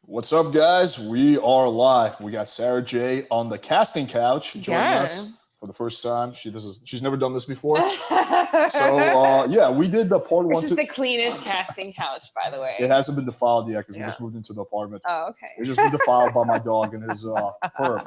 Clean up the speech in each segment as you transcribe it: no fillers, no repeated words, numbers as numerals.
What's up, guys? We are live. We got Sara Jay on the casting couch joining us for the first time. She's never done this before. So yeah, we did the part one. This is the cleanest casting couch, by the way. It hasn't been defiled yet because we just moved into the apartment. Oh, okay. It's just been defiled by my dog and his fur.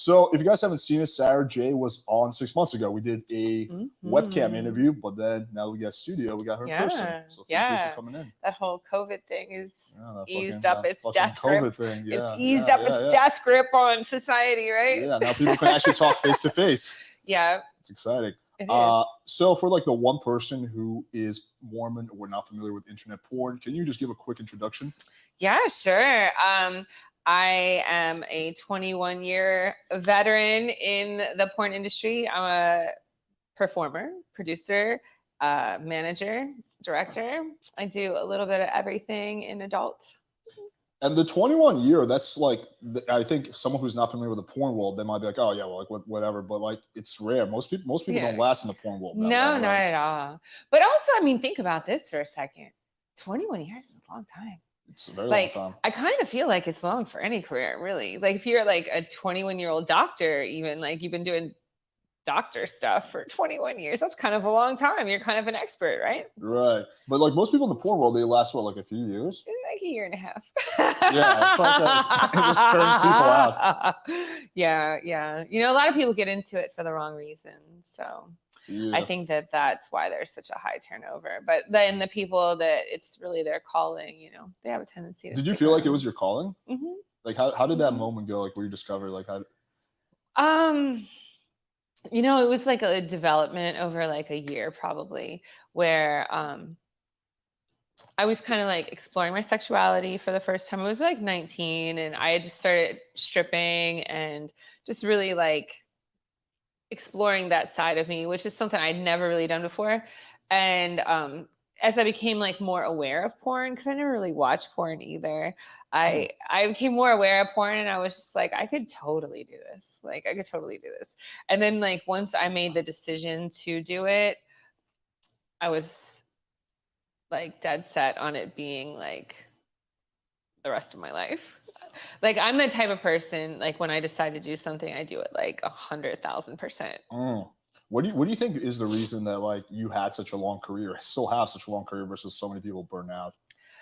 So if you guys haven't seen it, Sara Jay was on 6 months ago. We did a webcam interview, but then now we got studio. We got her in person. So thank you for coming in. That whole COVID thing is eased fucking, up its fucking death COVID grip. thing. It's eased up its death grip on society, right? Yeah, now people can actually talk face to face. Yeah. It's exciting. It is. So for like the one person who is Mormon or not familiar with internet porn, can you just give a quick introduction? Yeah, sure. I am a 21-year veteran in the porn industry. I'm a performer, producer, manager, director. I do a little bit of everything in adult. And the 21-year, that's like, I think someone who's not familiar with the porn world, they might be like, oh yeah, well, like whatever. But like, it's rare. Most people don't last in the porn world. No, not at all. But also, I mean, think about this for a second. 21 years is a long time. It's a very long time. I kind of feel like it's long for any career, really. Like if you're like a 21-year-old doctor, even like you've been doing doctor stuff for 21 years, that's kind of a long time. You're kind of an expert, right? Right. But like most people in the porn world, they last what, like a few years? Like a year and a half. Yeah, it's like that. It just turns people out. Yeah. You know, a lot of people get into it for the wrong reasons. So I think that's why there's such a high turnover. But then the people that it's really their calling, you know, they have a tendency to. Did you feel like it was your calling? Mm-hmm. Like how did that moment go? Like where you discovered like how? You know, it was like a development over like a year probably where I was kind of like exploring my sexuality for the first time. I was like 19 and I had just started stripping and just really like exploring that side of me, which is something I'd never really done before. And as I became like more aware of porn, because I never really watched porn either, I became more aware of porn and I was just like, I could totally do this. Like I could totally do this. And then like once I made the decision to do it, I was like dead set on it being like the rest of my life. Like I'm the type of person, like when I decide to do something, I do it like 100,000%. What do you think is the reason that like you had such a long career, still have such a long career versus so many people burn out?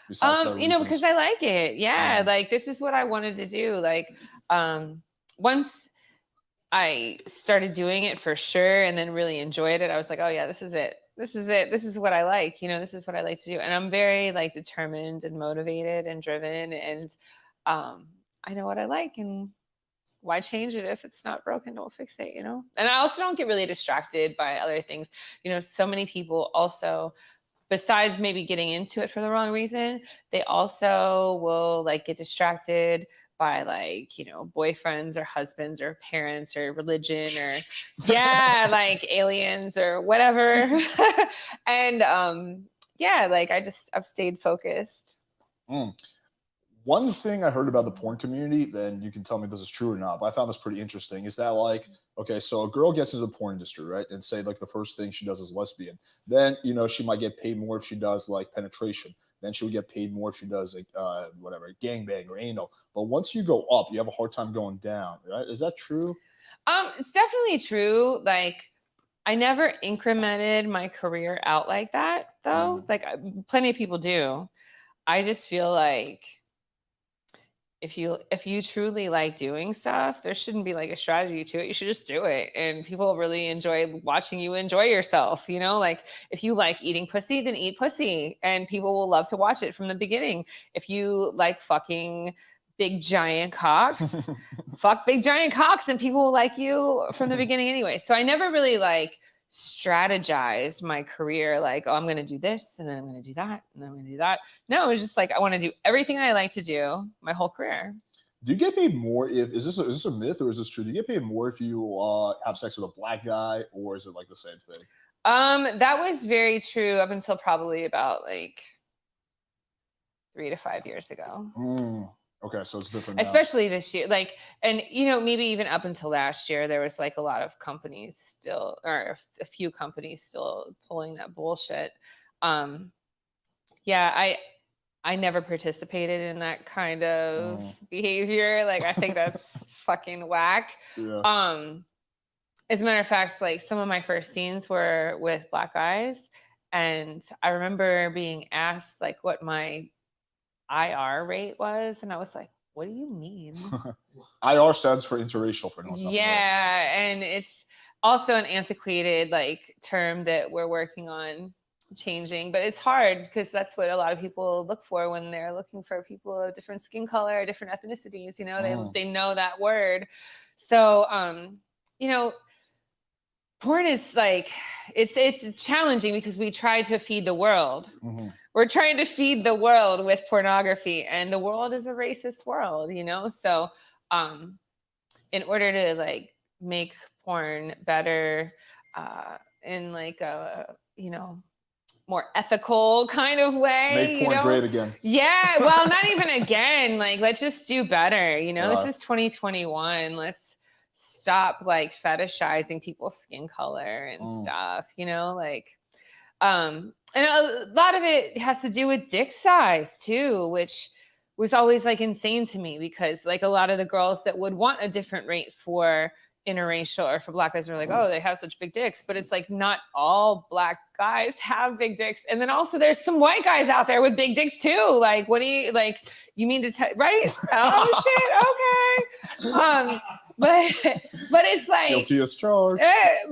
You know, because I like it. Yeah. Like this is what I wanted to do. Like once I started doing it for sure and then really enjoyed it, I was like, oh yeah, this is it. This is it. This is what I like. You know, this is what I like to do. And I'm very like determined and motivated and driven. And I know what I like and why change it if it's not broken? Don't fix it, you know? And I also don't get really distracted by other things. You know, so many people also, besides maybe getting into it for the wrong reason, they also will like get distracted by like, you know, boyfriends or husbands or parents or religion or like aliens or whatever. And like I've stayed focused. One thing I heard about the porn community, then you can tell me if this is true or not, but I found this pretty interesting, is that like, okay, so a girl gets into the porn industry, right? And say like the first thing she does is lesbian. Then, you know, she might get paid more if she does like penetration. Then she would get paid more if she does like whatever, gangbang or anal. But once you go up, you have a hard time going down, right? Is that true? It's definitely true. Like I never incremented my career out like that though. Like plenty of people do. I just feel like if you truly like doing stuff, there shouldn't be like a strategy to it. You should just do it. And people really enjoy watching you enjoy yourself. You know, like if you like eating pussy, then eat pussy and people will love to watch it from the beginning. If you like fucking big giant cocks, fuck big giant cocks and people will like you from the beginning anyway. So I never really like strategized my career like, oh, I'm going to do this and then I'm going to do that and then I'm going to do that. No, it was just like I want to do everything I like to do my whole career. Do you get paid more if is this a myth or is this true? Do you get paid more if you have sex with a black guy or is it like the same thing? That was very true up until probably about like 3 to 5 years ago. Okay, so it's different now. Especially this year. Like, and you know, maybe even up until last year, there was like a lot of companies still, or a few companies still pulling that bullshit. Yeah, I never participated in that kind of behavior. Like, I think that's fucking whack. Yeah. As a matter of fact, like some of my first scenes were with black guys, and I remember being asked like what my IR rate was, and I was like, "What do you mean?" IR stands for interracial for anyone. Yeah, and it's also an antiquated like term that we're working on changing, but it's hard because that's what a lot of people look for when they're looking for people of different skin color, different ethnicities. You know, they know that word. So, you know, porn is like it's challenging because we try to feed the world. We're trying to feed the world with pornography, and the world is a racist world, you know. So in order to like make porn better in like a, you know, more ethical kind of way, make porn great again. Yeah, well, not even again, like let's just do better, you know. This is 2021. Let's stop like fetishizing people's skin color and stuff, you know, like and a lot of it has to do with dick size too, which was always like insane to me because like a lot of the girls that would want a different rate for interracial or for black guys are like, oh, they have such big dicks, but it's like not all black guys have big dicks. And then also there's some white guys out there with big dicks too. Like, what do you like? You mean to tell, right? Oh shit, okay. But it's like guilty as charged.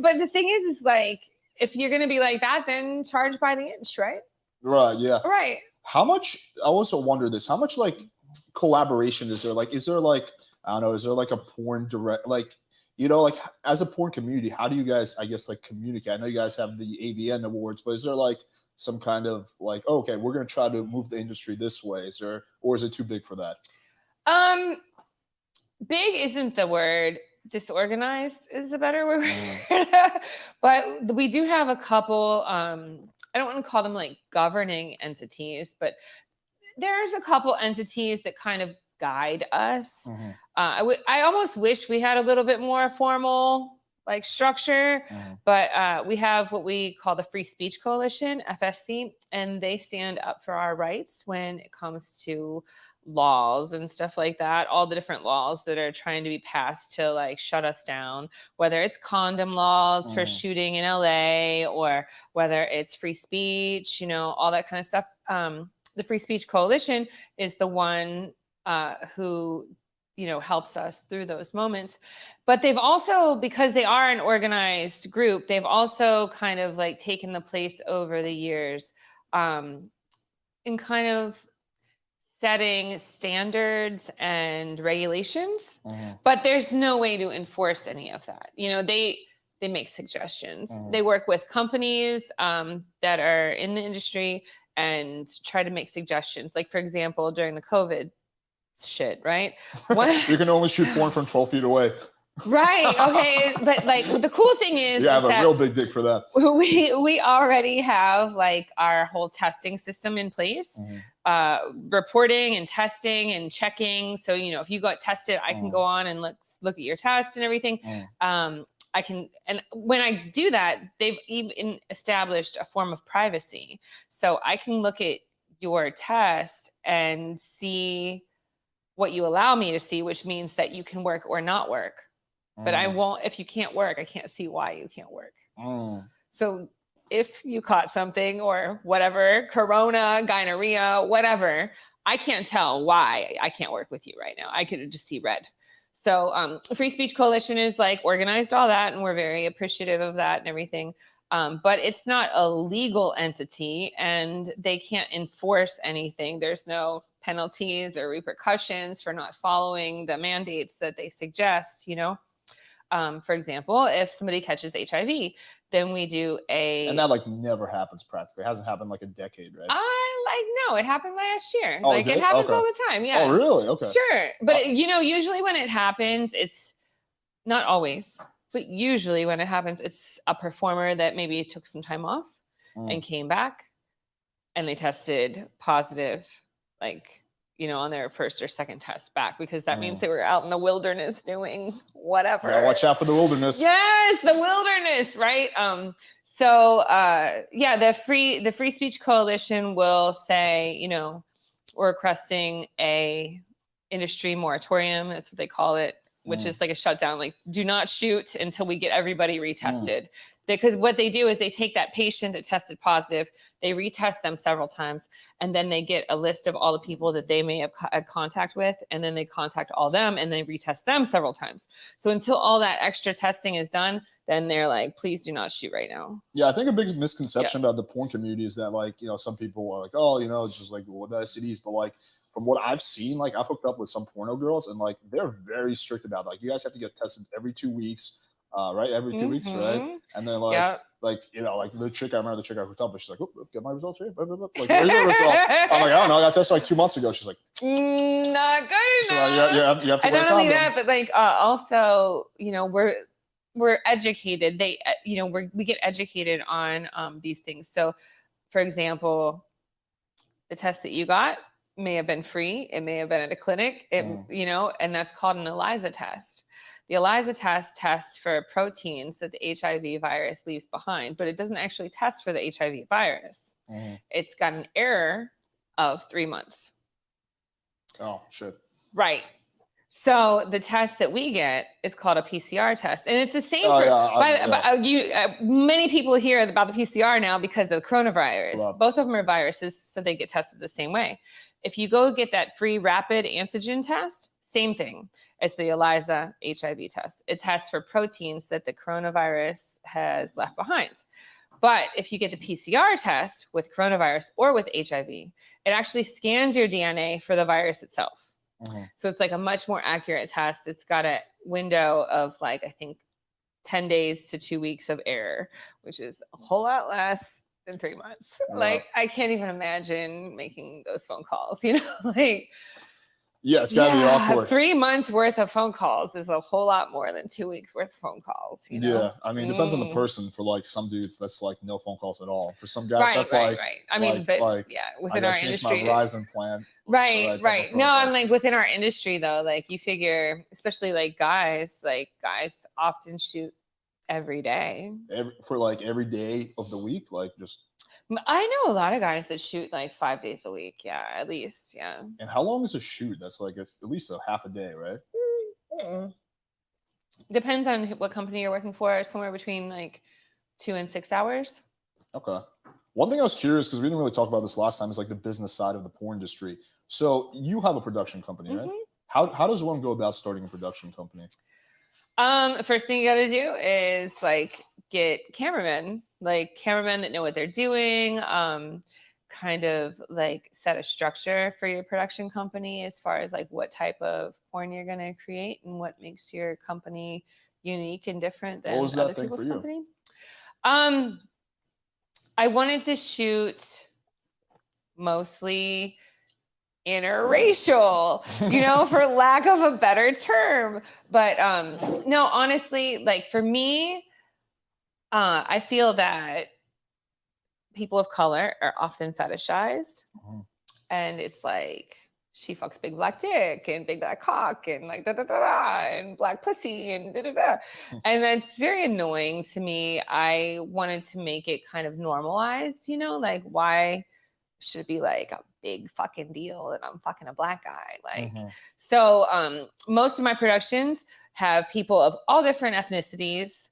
But the thing is like if you're gonna be like that, then charge by the inch, right? Right. Yeah. Right. How much? I also wonder this. How much like collaboration is there? Like, is there like I don't know? Is there like a porn direct like? You know, like as a porn community, how do you guys, I guess, like communicate? I know you guys have the AVN awards, but is there like some kind of like, oh, okay, we're going to try to move the industry this way? Is there, or is it too big for that? Big isn't the word. Disorganized is a better word. But we do have a couple, I don't want to call them like governing entities, but there's a couple entities that kind of guide us. I almost wish we had a little bit more formal like structure, but we have what we call the Free Speech Coalition, FSC, and they stand up for our rights when it comes to laws and stuff like that, all the different laws that are trying to be passed to like shut us down, whether it's condom laws for shooting in LA or whether it's free speech, you know, all that kind of stuff. The Free Speech Coalition is the one who, you know, helps us through those moments. But they've also, because they are an organized group, they've also kind of like taken the place over the years in kind of setting standards and regulations, but there's no way to enforce any of that. You know, they make suggestions. They work with companies that are in the industry and try to make suggestions. Like, for example, during the COVID shit, right? You can only shoot porn from 12 feet away. Right. Okay. But like the cool thing is, you have a real big dick for that. We already have like our whole testing system in place, reporting and testing and checking. So, you know, if you got tested, I can go on and look at your test and everything. I can, and when I do that, they've even established a form of privacy. So I can look at your test and see what you allow me to see, which means that you can work or not work. But I won't, if you can't work, I can't see why you can't work. So if you caught something or whatever, corona, gonorrhea, whatever, I can't tell why I can't work with you right now. I could just see red. So Free Speech Coalition is like organized all that, and we're very appreciative of that and everything. But it's not a legal entity, and they can't enforce anything. There's no penalties or repercussions for not following the mandates that they suggest, you know. For example, if somebody catches HIV, then we do and that like never happens practically. It hasn't happened like a decade, right? No, it happened last year. Oh, like it happens all the time. Yeah. Oh, really? Okay. Sure. But you know, usually when it happens, it's not always, but usually when it happens, it's a performer that maybe took some time off and came back and they tested positive, like, you know, on their first or second test back, because that means they were out in the wilderness doing whatever. Yeah, watch out for the wilderness. Yes, the wilderness, right? Yeah, the Free Speech Coalition will say, you know, we're requesting a industry moratorium. That's what they call it, which is like a shutdown. Like, do not shoot until we get everybody retested. Because what they do is they take that patient that tested positive, they retest them several times, and then they get a list of all the people that they may have had contact with, and then they contact all them and they retest them several times. So until all that extra testing is done, then they're like, please do not shoot right now. Yeah, I think a big misconception about the porn community is that, like, you know, some people are like, oh, you know, it's just like, what STDs? But like, from what I've seen, like, I've hooked up with some porno girls, and like, they're very strict about it. Like, you guys have to get tested every 2 weeks. Right, every 2 weeks, right? And then like you know, like the chick, I remember the chick I hooked up with, she's like, oh, get my results here. Blah, blah, blah. Like, where's your results? I'm like, I don't know, I got tested like 2 months ago. She's like, not good enough. So you have to and not only that, but like also, you know, we're educated. You know, we get educated on these things. So, for example, the test that you got may have been free. It may have been at a clinic. You know, and that's called an ELISA test. The ELISA test tests for proteins that the HIV virus leaves behind, but it doesn't actually test for the HIV virus. It's got an error of 3 months. Oh, shit. Right. So the test that we get is called a PCR test, and it's the same. Many people hear about the PCR now because of the coronavirus. Wow. Both of them are viruses, so they get tested the same way. If you go get that free rapid antigen test, same thing as the ELISA HIV test. It tests for proteins that the coronavirus has left behind. But if you get the PCR test with coronavirus or with HIV, it actually scans your DNA for the virus itself. So it's like a much more accurate test. It's got a window of like, I think 10 days to 2 weeks of error, which is a whole lot less than 3 months. Like, I can't even imagine making those phone calls, you know, like, yeah, it's gotta be awkward. 3 months worth of phone calls is a whole lot more than 2 weeks worth of phone calls. You know? Yeah, I mean, it depends on the person. For like some dudes, that's like no phone calls at all. For some guys, that's like, I mean, within our industry, my Verizon plan. Right. No, I'm like within our industry though. Like you figure, especially like guys often shoot every day. Every day of the week, like just. I know a lot of guys that shoot like 5 days a week. Yeah, at least. Yeah. And how long is a shoot? That's like at least a half a day, right? Depends on what company you're working for. Somewhere between like 2 and 6 hours. Okay. One thing I was curious, because we didn't really talk about this last time, is like the business side of the porn industry. So you have a production company, right? How does one go about starting a production company? First thing you got to do is like get cameramen that know what they're doing, kind of like set a structure for your production company as far as like what type of porn you're going to create and what makes your company unique and different than other people's company. I wanted to shoot mostly interracial, you know, for lack of a better term. But no, honestly, like for me, I feel that people of color are often fetishized. And it's like, she fucks big black dick and big black cock and like and black pussy and and that's very annoying to me. I wanted to make it kind of normalized, you know, like why should it be like a big fucking deal that I'm fucking a black guy? Like, so most of my productions have people of all different ethnicities,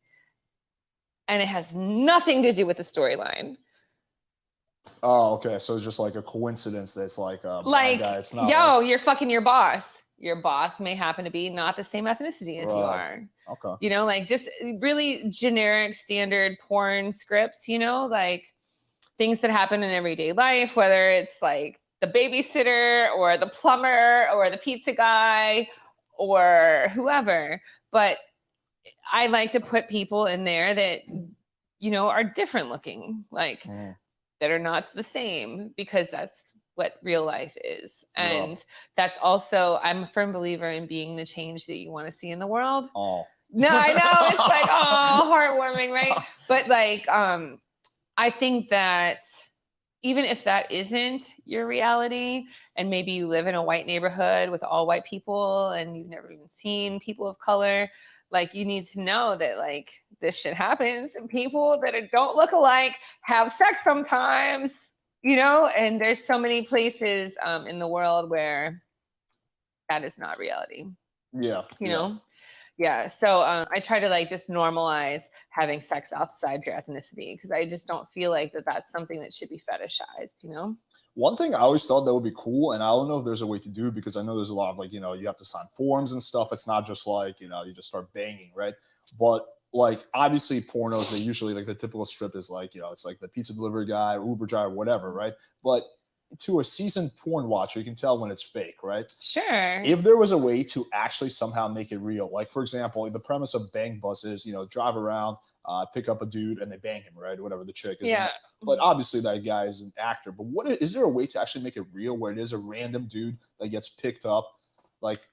and it has nothing to do with the storyline. Oh, okay. So it's just like a coincidence that it's like a black guy. It's not you're fucking your boss. Your boss may happen to be not the same ethnicity as you are. Okay. You know, like just really generic standard porn scripts, you know, like things that happen in everyday life, whether it's like the babysitter or the plumber or the pizza guy or whoever. But I like to put people in there that, you know, are different looking, like that are not the same, because that's what real life is. And that's also, I'm a firm believer in being the change that you want to see in the world. No, I know. It's like, heartwarming, right? But like, I think that even if that isn't your reality, and maybe you live in a white neighborhood with all white people and you've never even seen people of color, like you need to know that like this shit happens and people that don't look alike have sex sometimes. you know, and there's so many places in the world where that is not reality, Yeah. you know? Yeah. So I try to like just normalize having sex outside your ethnicity because I just don't feel like that's something that should be fetishized, you know? One thing I always thought that would be cool, and I don't know if there's a way to do it because I know there's a lot of like, you have to sign forms and stuff. It's not just like, you just start banging, right? But like obviously pornos, they usually like the typical strip is like, it's like the pizza delivery guy, Uber driver, whatever, right? But to a seasoned porn watcher, you can tell when it's fake, right? Sure. If there was a way to actually somehow make it real, like for example, the premise of Bang Bus is, drive around, pick up a dude and they bang him, right? Whatever the chick is. Yeah. But obviously that guy is an actor. But is there a way to actually make it real where it is a random dude that gets picked up? Like,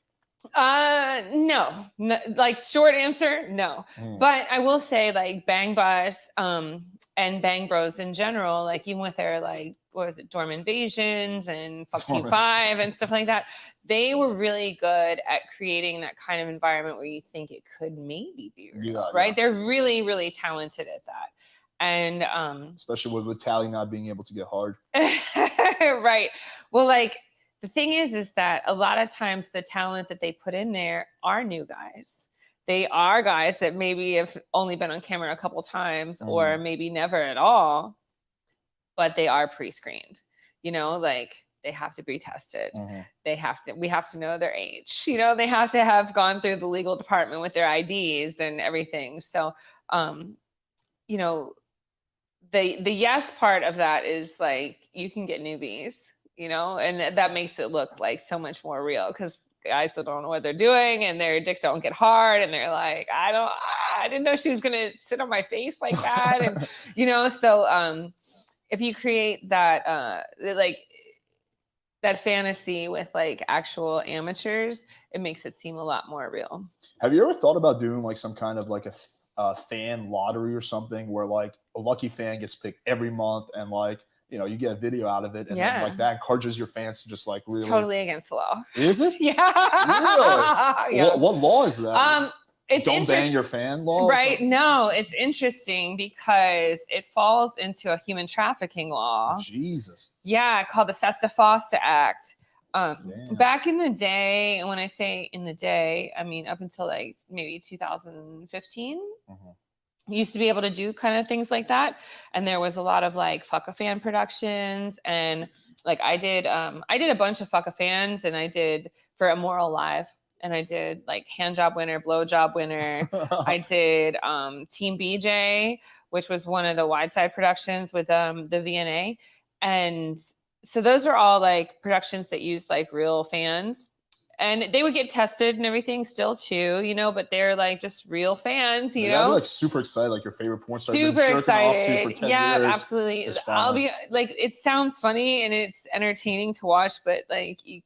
no, like short answer, no. But I will say like Bang Bus, and Bang Bros in general, like even with their like, what was it, Dorm Invasions and Fuck Team 5 and stuff like that, they were really good at creating that kind of environment where you think it could maybe be real, right? Yeah. They're really, really talented at that. And especially with Tally not being able to get hard. Right. Well, like the thing is that a lot of times the talent that they put in there are new guys. They are guys that maybe have only been on camera a couple times or maybe never at all, but they are pre-screened, like they have to be tested. We have to know their age, they have to have gone through the legal department with their IDs and everything. So, the yes part of that is like, you can get newbies, and that makes it look like so much more real because guys that don't know what they're doing and their dicks don't get hard and they're like, I didn't know she was gonna sit on my face like that. And so if you create that like that fantasy with like actual amateurs, it makes it seem a lot more real. Have you ever thought about doing like some kind of like a fan lottery or something where like a lucky fan gets picked every month and like you get a video out of it and then like that encourages your fans to just like really. It's totally against the law. Is it? Yeah. Really? Yeah. What law is that? It's don't bang your fan law, right? No, it's interesting because it falls into a human trafficking law. Jesus. Yeah, called the Sesta-Fosta Act. Back in the day, and when I say in the day, I mean up until like maybe 2015. You used to be able to do kind of things like that, and there was a lot of like Fuck a Fan productions, and like I did a bunch of Fuck a Fans, and I did for Immoral Live, and I did like Hand Job Winner, Blow Job Winner. I did Team BJ, which was one of the Wideside productions with the VNA, and so those are all like productions that use like real fans. And they would get tested and everything still too, but they're like just real fans, I'd be like super excited, like your favorite porn star. Super excited. Off to for 10 yeah, years. Absolutely. I'll be like, it sounds funny and it's entertaining to watch, but like you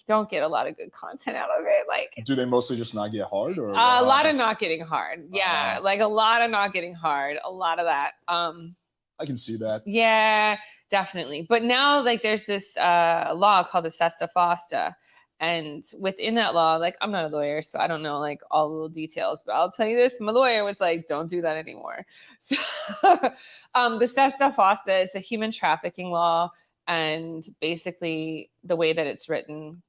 don't get a lot of good content out of it. Like, do they mostly just not get hard, or a lot of not getting hard? Yeah, like a lot of not getting hard. A lot of that. I can see that. Yeah, definitely. But now like there's this law called the Sesta-Fosta. And within that law, like I'm not a lawyer, so I don't know like all the little details, but I'll tell you this, my lawyer was like, don't do that anymore. So the Sesta-Fosta, it's a human trafficking law. And basically the way that it's written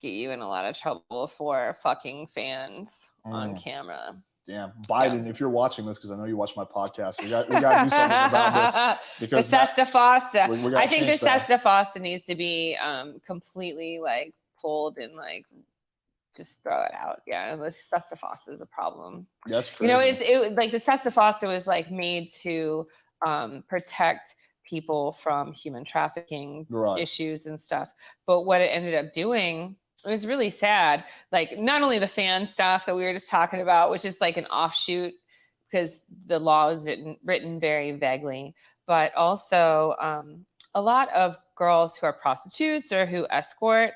get you in a lot of trouble for fucking fans on camera. Damn, Biden, if you're watching this, because I know you watch my podcast, we got to do something about this. Because the Sesta-Fosta. I think the that. Sesta-Fosta needs to be completely like pulled and like just throw it out. Yeah, the Sesta-Fosta is a problem. That's crazy. It like the Sesta-Fosta was like made to protect people from human trafficking issues and stuff. But what it ended up doing, it was really sad. Like not only the fan stuff that we were just talking about, which is like an offshoot because the law is written very vaguely, but also a lot of girls who are prostitutes or who escort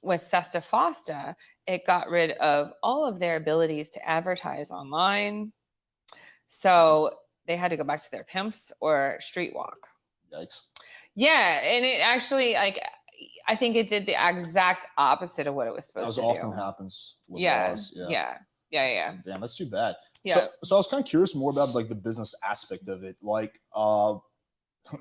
with Sesta-Fosta, it got rid of all of their abilities to advertise online. So they had to go back to their pimps or street walk. Yikes. Yeah. And it actually like, I think it did the exact opposite of what it was supposed to do. As often happens with laws. Yeah. Yeah. Damn, that's too bad. Yeah. So I was kind of curious more about like the business aspect of it. Like,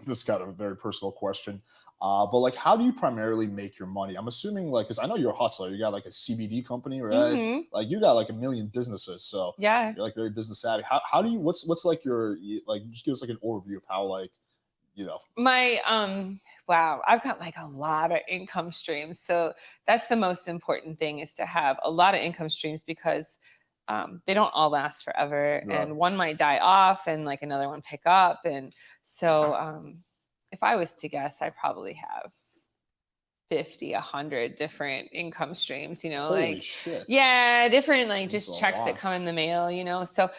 this is kind of a very personal question. But like, how do you primarily make your money? I'm assuming like, because I know you're a hustler. You got like a CBD company, right? Mhm. Like, you got like a million businesses, so Yeah. you're like very business savvy. How do you? What's like your like? Just give us like an overview of how like My wow, I've got like a lot of income streams. So that's the most important thing, is to have a lot of income streams, because they don't all last forever, Right. and one might die off and like another one pick up. And so if I was to guess, I probably have 50, 100 different income streams, Holy like, shit. yeah, different, like, That's just a checks that lot. come in the mail. So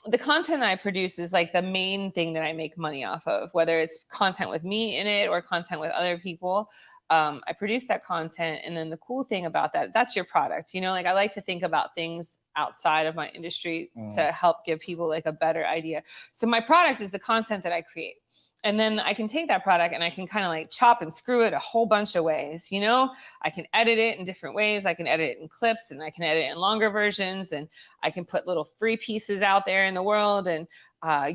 the content I produce is like the main thing that I make money off of, whether it's content with me in it or content with other people. I produce that content, and then the cool thing about that's your product. Like, I like to think about things outside of my industry to help give people like a better idea. So my product is the content that I create. And then I can take that product and I can kind of like chop and screw it a whole bunch of ways. I can edit it in different ways. I can edit it in clips, and I can edit it in longer versions, and I can put little free pieces out there in the world and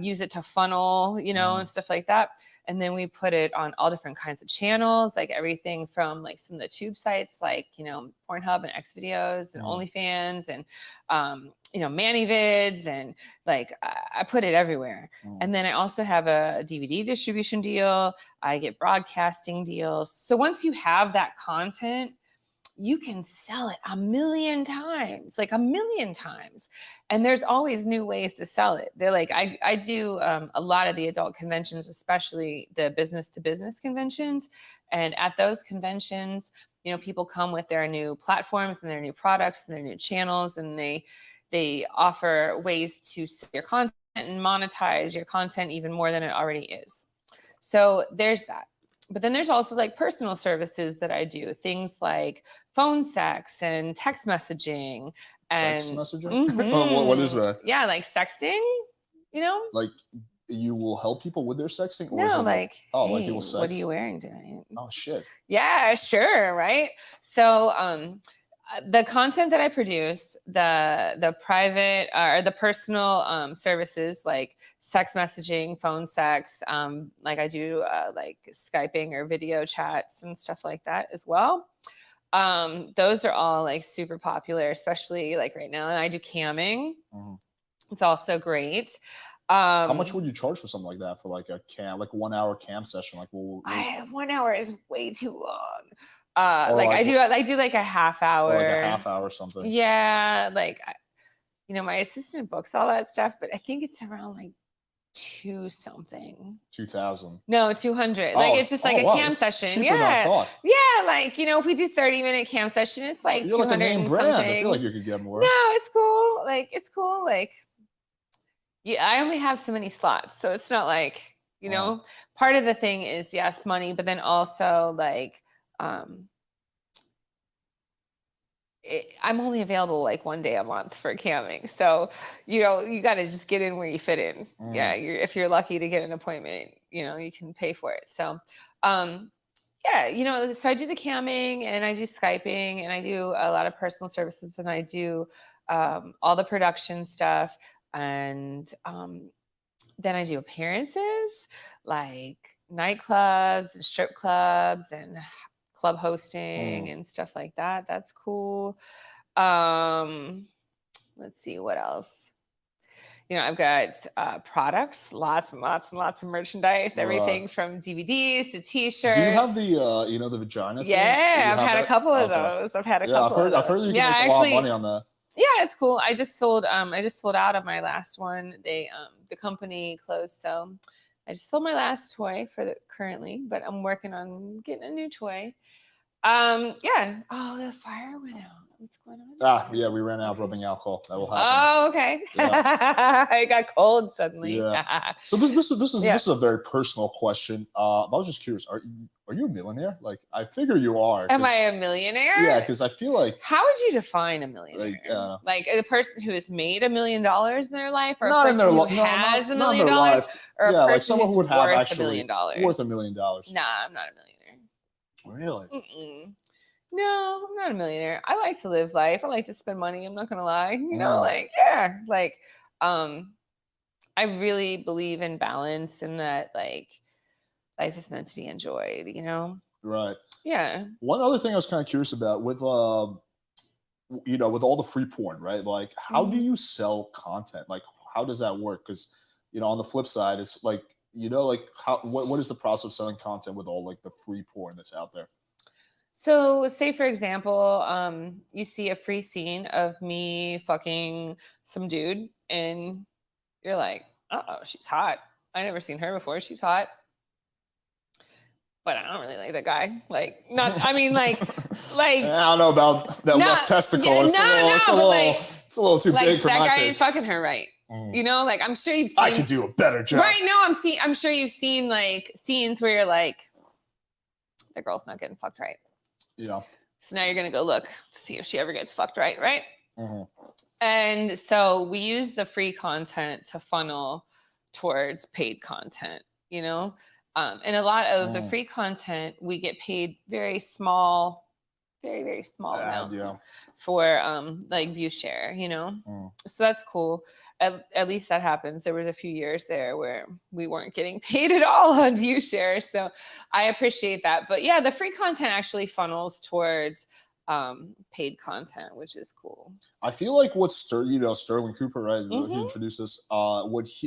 use it to funnel, and stuff like that. And then we put it on all different kinds of channels, like everything from like some of the tube sites, like, Pornhub and Xvideos and OnlyFans and, ManyVids, and like I put it everywhere. And then I also have a DVD distribution deal. I get broadcasting deals. So once you have that content, you can sell it a million times. And there's always new ways to sell it. They're like, I do a lot of the adult conventions, especially the business to business conventions. And at those conventions, people come with their new platforms and their new products and their new channels, and they offer ways to sell your content and monetize your content even more than it already is. So there's that. But then there's also like personal services that I do, things like phone sex and text messaging. And text messaging? What is that? Yeah, like sexting, Like, you will help people with their sexting, or no, is it like, oh, hey, like people sex? what are you wearing tonight? Oh shit. Yeah, sure, right? So the content that I produce, the private or the personal services, like sex messaging, phone sex, like I do like Skyping or video chats and stuff like that as well. Those are all like super popular, especially like right now. And I do camming. It's also great. How much would you charge for something like that, for like a 1 hour cam session? Like, 1 hour is way too long. Or like like I do like a half hour. or like a half hour or something. Yeah, like my assistant books all that stuff, but I think it's around like 2,000. No, 200. Like, it's just like a wow, cam that's session. cheaper than I Yeah. thought. Yeah, like, if we do 30-minute cam session, it's like You're 200 like a name and brand. something. I feel like you could get more. No, it's cool. Like, it's cool. Like, yeah, I only have so many slots, so it's not like, part of the thing is, yes, money, but then also like I'm only available like one day a month for camming. So, you got to just get in where you fit in. Yeah. If you're lucky to get an appointment, you can pay for it. So, yeah, so I do the camming, and I do Skyping, and I do a lot of personal services, and I do all the production stuff. And then I do appearances like nightclubs and strip clubs and club hosting and stuff like that. That's cool. Let's see what else. I've got products, lots and lots and lots of merchandise, everything from DVDs to T-shirts. Do you have the the vagina thing? Yeah, I've had a couple of those. I've heard you can make a lot of money on that. Yeah, it's cool. I just sold out of my last one. The company closed, so I just sold my last toy currently, but I'm working on getting a new toy. Yeah. Oh, the fire went out. What's going on? Yeah, we ran out of rubbing alcohol. That will happen. Oh, okay. Yeah. I got cold suddenly. Yeah. So this is a very personal question. I was just curious. Are you a millionaire? Like, I figure you are. Am I a millionaire? Yeah, because I feel like. How would you define a millionaire? Like a person who has made $1 million in their life, or not a person who has $1 million, or a person like someone who would have actually $1 million. worth $1 million. Nah, I'm not a millionaire. Really? Mm-mm. No, I'm not a millionaire. I like to live life. I like to spend money. I'm not gonna lie. Mm. Yeah, I really believe in balance and that like life is meant to be enjoyed. Right. Yeah. One other thing I was kind of curious about with with all the free porn, right? Like, how do Mhm. you sell content? Like, how does that work? Because on the flip side, it's like, like how what is the process of selling content with all like the free porn that's out there? So, say for example, you see a free scene of me fucking some dude, and you're like, "Oh, she's hot. I never seen her before. She's hot." But I don't really like that guy. Like, not. I mean, I like, don't know about that left not. testicle. Yeah, It's a little, it's a no, but little, it's a little too big like for that my guy ain't taste. fucking her right. Mm. Like I'm sure you've I seen. could do a better job. Right? No, I'm sure you've seen like scenes where you're like, the girl's not getting fucked right. Yeah. So now you're gonna go look to see if she ever gets fucked right, right? Mm-hmm. And so we use the free content to funnel towards paid content. And a lot of the free content we get paid very small, very, very small amounts for like view share. So that's cool. At least that happens. There was a few years there where we weren't getting paid at all on view share. So I appreciate that. But yeah, the free content actually funnels towards paid content, which is cool. I feel like what Sterling Cooper, right? He Mhm. introduced this.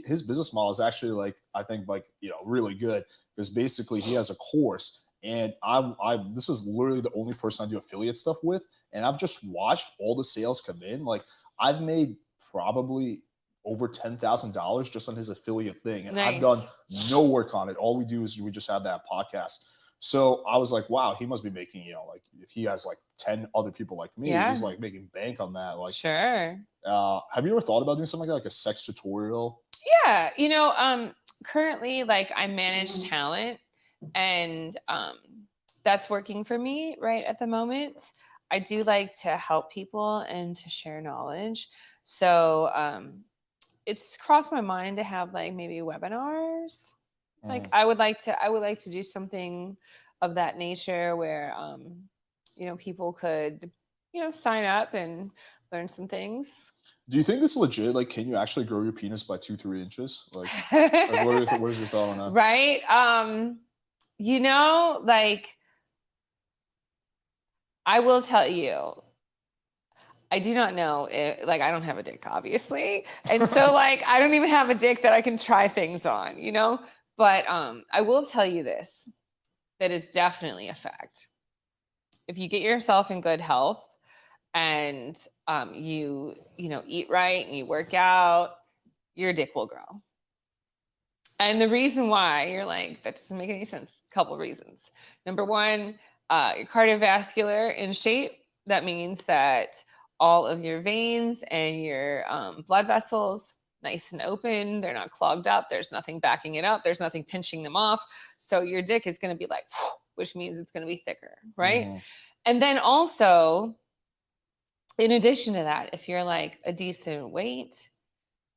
His business model is actually like, I think, like, really good, because basically he has a course, and I this is literally the only person I do affiliate stuff with, and I've just watched all the sales come in. Like, I've made probably over $10,000 just on his affiliate thing, and I've done Nice. no work on it. All we do is we just have that podcast. So I was like, wow, he must be making, like, if he has like 10 other people like me, Yeah. he's like making bank on that. Like, Sure. have you ever thought about doing something like a sex tutorial? Yeah. Currently, like I manage talent, and that's working for me right at the moment. I do like to help people and to share knowledge. So it's crossed my mind to have like maybe webinars. Like I would like to do something of that nature where people could sign up and learn some things. Do you think it's legit? Like, can you actually grow your penis by 2-3 inches? Like, what is your thought on that? Right. Like I will tell you, I do not know like I don't have a dick, obviously. And so like I don't even have a dick that I can try things on. But I will tell you this, that is definitely a fact. If you get yourself in good health and you eat right and you work out, your dick will grow. And the reason why you're like, that doesn't make any sense, a couple of reasons. Number one, your cardiovascular in shape. That means that all of your veins and your blood vessels nice and open. They're not clogged up. There's nothing backing it up. There's nothing pinching them off. So your dick is going to be like, which means it's going to be thicker, right? And then also, in addition to that, if you're like a decent weight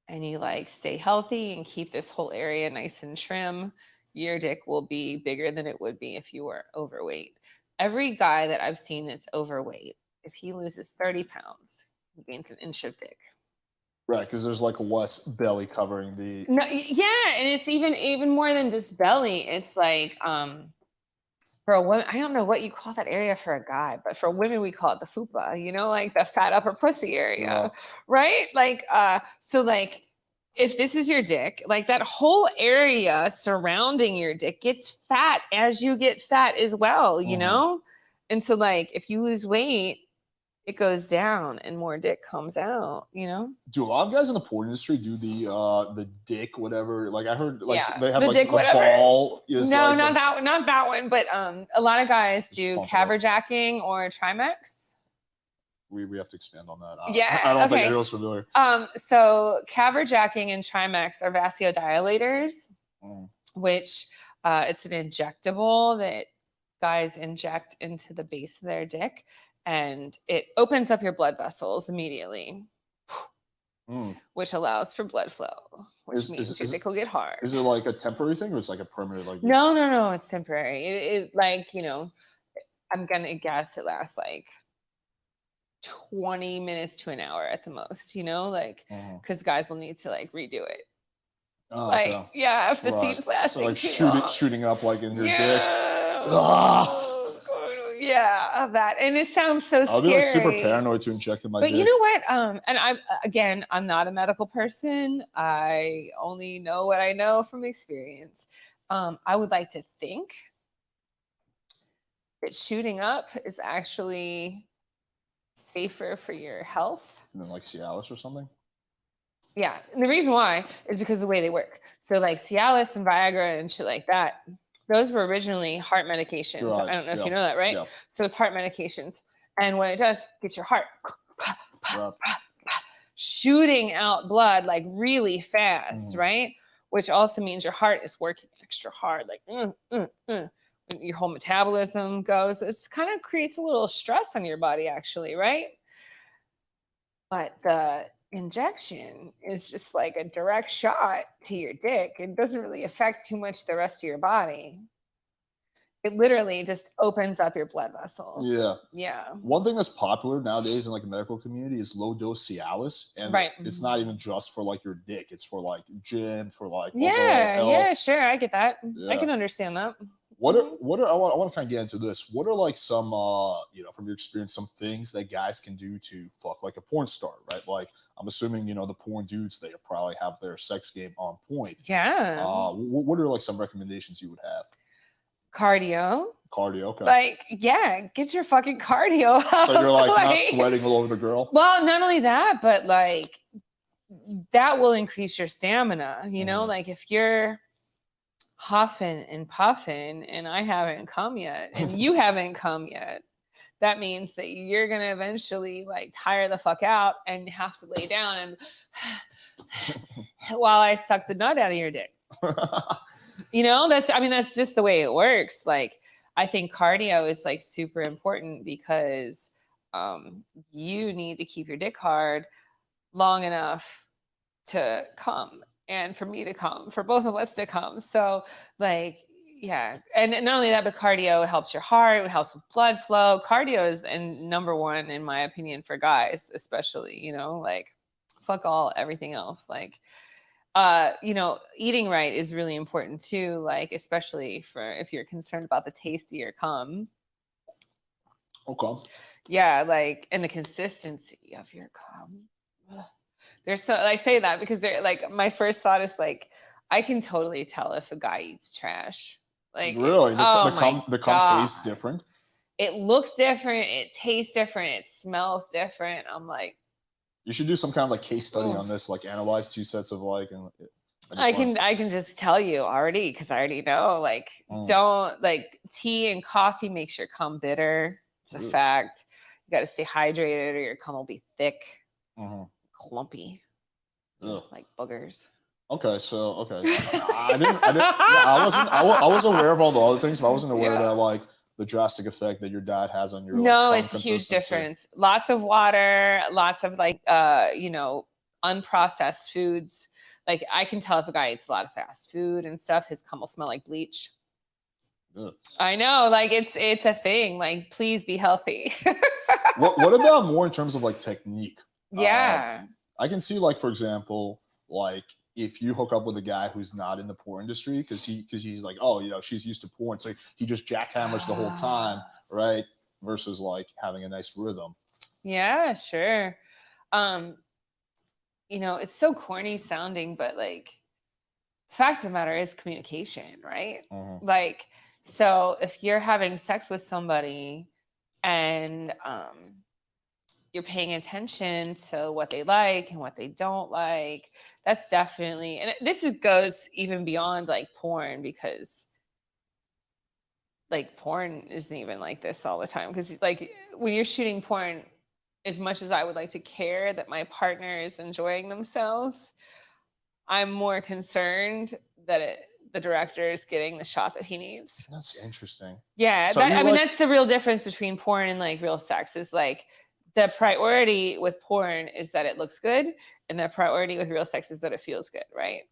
and you like stay healthy and keep this whole area nice and trim, your dick will be bigger than it would be if you were overweight. Every guy that I've seen that's overweight, if he loses 30 pounds, he gains an inch of dick. Right, because there's like less belly covering the. No, yeah, and it's even more than just belly. It's like for a woman, I don't know what you call that area for a guy, but for women we call it the fupa. Like the fat upper pussy area, right? Like so like if this is your dick, like that whole area surrounding your dick gets fat as you get fat as well. And so like if you lose weight, it goes down and more dick comes out. Do a lot of guys in the porn industry do the dick whatever? Like I heard, like they have the like dick the whatever. ball. Is no, like not that one. But a lot of guys do pump it caverjacking or trimex. We have to expand on that. Yeah, I don't think okay. anyone's familiar. So caverjacking and trimex are vasodilators, which it's an injectable that guys inject into the base of their dick, and it opens up your blood vessels immediately, which allows for blood flow, which means your dick will get hard. Is it like a temporary thing, or it's like a permanent? Like no, it's temporary. It like I'm gonna guess it lasts like 20 minutes to an hour at the most, you know, like because guys will need to like redo it. Oh, Like, okay. yeah, if the Right. scene's lasting So like too long. shooting up like in your dick. Yeah. Ah! Yeah, that. And it sounds so I'll scary. be like super paranoid to inject in my But dick. you know what? And I'm not a medical person. I only know what I know from experience. I would like to think that shooting up is actually safer for your health. And then like Cialis or something? Yeah. And the reason why is because of the way they work. So like Cialis and Viagra and shit like that, those were originally heart medications. Right. I don't know if you know that, right? Yeah. So it's heart medications. And what it does, gets your heart Right. shooting out blood like really fast, right? Which also means your heart is working extra hard, like your whole metabolism goes. It's kind of creates a little stress on your body, actually, right? But the injection is just like a direct shot to your dick. It doesn't really affect too much the rest of your body. It literally just opens up your blood vessels. Yeah. Yeah. One thing that's popular nowadays in like the medical community is low dose Cialis. And it's not even just for like your dick. It's for like gym, for like yeah, sure. I get that. Yeah. I can understand that. What are I want to kind of get into this. What are like some you know, from your experience, some things that guys can do to fuck like a porn star, right? Like I'm assuming, you know, the porn dudes, they probably have their sex game on point. Yeah. What are like some recommendations you would have? Cardio, okay. Like, yeah, get your fucking cardio up. So you're like not sweating all over the girl? Well, not only that, but like that will increase your stamina, you know? Like if you're huffing and puffing and I haven't come yet and you haven't come yet, that means that you're going to eventually like tire the fuck out and have to lay down and while I suck the nut out of your dick. You know, that's just the way it works. Like, I think cardio is like super important because you need to keep your dick hard long enough to come and for me to come, for both of us to come. So like, yeah. And not only that, but cardio helps your heart, it helps with blood flow. Cardio is number one, in my opinion, for guys, especially, you know, like fuck everything else. Like, you know, eating right is really important too, like especially for if you're concerned about the taste of your cum. Okay. Yeah, like, and the consistency of your cum. There's so I say that because they're like my first thought is like I can totally tell if a guy eats trash. Like really, the cum tastes different. It looks different. It tastes different. It smells different. I'm like, you should do some kind of like case study on this, like analyze 2 sets of like. And I can just tell you already because I already know. Like, don't like tea and coffee makes your cum bitter. It's a fact. You got to stay hydrated or your cum will be thick, clumpy, like boogers. Okay, so I wasn't aware of all the other things, but I wasn't aware that like the drastic effect that your diet has on your it's a huge difference. Lots of water, lots of like you know, unprocessed foods. Like I can tell if a guy eats a lot of fast food and stuff, his cum will smell like bleach. Ugh. I know, like it's a thing. Like, please be healthy. What about more in terms of like technique? Yeah. I can see, like, for example, like if you hook up with a guy who's not in the porn industry, because he's like, oh, you know, she's used to porn, so he just jackhammers the whole time, right? Versus like having a nice rhythm. Yeah, sure. You know, it's so corny sounding, but like, fact of the matter is communication, right? Like, so if you're having sex with somebody and you're paying attention to what they like and what they don't like, that's definitely, and this goes even beyond like porn, because like porn isn't even like this all the time. Because like when you're shooting porn, as much as I would like to care that my partner is enjoying themselves, I'm more concerned that the director is getting the shot that he needs. That's interesting. Yeah, so I mean, that's the real difference between porn and like real sex, is like the priority with porn is that it looks good, and the priority with real sex is that it feels good, right?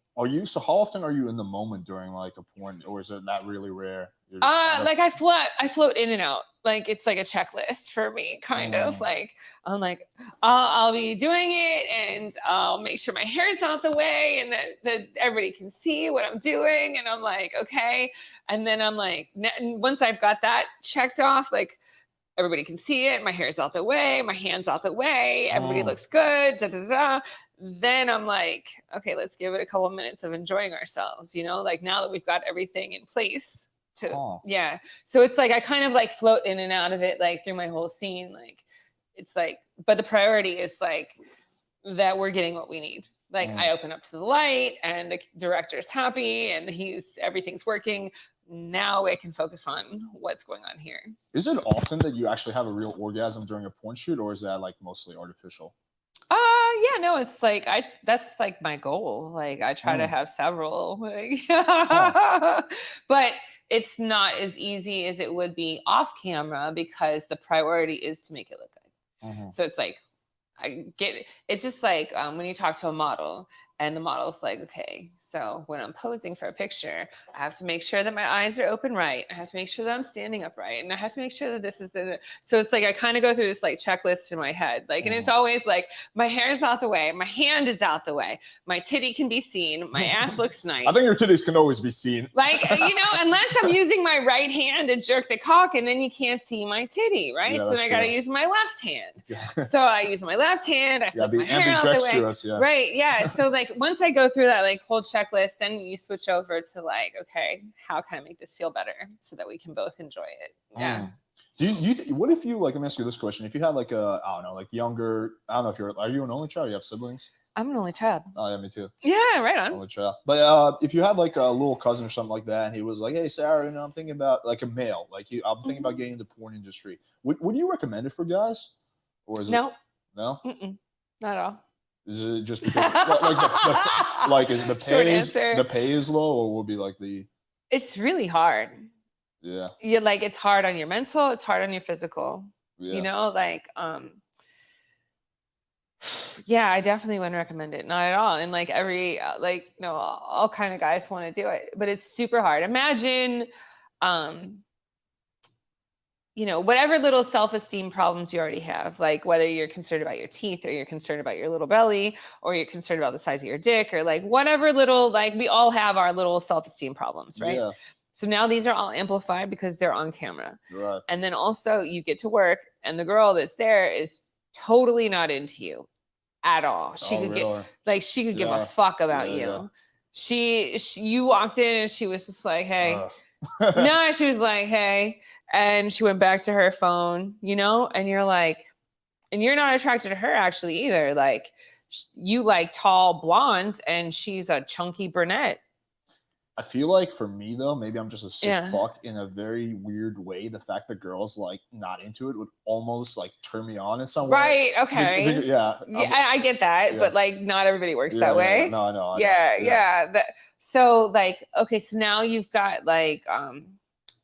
So how often are you in the moment during like a porn, or is it that really rare? You're just kind of, Like I float in and out. Like it's like a checklist for me, kind of like I'm like I'll be doing it and I'll make sure my hair's out the way and that everybody can see what I'm doing. And I'm like, okay. And then I'm like, once I've got that checked off, like everybody can see it, my hair's out the way, my hand's out the way, everybody looks good, da, da, da. Then I'm like, okay, let's give it a couple minutes of enjoying ourselves, you know, like now that we've got everything in place yeah. So it's like I kind of like float in and out of it like through my whole scene. Like it's like, but the priority is like that we're getting what we need. Like I open up to the light and the director's happy and everything's working. Now I can focus on what's going on here. Is it often that you actually have a real orgasm during a porn shoot, or is that like mostly artificial? Yeah, no, it's like that's like my goal. Like I try to have several, like, but it's not as easy as it would be off camera because the priority is to make it look good. So it's like I get it. It's just like when you talk to a model and the model's like, okay, so when I'm posing for a picture, I have to make sure that my eyes are open right. I have to make sure that I'm standing upright. And I have to make sure that this is so it's like, I kind of go through this like checklist in my head. Like, and it's always like, my hair's out the way. My hand is out the way. My titty can be seen. My ass looks nice. I think your titties can always be seen. Like, you know, unless I'm using my right hand to jerk the cock and then you can't see my titty, right? Yeah, so then I got to use my left hand. So I use my left hand. I flip my hair out the way. Yeah. Right. Yeah. So like once I go through that like whole checklist, then you switch over to like, okay, how can I make this feel better so that we can both enjoy it? Yeah. What if you like, let me ask you this question. If you had like a, I don't know, like younger, I don't know if are you an only child? You have siblings? I'm an only child. Oh yeah, me too. Yeah, right on. Only child. But if you had like a little cousin or something like that, and he was like, hey, Sarah, you know, I'm thinking about like a male, like I'm thinking about getting into the porn industry. Would you recommend it for guys? Or is it? No? Not at all. Is it just because like is the pay is low, or will be like it's really hard. Yeah. Yeah, like it's hard on your mental, it's hard on your physical. Yeah. You know, like yeah, I definitely wouldn't recommend it. Not at all. And like every like, you know, all kind of guys want to do it, but it's super hard. Imagine you know, whatever little self-esteem problems you already have, like whether you're concerned about your teeth or you're concerned about your little belly or you're concerned about the size of your dick or like whatever little, like we all have our little self-esteem problems, right? Yeah. So now these are all amplified because they're on camera. Right. And then also you get to work and the girl that's there is totally not into you at all. She could give a fuck about you. Yeah. You walked in and she was just like, hey. No, she was like, hey. And she went back to her phone, you know, and you're like, and you're not attracted to her actually either. Like you like tall blondes and she's a chunky brunette. I feel like for me though, maybe I'm just a sick fuck in a very weird way. The fact that girls like not into it would almost like turn me on in some way. Right. Okay. Yeah. I get that, but like not everybody works that way. No, I know. Yeah. So like, okay, so now you've got like,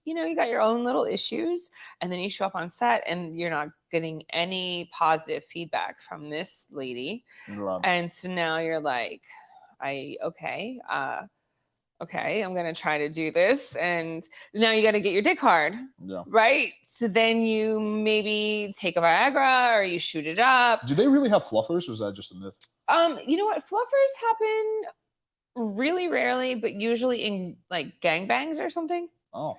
you know, you got your own little issues and then you show up on set and you're not getting any positive feedback from this lady. Right. And so now you're like, okay, I'm going to try to do this. And now you got to get your dick hard. Yeah. Right. So then you maybe take a Viagra or you shoot it up. Do they really have fluffers or is that just a myth? You know what? Fluffers happen really rarely, but usually in like gangbangs or something. Oh.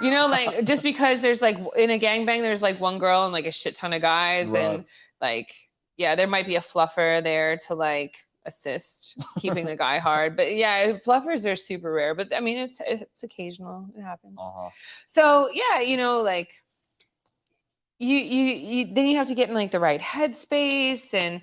You know, like just because there's like in a gangbang, there's like one girl and like a shit ton of guys. Right. And like, yeah, there might be a fluffer there to like assist keeping the guy hard. But yeah, fluffers are super rare. But I mean, it's occasional. It happens. So yeah, you know, like you then you have to get in like the right headspace. And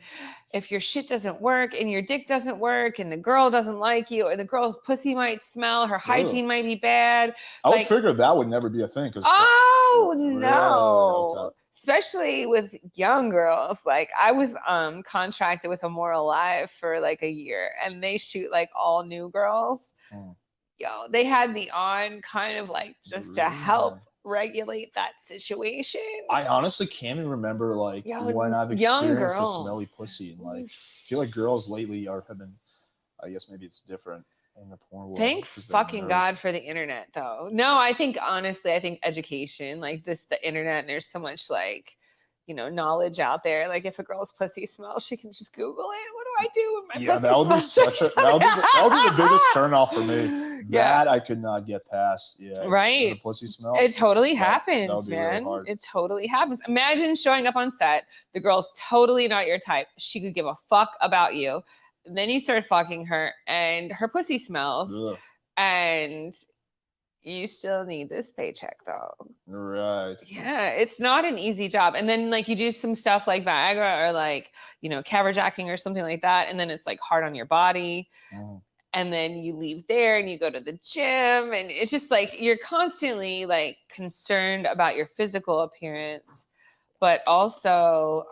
if your shit doesn't work and your dick doesn't work and the girl doesn't like you or the girl's pussy might smell, her hygiene might be bad. I would figure that would never be a thing. Oh, no. Okay. Especially with young girls. Like I was contracted with More Alive for like a year and they shoot like all new girls. Yo, they had me on kind of like just to help regulate that situation. I honestly can't even remember like when I've experienced a smelly pussy, and like I feel like girls lately have been I guess maybe it's different in the porn world. Thank 'cause they're fucking nerds. God for the internet, though. No, I think honestly, I think education, like the internet, and there's so much like, you know, knowledge out there. Like if a girl's pussy smells, she can just Google it. What do I do when my Yeah, pussy that would be smells? such a that would be the biggest turnoff for me. Yeah. That I could not get past. Yeah, Right. The pussy smell. It totally that would happens, be really man. hard. It totally happens. Imagine showing up on set. The girl's totally not your type. She could give a fuck about you. And then you start fucking her, and her pussy smells, Ugh. and you still need this paycheck, though. Right. Yeah, it's not an easy job. And then like you do some stuff like Viagra or like, you know, caberjacking or something like that, and then it's like hard on your body. Mm. And then you leave there and you go to the gym, and it's just like you're constantly like concerned about your physical appearance, but also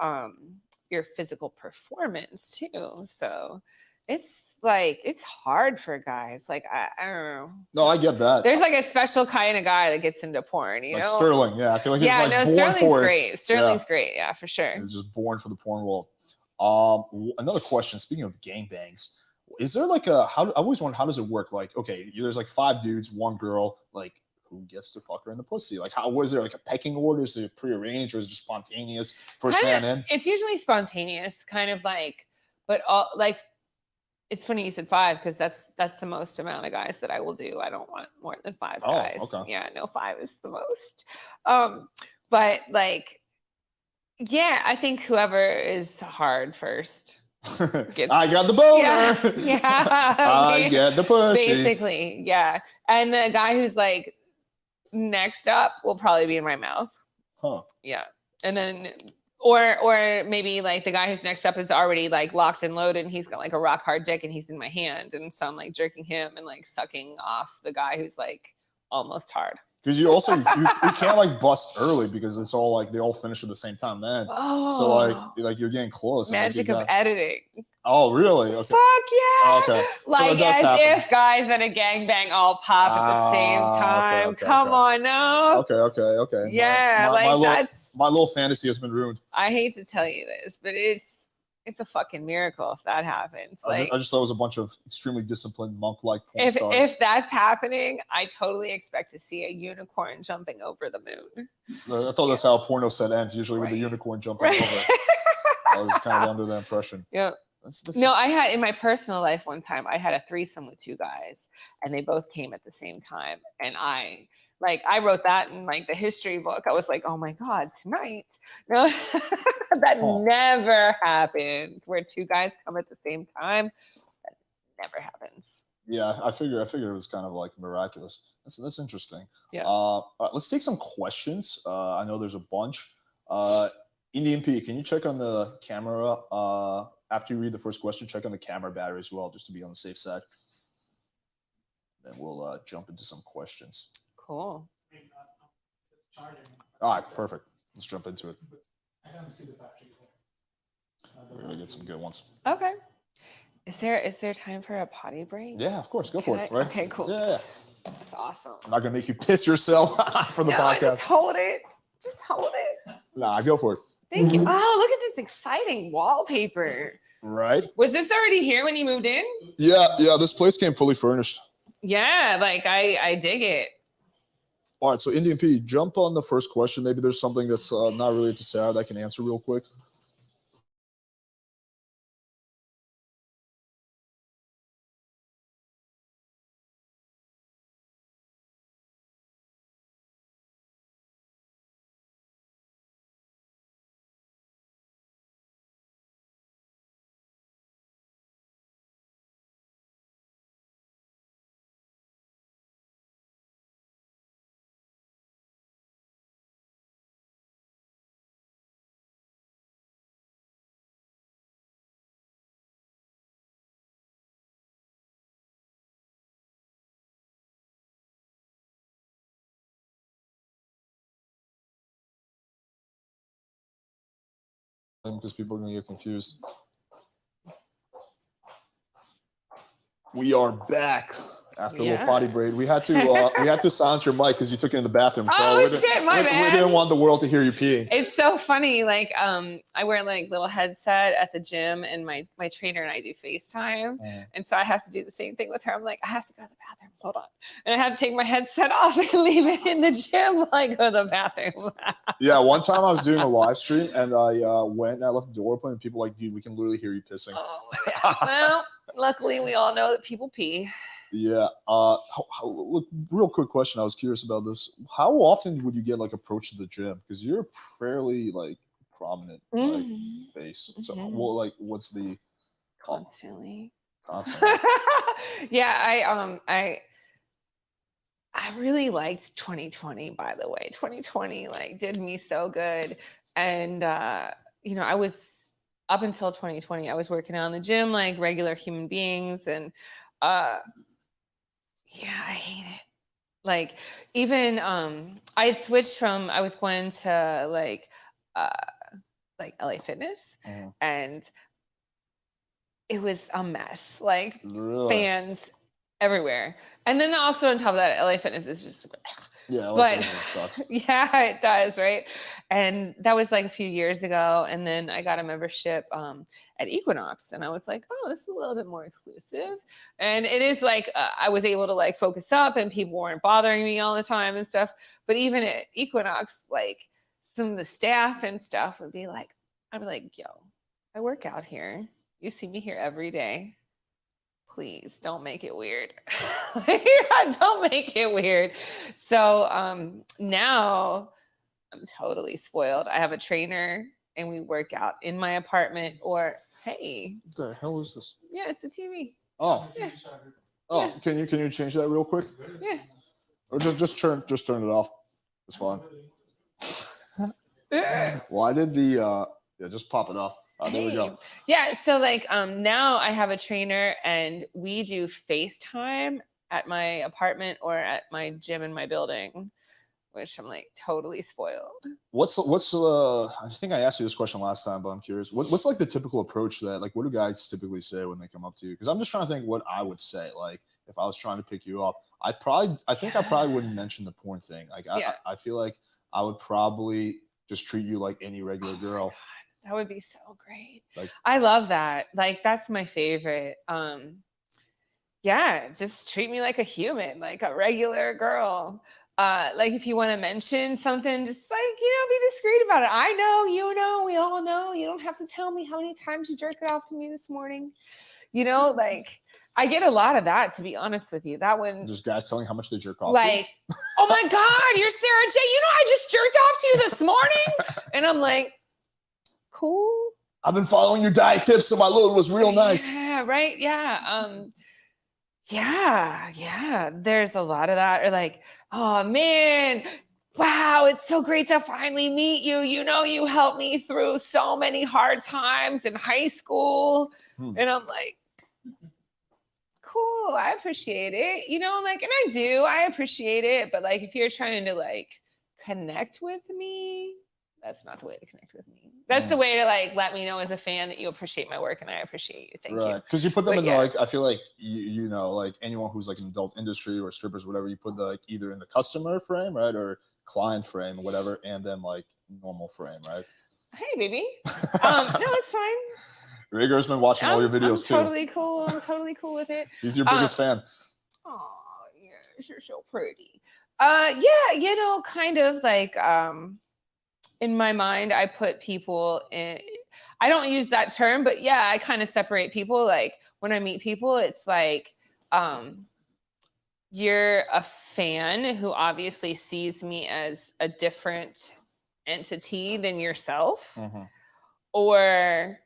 your physical performance too. So it's like it's hard for guys. Like I don't know. No, I get that. There's like a special kind of guy that gets into porn, you like know? Sterling, yeah, I feel like he's Yeah, like no, born Sterling's for it. great. Sterling's great, yeah, for sure. He's just born for the porn world. Another question. Speaking of gangbangs, is there like I always wonder, how does it work? Like, okay, there's like 5 dudes, 1 girl. Like, who gets to fuck her in the pussy? Like, how was there like a pecking order? Is it prearranged or is it just spontaneous? First man in. It's usually spontaneous, kind of like, but all like. It's funny you said 5 because that's the most amount of guys that I will do. I don't want more than 5 guys. Okay. Yeah, no, 5 is the most. But like, yeah, I think whoever is hard first. I got the boner. Yeah. I get the pussy. Basically, yeah. And the guy who's like next up will probably be in my mouth. Huh. Yeah. And then or maybe like the guy who's next up is already like locked and loaded and he's got like a rock hard dick and he's in my hand, and so I'm like jerking him and like sucking off the guy who's like almost hard. Because you also you can't like bust early because it's all like they all finish at the same time then. Oh, So like you're getting close. Magic of editing. Oh really? Okay. Fuck yeah. Okay. Like so as happen. if guys at a gangbang all pop at the same time. Okay, Come on now. Okay. Yeah, my little fantasy has been ruined. I hate to tell you this, but it's a fucking miracle if that happens. Like I just thought it was a bunch of extremely disciplined monk-like porn stars. If that's happening, I totally expect to see a unicorn jumping over the moon. I thought that's how a porno set ends, usually with the unicorn jumping over. I was kind of under the impression. Yeah. No, I had in my personal life one time, I had a threesome with 2 guys and they both came at the same time. And I wrote that in like the history book. I was like, oh my God, tonight. No, that never happens where 2 guys come at the same time. That never happens. Yeah, I figured it was kind of like miraculous. That's interesting. Yeah. Let's take some questions. I know there's a bunch. Indian P, can you check on the camera? After you read the first question, check on the camera battery as well, just to be on the safe side. Then we'll jump into some questions. Cool. All right, perfect. Let's jump into it. We're gonna get some good ones. Okay. Is there time for a potty break? Yeah, of course. Go for it. Right? Okay, cool. Yeah. That's awesome. I'm not gonna make you piss yourself for the podcast. Just hold it. Just hold it. Nah, go for it. Thank you. Oh, look at this exciting wallpaper. Right. Was this already here when you moved in? Yeah. This place came fully furnished. Yeah, like I dig it. All right, so Indian P, jump on the first question. Maybe there's something that's not related to Sarah that I can answer real quick. Because people are going to get confused. We are back. After a little potty break, we had to silence your mic because you took it in the bathroom. So oh shit, my bad. We didn't want the world to hear you peeing. It's so funny. Like, I wear like little headset at the gym, and my trainer and I do FaceTime, and so I have to do the same thing with her. I'm like, I have to go to the bathroom. Hold on, and I have to take my headset off and leave it in the gym while I go to the bathroom. Yeah, one time I was doing a live stream, and I went and I left the door open, and people were like, dude, we can literally hear you pissing. Oh my God. Well, luckily we all know that people pee. Yeah. Look, real quick question. I was curious about this. How often would you get like approached to the gym? Because you're a fairly like prominent like face. So, well, like, what's the constantly? Constantly. Yeah, I really liked 2020. By the way, 2020 like did me so good, and you know, I was up until 2020. I was working out in the gym like regular human beings, and yeah, I hate it. Like, even I had switched from, I was going to like LA Fitness, and it was a mess. Like, really? Fans everywhere. And then also on top of that, LA Fitness is just yeah, but sucks. yeah, it does, right? And that was like a few years ago. And then I got a membership at Equinox, and I was like, oh, this is a little bit more exclusive. And it is like I was able to like focus up, and people weren't bothering me all the time and stuff. But even at Equinox, like some of the staff and stuff would be like, I'd be like, yo, I work out here. You see me here every day. Please don't make it weird. Don't make it weird. So now I'm totally spoiled. I have a trainer, and we work out in my apartment. Or hey, what the hell is this? Yeah, it's a TV. Oh, yeah. Oh, yeah. Can you change that real quick? Yeah. Or just turn it off. It's fine. Well, I did the just pop it off. There we go. Yeah, so like now I have a trainer, and we do FaceTime at my apartment or at my gym in my building, which I'm like totally spoiled. What's I think I asked you this question last time, but I'm curious. What's like the typical approach to that? Like, what do guys typically say when they come up to you? Because I'm just trying to think what I would say. Like, if I was trying to pick you up, I think I probably wouldn't mention the porn thing. Like, I feel like I would probably just treat you like any regular girl. That would be so great. Like, I love that. Like, that's my favorite. Yeah, just treat me like a human, like a regular girl. Like, if you want to mention something, just like, be discreet about it. I know, we all know. You don't have to tell me how many times you jerked it off to me this morning. Like, I get a lot of that, to be honest with you. That one. Just guys telling how much they jerk off. Like, oh my God, you're Sara Jay. I just jerked off to you this morning. And I'm like, cool. I've been following your diet tips, so my load was real nice. Yeah, right. Yeah. Yeah. There's a lot of that. Or like, oh man, wow, it's so great to finally meet you. You helped me through so many hard times in high school. And I'm like, cool, I appreciate it. And I appreciate it. But like, if you're trying to like connect with me, that's not the way to connect with me. That's the way to like let me know as a fan that you appreciate my work, and I appreciate you. Thank you. Right, because you put them like, I feel like like anyone who's like an adult industry or strippers, whatever, you put like either in the customer frame, right, or client frame, whatever, and then like normal frame, right? Hey, baby. No, it's fine. Rigor's been watching all your videos too. Totally cool. I'm totally cool with it. He's your biggest fan. Oh, yes, you're so pretty. Yeah, kind of like in my mind, I put people in, I don't use that term, but yeah, I kind of separate people. Like when I meet people, it's like, you're a fan who obviously sees me as a different entity than yourself, or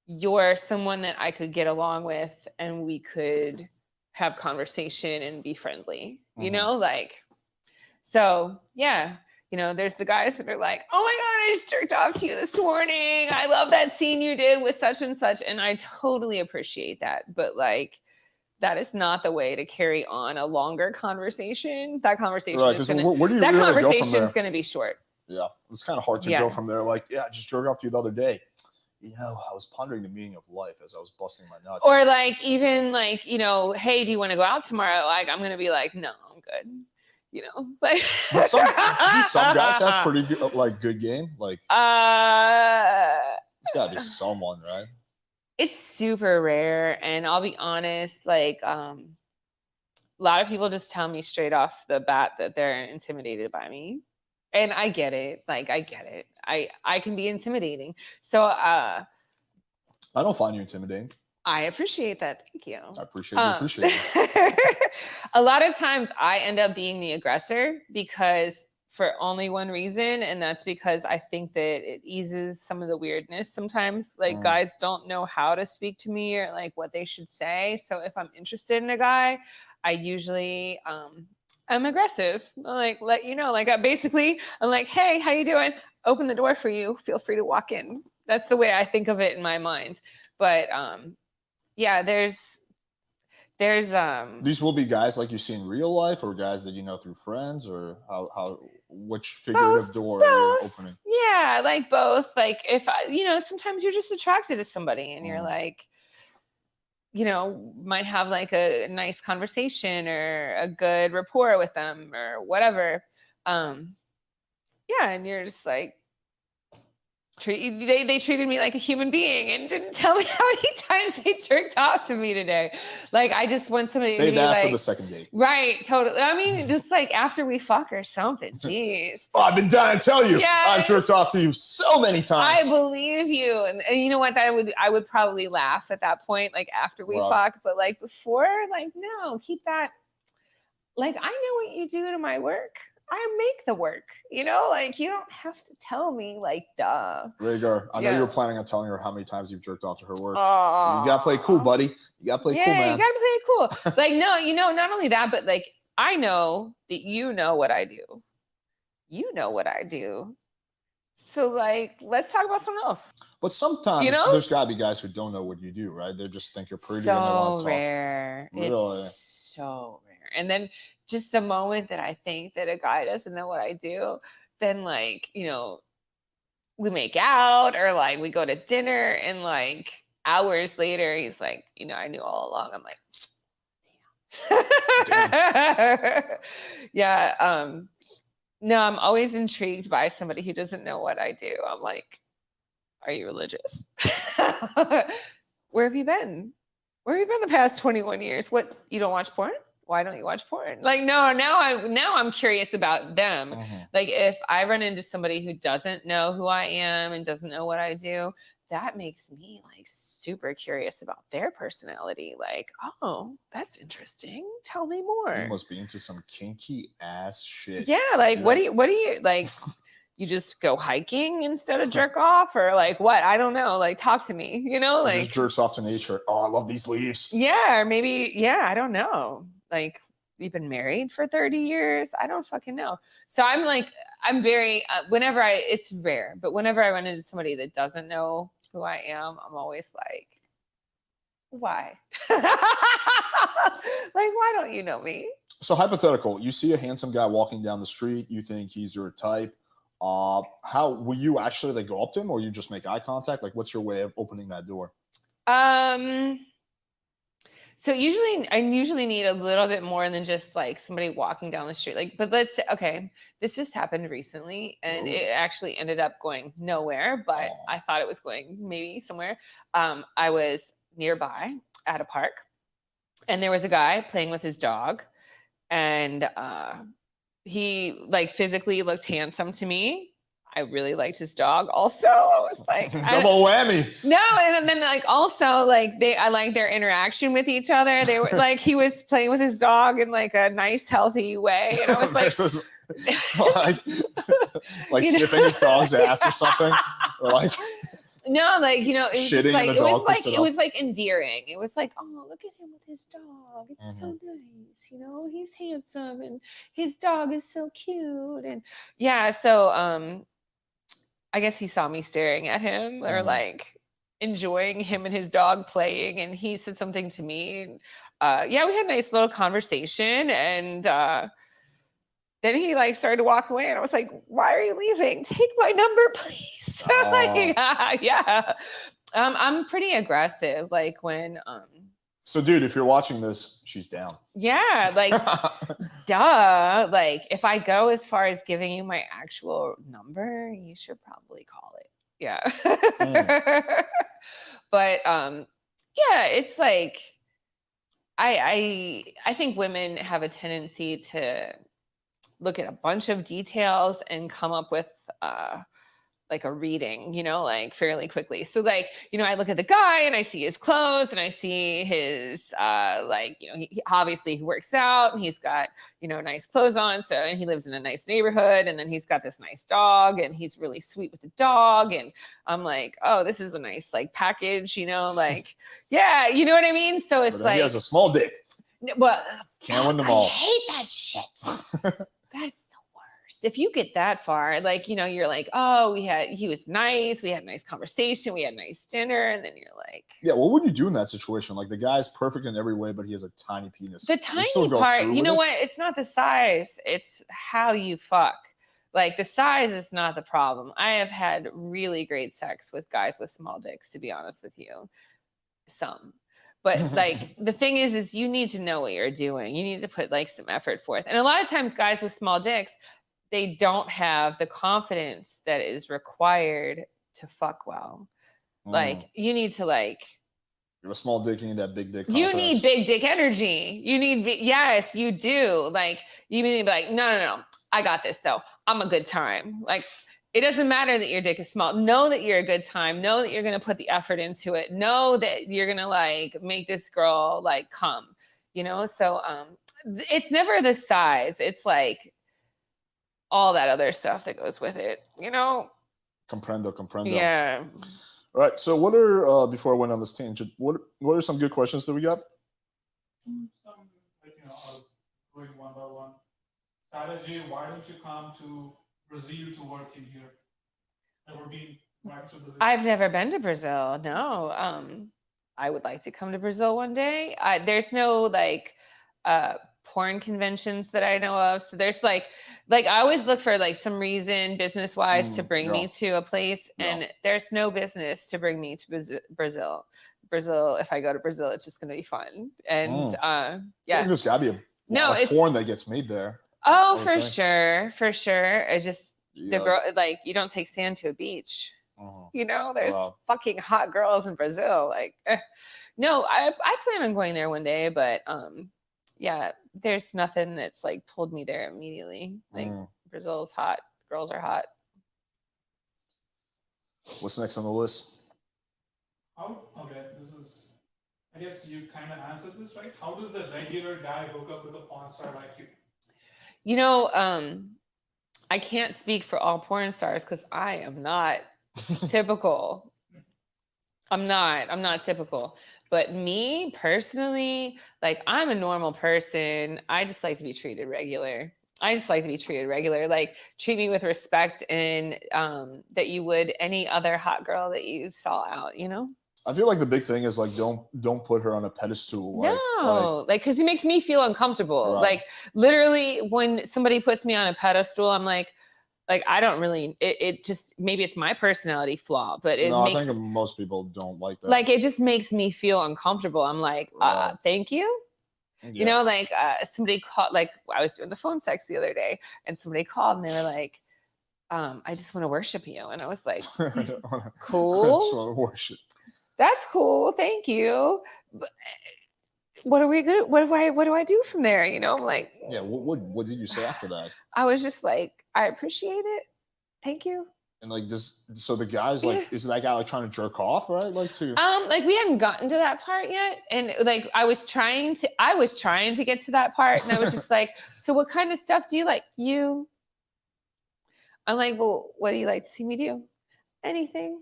you're someone that I could get along with and we could have conversation and be friendly, so yeah. There's the guys that are like, oh my God, I just jerked off to you this morning. I love that scene you did with such and such. And I totally appreciate that. But like, that is not the way to carry on a longer conversation. That conversation is going to be short. Yeah. It's kind of hard to go from there. Like, yeah, I just jerked off to you the other day. I was pondering the meaning of life as I was busting my nut. Or like, even like, hey, do you want to go out tomorrow? Like, I'm going to be like, no, I'm good. Like, But some guys have pretty good, like good game. Like, it's gotta be someone, right? It's super rare. And I'll be honest, like, a lot of people just tell me straight off the bat that they're intimidated by me. And I get it. Like, I get it. I can be intimidating. So, I don't find you intimidating. I appreciate that. Thank you. I appreciate you appreciating it. A lot of times I end up being the aggressor because for only one reason, and that's because I think that it eases some of the weirdness sometimes. Like, guys don't know how to speak to me or like what they should say. So if I'm interested in a guy, I usually I'm aggressive. Like, let you know. Like, I'm like, hey, how you doing? Open the door for you. Feel free to walk in. That's the way I think of it in my mind. But yeah, there's these will be guys like you see in real life, or guys that you know through friends, or which figurative door are you opening? Yeah, like both. Like, if sometimes you're just attracted to somebody and you're like, might have like a nice conversation or a good rapport with them or whatever. Yeah, and you're just like, they treated me like a human being and didn't tell me how many times they jerked off to me today. Like, I just want somebody Save to be that like, for the second date. Right, totally. I mean, just like after we fuck or something. Jeez. Oh, I've been dying to tell you. Yes. I've jerked off to you so many times. I believe you. And you know what? I would probably laugh at that point, like after we fuck, but like before, like, no, keep that. Like, I know what you do to my work. I make the work, like, you don't have to tell me, like, duh. Rhaegar, I know you were planning on telling her how many times you've jerked off to her work. You gotta play cool, buddy. You gotta play cool, man. You gotta play cool. Like, no, not only that, but like, I know that you know what I do. You know what I do. So like, let's talk about something else. But sometimes there's gotta be guys who don't know what you do, right? They just think you're pretty and they want to talk. Rare. Really? It's so rare. And then just the moment that I think that a guy doesn't know what I do, then like, we make out or like we go to dinner and like hours later, he's like, I knew all along. I'm like, damn. Yeah. No, I'm always intrigued by somebody who doesn't know what I do. I'm like, are you religious? Where have you been? Where have you been the past 21 years? What, you don't watch porn? Why don't you watch porn? Like, no, now I'm curious about them. Mm-hmm. Like, if I run into somebody who doesn't know who I am and doesn't know what I do, that makes me like super curious about their personality. Like, oh, that's interesting. Tell me more. You must be into some kinky ass shit. Yeah, like, what do you like? You just go hiking instead of jerk off, or like what? I don't know. Like, talk to me. Like, just jerks off to nature. Oh, I love these leaves. Yeah, or maybe. Yeah, I don't know. Like, we've been married for 30 years. I don't fucking know. So I'm very, it's rare, but whenever I run into somebody that doesn't know who I am, I'm always like, why? Like, why don't you know me? So hypothetical, you see a handsome guy walking down the street, you think he's your type. How will you actually like go up to him, or you just make eye contact? Like, what's your way of opening that door? So I usually need a little bit more than just like somebody walking down the street. Like, but let's say, okay, this just happened recently and it actually ended up going nowhere, but I thought it was going maybe somewhere. I was nearby at a park and there was a guy playing with his dog, and he like physically looked handsome to me. I really liked his dog also. I was like, double whammy. No, and then like also like I like their interaction with each other. They were like, he was playing with his dog in like a nice, healthy way. And I was like, like sniffing his dog's ass or something. Or like no, like, it was just like it was like endearing. It was like, oh, look at him with his dog. It's so nice, he's handsome and his dog is so cute. And yeah, so I guess he saw me staring at him or like enjoying him and his dog playing, and he said something to me. Yeah, we had a nice little conversation, and then he like started to walk away, and I was like, why are you leaving? Take my number, please. Like, yeah. I'm pretty aggressive. Like when So, dude, if you're watching this, she's down. yeah, like duh. Like if I go as far as giving you my actual number, you should probably call it. Yeah. But yeah, it's like I think women have a tendency to look at a bunch of details and come up with like a reading, like fairly quickly. So like, I look at the guy and I see his clothes and I see his like, he obviously he works out and he's got, nice clothes on. So, and he lives in a nice neighborhood, and then he's got this nice dog and he's really sweet with the dog. And I'm like, oh, this is a nice like package, like, yeah, you know what I mean? So it's like, he has a small dick. Well, can't win them all. I hate that shit. That's if you get that far, like, you're like, oh, he was nice. We had a nice conversation. We had a nice dinner. And then you're like, yeah, what would you do in that situation? Like the guy's perfect in every way, but he has a tiny penis. The tiny part, you know what? It's not the size. It's how you fuck. Like the size is not the problem. I have had really great sex with guys with small dicks, to be honest with you. Some. But like the thing is you need to know what you're doing. You need to put like some effort forth. And a lot of times guys with small dicks, they don't have the confidence that is required to fuck well. Like you need to like. You have a small dick, you need that big dick confidence. You need big dick energy. You need, yes, you do. Like you need to be like, no. I got this though. I'm a good time. Like it doesn't matter that your dick is small. Know that you're a good time. Know that you're going to put the effort into it. Know that you're going to like make this girl like come, So it's never the size. It's like all that other stuff that goes with it, Comprendo. Yeah. All right. So what are, before I went on this tangent, what are some good questions that we got? Some, like, going one by one. Sara Jay, why don't you come to Brazil to work in here? Never been back to Brazil? I've never been to Brazil. No. I would like to come to Brazil one day. There's no like porn conventions that I know of. So there's like I always look for like some reason business wise to bring me to a place, and there's no business to bring me to Brazil. If I go to Brazil, it's just going to be fun. And yeah, there's gotta be a porn that gets made there. Oh, for sure. It's just the girl, like you don't take sand to a beach. There's fucking hot girls in Brazil. Like, no, I plan on going there one day, but yeah, there's nothing that's like pulled me there immediately. Like Brazil's hot, girls are hot. What's next on the list? Okay, this is, I guess you kind of answered this, right? How does the regular guy hook up with a porn star like you? I can't speak for all porn stars because I am not typical. I'm not typical. But me personally, like I'm a normal person. I just like to be treated regular. Like treat me with respect and that you would any other hot girl that you saw out, I feel like the big thing is like don't put her on a pedestal. Like because it makes me feel uncomfortable. Right. Like literally when somebody puts me on a pedestal, I'm like I don't really. It just maybe it's my personality flaw, but I think most people don't like that. Like it just makes me feel uncomfortable. I'm like, thank you. Yeah. Like somebody called. Like I was doing the phone sex the other day, and somebody called and they were like, "I just want to worship you," and I was like, "Cool, I just want to worship." That's cool. Thank you. But what are we good? What do I do from there? I'm like, yeah. What did you say after that? I was just like, I appreciate it. Thank you. And like this, so the guy's like, is that guy like trying to jerk off, right? Like we hadn't gotten to that part yet, and like I was trying to get to that part, and I was just like, so what kind of stuff do you like? I'm like, well, what do you like to see me do? Anything.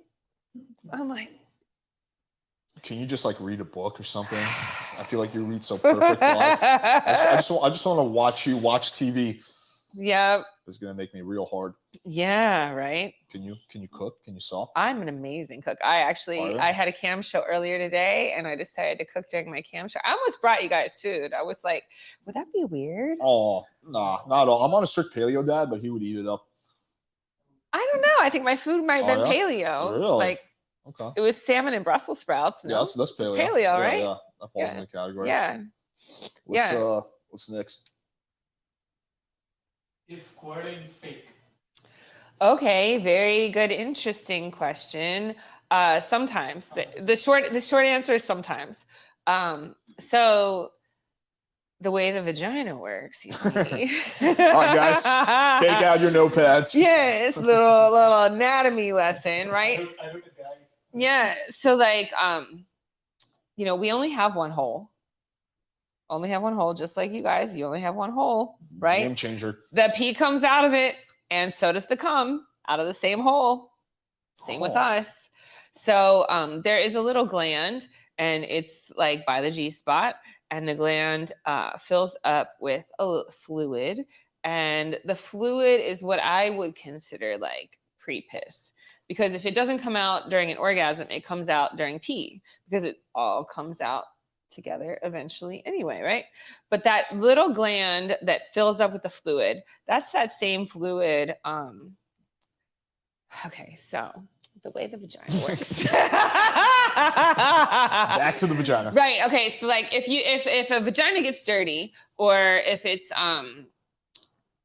I'm like, can you just like read a book or something? I feel like you read so perfect. I just want to watch you watch TV. Yep. It's gonna make me real hard. Yeah, right. Can you cook? Can you saw? I'm an amazing cook. I had a cam show earlier today, and I decided to cook during my cam show. I almost brought you guys food. I was like, would that be weird? Oh, nah, not at all. I'm on a strict paleo diet, but he would eat it up. I don't know. I think my food might have been paleo. Really? Like Okay. It was salmon and Brussels sprouts. No? Yeah, that's paleo. It's paleo, Yeah, right? Yeah, that falls Yeah. in the category. Yeah. What's next? Is squirting fake? Okay, very good, interesting question. Sometimes the short answer is sometimes. So the way the vagina works, you see. All right, guys, take out your notepads. Yes, little anatomy lesson, right? I wrote a guide. Yeah. So like, we only have one hole. Only have one hole, just like you guys. You only have one hole, right? Game changer. The pee comes out of it, and so does the cum out of the same hole. Same with us. So there is a little gland, and it's like by the G spot, and the gland fills up with a fluid, and the fluid is what I would consider like pre-piss. Because if it doesn't come out during an orgasm, it comes out during pee, because it all comes out together eventually anyway, right? But that little gland that fills up with the fluid, that's that same fluid. Okay, so the way the vagina works. Back to the vagina. Right. Okay. So like if a vagina gets dirty, or if it's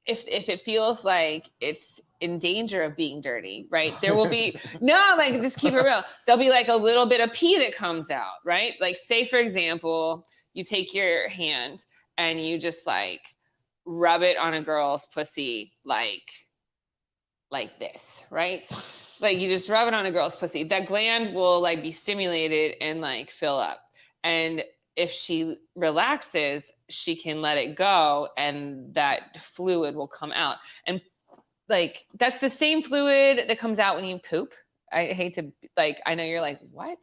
if it feels like it's in danger of being dirty, right? There will be just keep it real. There'll be like a little bit of pee that comes out, right? Like say for example, you take your hand and you just like rub it on a girl's pussy like this, right? Like you just rub it on a girl's pussy. That gland will like be stimulated and like fill up. And if she relaxes, she can let it go and that fluid will come out. And like that's the same fluid that comes out when you poop. I hate to I know you're like, what?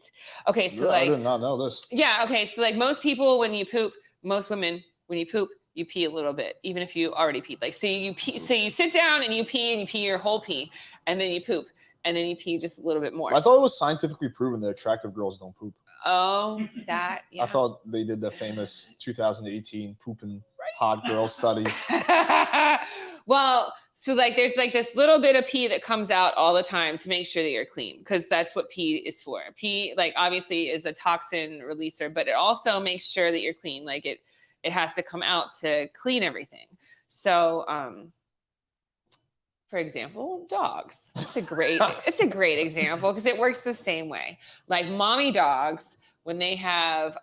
Okay, so I did not know this. Yeah, okay. So like most people when you poop, most women when you poop, you pee a little bit, even if you already peed. Like so you pee, so you sit down and you pee your whole pee, and then you poop, and then you pee just a little bit more. I thought it was scientifically proven that attractive girls don't poop. Oh, that yeah. I thought they did the famous 2018 pooping hot girl study. Well, so like there's like this little bit of pee that comes out all the time to make sure that you're clean, because that's what pee is for. Pee like obviously is a toxin releaser, but it also makes sure that you're clean. Like it has to come out to clean everything. So for example, dogs. It's a great example because it works the same way. Like mommy dogs, when they have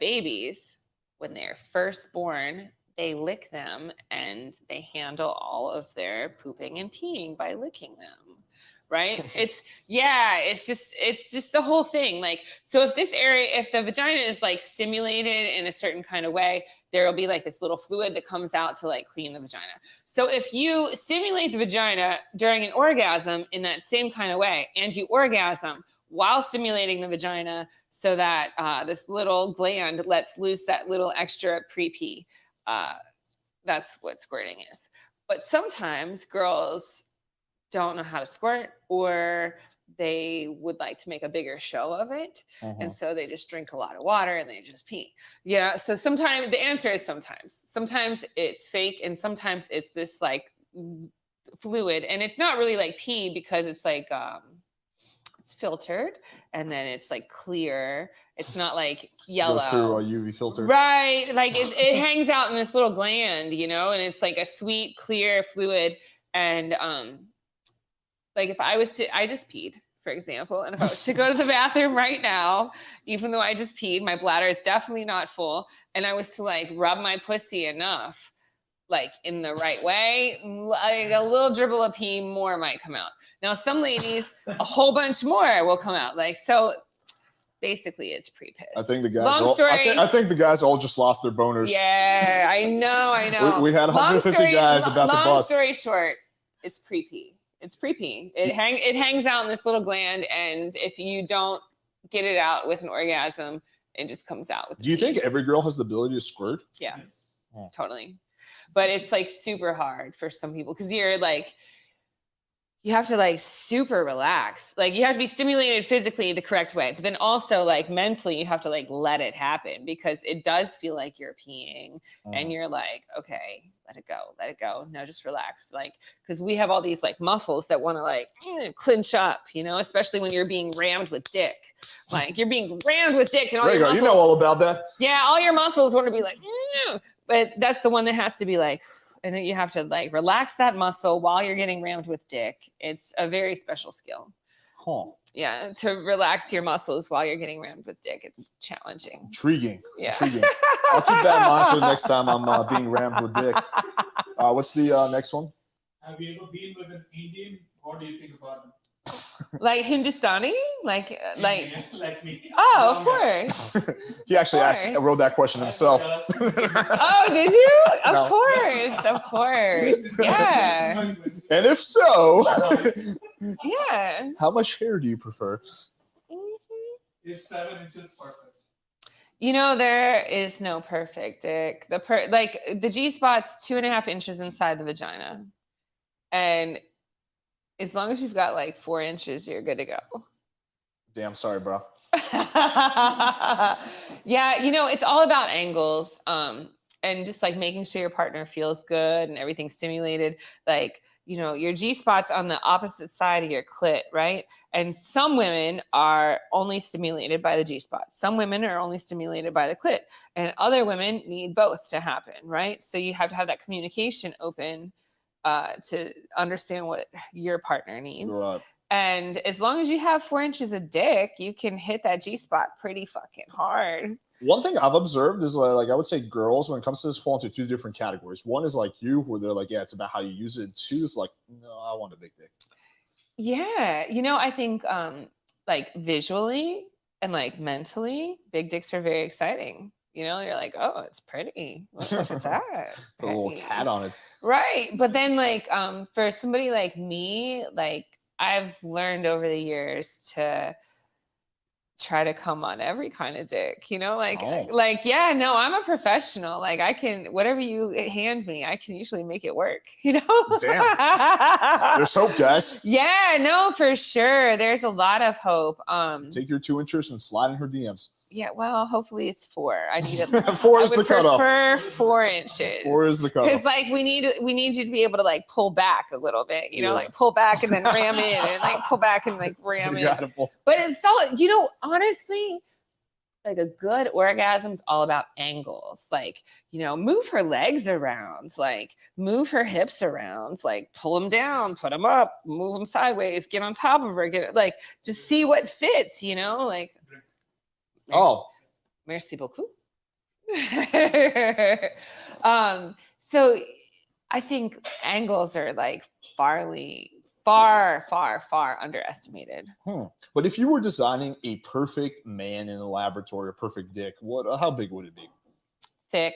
babies, when they're first born, they lick them and they handle all of their pooping and peeing by licking them. Right? It's just the whole thing. Like, so if the vagina is like stimulated in a certain kind of way, there'll be like this little fluid that comes out to like clean the vagina. So if you stimulate the vagina during an orgasm in that same kind of way, and you orgasm while stimulating the vagina so that this little gland lets loose that little extra pre-pee, that's what squirting is. But sometimes girls don't know how to squirt, or they would like to make a bigger show of it. And so they just drink a lot of water and they just pee. Yeah. So sometimes the answer is sometimes it's fake, and sometimes it's this like fluid, and it's not really like pee because it's like, it's filtered and then it's like clear. It's not like yellow. Goes through a UV filter. Right. Like it hangs out in this little gland, and it's like a sweet, clear fluid. And, like if I just peed, for example, and if I was to go to the bathroom right now, even though I just peed, my bladder is definitely not full, and I was to like rub my pussy enough, like in the right way, like a little dribble of pee more might come out. Now, some ladies, a whole bunch more will come out. Like, so basically it's pre-piss. I think the guys I think the guys all just lost their boners. Yeah, I know. We had 150 guys about to bust. Long story short, it's pre-pee. It's pre-pee. It hangs out in this little gland, and if you don't get it out with an orgasm, it just comes out with Do you think every girl has the ability to squirt? Yeah, Yes. totally. But it's like super hard for some people because you're like, you have to like super relax. Like you have to be stimulated physically the correct way, but then also like mentally you have to like let it happen, because it does feel like you're peeing and you're like, okay, let it go. No, just relax. Like, because we have all these like muscles that want to like clinch up, you know, especially when you're being rammed with dick. Like you're being rammed with dick and all your muscles. You know all about that. Yeah, all your muscles want to be like, but that's the one that has to be like, and then you have to like relax that muscle while you're getting rammed with dick. It's a very special skill. Huh. Yeah, to relax your muscles while you're getting rammed with dick. It's challenging. Intriguing. Yeah. Intriguing. I'll keep that in mind for the next time I'm being rammed with dick. What's the next one? Have you ever been with an Indian? What do you think about them? Like Hindustani? Like Indian, like me. Oh, of course. He actually wrote that question himself. Oh, did you? No. Of course. Yeah. And if so, Yeah. how much hair do you prefer? Is 7 inches perfect? You know, there is no perfect dick. The G spot's 2.5 inches inside the vagina. And as long as you've got like 4 inches, you're good to go. Damn, sorry, bro. Yeah, you know, it's all about angles. And just like making sure your partner feels good and everything's stimulated. Like, you know, your G spot's on the opposite side of your clit, right? And some women are only stimulated by the G spot. Some women are only stimulated by the clit, and other women need both to happen, right? So you have to have that communication open to understand what your partner needs. Right. And as long as you have 4 inches of dick, you can hit that G spot pretty fucking hard. One thing I've observed is like I would say girls, when it comes to this, fall into 2 different categories. One is like you, where they're like, yeah, it's about how you use it. 2 is like, no, I want a big dick. Yeah, you know, I think like visually and like mentally, big dicks are very exciting. You know, you're like, oh, it's pretty. Look at that. Put a little Pretty. cat on it. Right. But then like for somebody like me, like I've learned over the years to try to come on every kind of dick, you know, like, yeah, no, I'm a professional. Like I can, whatever you hand me, I can usually make it work, you know? Damn. There's hope, guys. Yeah, no, for sure. There's a lot of hope. Take your 2 inches and slide in her DMs. Yeah, well, hopefully it's 4. I need it. 4 is the cutoff. I would prefer 4 inches. 4 is the cutoff. Because like we need you to be able to like pull back a little bit, you know, like pull back and then ram in, and like pull back and like ram in. But it's all, you know, honestly, like a good orgasm's all about angles. Like, you know, move her legs around, like move her hips around, like pull them down, put them up, move them sideways, get on top of her, get like just see what fits, you know, like. Merci beaucoup. So I think angles are like far underestimated. But if you were designing a perfect man in a laboratory, a perfect dick, how big would it be? Thick.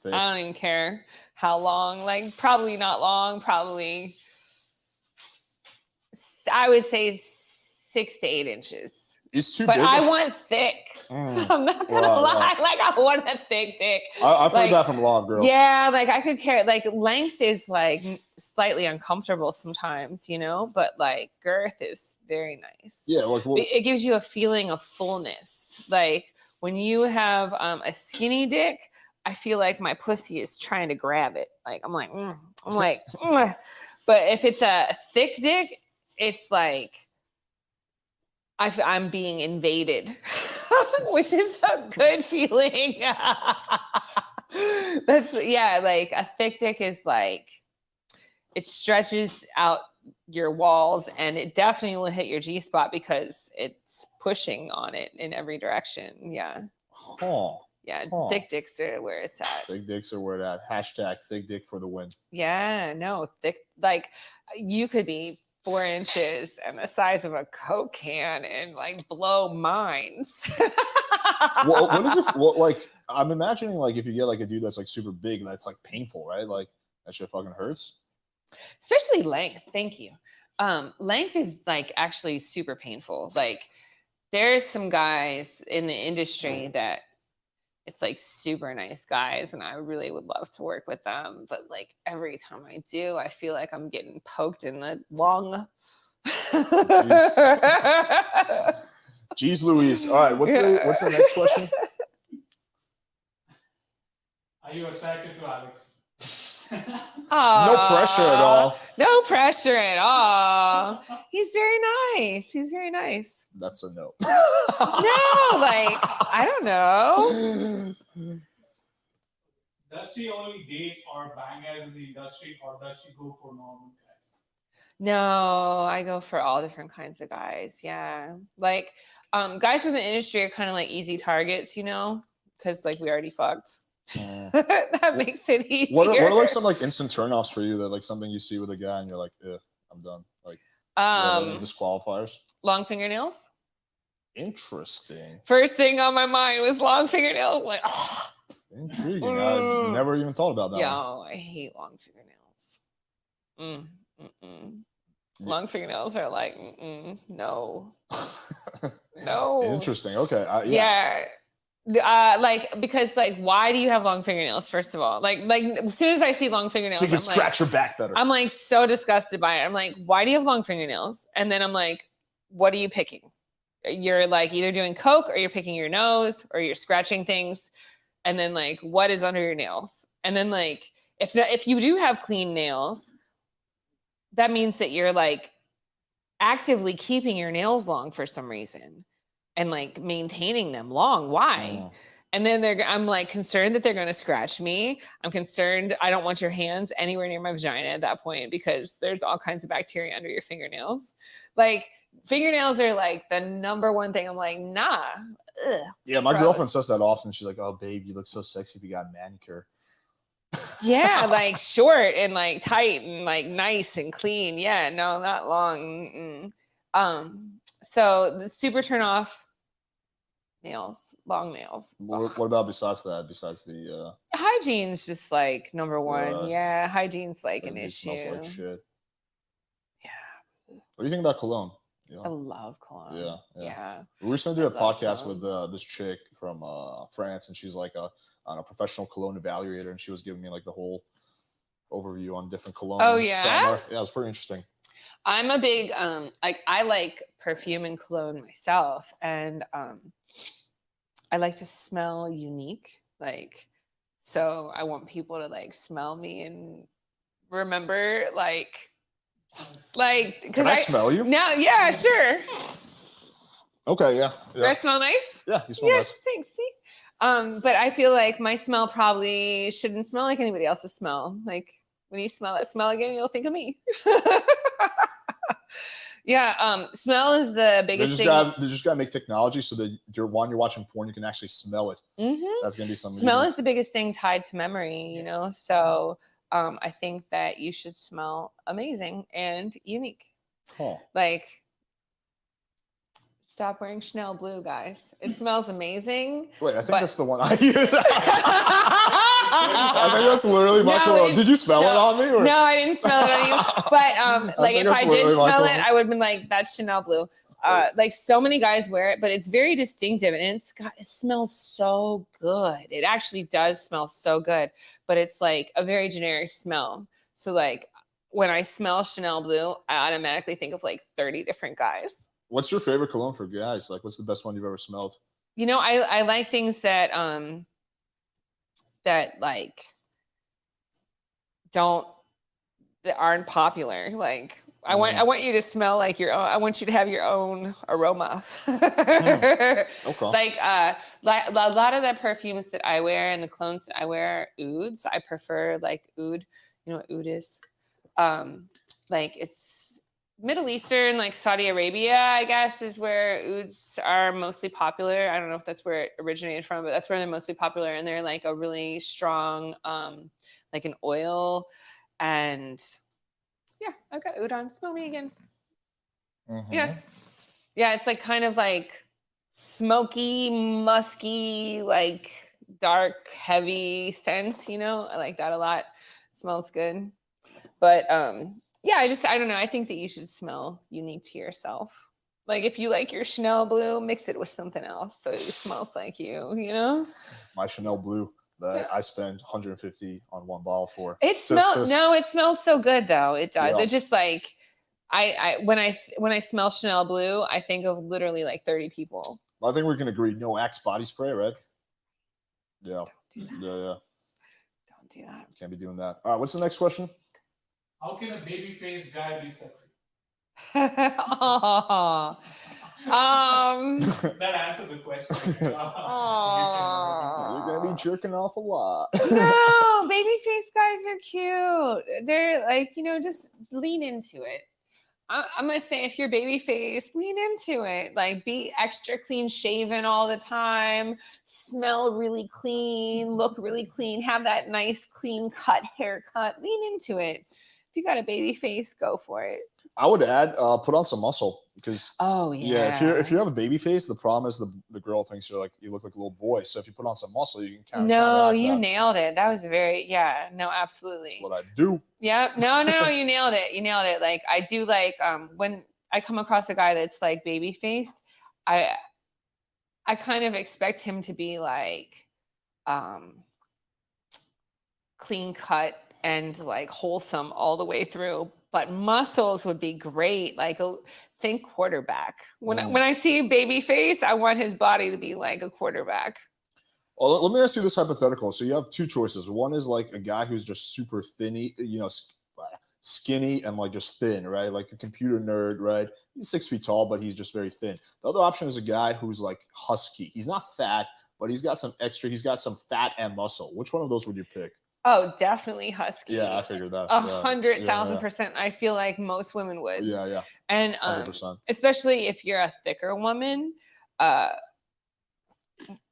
I don't even care how long, like probably not long, probably I would say 6 to 8 inches. It's too but big. I want thick. I'm not gonna lie. Like I want a thick dick. I've heard that from a lot of girls. Yeah, like I could carry. Like length is like slightly uncomfortable sometimes, you know. But like girth is very nice. Yeah, like it gives you a feeling of fullness. Like when you have a skinny dick, I feel like my pussy is trying to grab it. Like I'm like. But if it's a thick dick, it's like. I'm being invaded, which is a good feeling. Like a thick dick is like, it stretches out your walls and it definitely will hit your G spot because it's pushing on it in every direction. Yeah. Yeah. Thick dicks are where it's at. Thick dicks are where it's at. # thick dick for the win. Yeah, no, thick, like you could be 4 inches and the size of a Coke can and like blow minds. What is it? Like I'm imagining like if you get like a dude that's like super big, that's like painful, right? Like that shit fucking hurts. Especially length. Thank you. Length is like actually super painful. Like there's some guys in the industry that it's like super nice guys and I really would love to work with them. But like every time I do, I feel like I'm getting poked in the lung. Jeez Louise. All right, what's the next question? Are you attracted to Alex? No pressure at all. No pressure at all. He's very nice. He's very nice. That's a no. No, like, I don't know. Does she only date or bang guys in the industry, or does she go for normal guys? No, I go for all different kinds of guys. Yeah. Like, guys in the industry are kind of like easy targets, you know, because like we already fucked. That makes it easier. What are like some like instant turnoffs for you that like something you see with a guy and you're like, I'm done. Like, any disqualifiers? Long fingernails. Interesting. First thing on my mind was long fingernails. Like, oh. Intriguing. I never even thought about that. Yo, I hate long fingernails. Long fingernails are like, no. No. Interesting. Okay. Yeah. Because like, why do you have long fingernails? First of all, like as soon as I see long fingernails, so you can scratch your back better. I'm like so disgusted by it. I'm like, why do you have long fingernails? And then I'm like, what are you picking? You're like either doing coke or you're picking your nose or you're scratching things. And then like, what is under your nails? And then like, if you do have clean nails, that means that you're like actively keeping your nails long for some reason. And like maintaining them long. Why? Oh. And then I'm like concerned that they're going to scratch me. I'm concerned. I don't want your hands anywhere near my vagina at that point because there's all kinds of bacteria under your fingernails. Like fingernails are like the number one thing. I'm like, nah. Ugh, yeah, my gross. girlfriend says that often. She's like, "Oh, babe, you look so sexy if you got a manicure." Yeah, like short and like tight and like nice and clean. Yeah, no, not long. So the super turn off. Nails, long nails. What about besides that? Besides the hygiene's just like number one. Yeah, hygiene's like an issue. Smells like shit. Yeah. What do you think about cologne? Yeah. I love cologne. Yeah. We recently did a podcast with this chick from France, and she's like a professional cologne evaluator, and she was giving me like the whole overview on different colognes. Oh yeah, yeah, it was pretty interesting. I'm a big I like perfume and cologne myself, and I like to smell unique. Like, so I want people to like smell me and remember like Can I smell you? No, yeah, sure. Okay, yeah. Do I smell nice? Yeah, you smell nice. Thanks. See? But I feel like my smell probably shouldn't smell like anybody else's smell. Like when you smell that smell again, you'll think of me. Yeah, smell is the biggest thing. They just gotta make technology so that you're watching porn, you can actually smell it. That's gonna be something. Smell is the biggest thing tied to memory, you know. So I think that you should smell amazing and unique. Huh. Like, stop wearing Chanel Blue, guys. It smells amazing. Wait, I think that's the one I use. I think that's literally my cologne. Did you smell it on me? Or? No, I didn't smell it on you. But like if I did smell it, I would have been like, that's Chanel Blue. Like so many guys wear it, but it's very distinctive and it smells so good. It actually does smell so good, but it's like a very generic smell. So like when I smell Chanel Blue, I automatically think of like 30 different guys. What's your favorite cologne for guys? Like, what's the best one you've ever smelled? You know, I like things that like that aren't popular. Like I want you to smell like your own. I want you to have your own aroma. Okay. Like a lot of the perfumes that I wear and the colognes that I wear are ouds. I prefer like oud. You know what oud is? Like it's Middle Eastern, like Saudi Arabia, I guess, is where ouds are mostly popular. I don't know if that's where it originated from, but that's where they're mostly popular. And they're like a really strong, like an oil. And yeah, I've got oud on. Smell me again. Yeah. Yeah, it's like kind of like smoky, musky, like dark, heavy scent, you know? I like that a lot. It smells good. But yeah, I don't know. I think that you should smell unique to yourself. Like if you like your Chanel Blue, mix it with something else so it smells like you know? My Chanel Blue that I spend $150 on one bottle for. It smells so good though. It does. Yeah. It just like when I smell Chanel Blue, I think of literally like 30 people. Well, I think we can agree. No Axe body spray, right? Yeah. Don't do that. Yeah. Don't Don't do that. Can't be doing that. All right, what's the next question? How can a baby-faced guy be sexy? Aw. That answered the question. Aw. You're gonna be jerking off a lot. No, baby face guys are cute. They're like, just lean into it. I'm gonna say if you're baby face, lean into it. Like be extra clean shaven all the time, smell really clean, look really clean, have that nice clean cut haircut. Lean into it. If you got a baby face, go for it. I would add, put on some muscle because Oh if you have a baby face, the problem is the girl thinks you look like a little boy. So if you put on some muscle, you can No, counteract you that. nailed it. That was no, absolutely. That's what I do. Yeah, no, you nailed it. You nailed it. Like I do like when I come across a guy that's like baby faced, I kind of expect him to be like clean cut and like wholesome all the way through. But muscles would be great. Like think quarterback. When I see baby face, I want his body to be like a quarterback. Well, let me ask you this hypothetical. So you have two choices. One is like a guy who's just super thin, skinny and like just thin, right? Like a computer nerd, right? He's 6 feet tall, but he's just very thin. The other option is a guy who's like husky. He's not fat, but he's got some fat and muscle. Which one of those would you pick? Oh, definitely husky. Yeah, I figured that. 100,000%. I feel like most women would. Yeah. And 100%. especially if you're a thicker woman,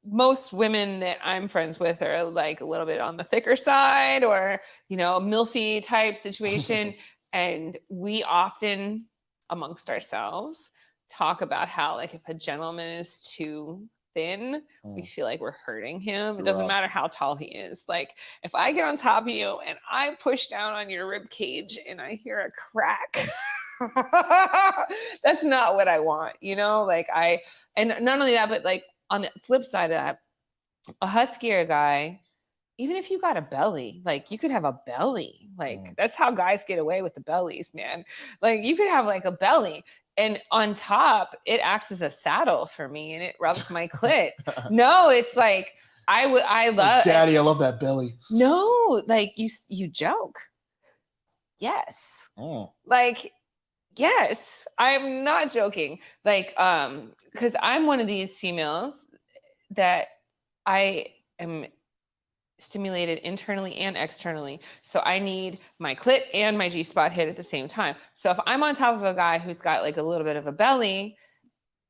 most women that I'm friends with are like a little bit on the thicker side or, milfy type situation. And we often amongst ourselves talk about how like if a gentleman is too thin, we feel like we're hurting him. It doesn't matter how tall he is. Like if I get on top of you and I push down on your rib cage and I hear a crack, that's not what I want, and not only that, but like on the flip side of that, a huskier guy, even if you got a belly, like you could have a belly. Like that's how guys get away with the bellies, man. Like you could have like a belly and on top it acts as a saddle for me and it rubs my clit. No, it's like I love Daddy, I love that belly. No, like you joke. Yes. Like yes, I'm not joking. Like because I'm one of these females that I am stimulated internally and externally. So I need my clit and my G-spot hit at the same time. So if I'm on top of a guy who's got like a little bit of a belly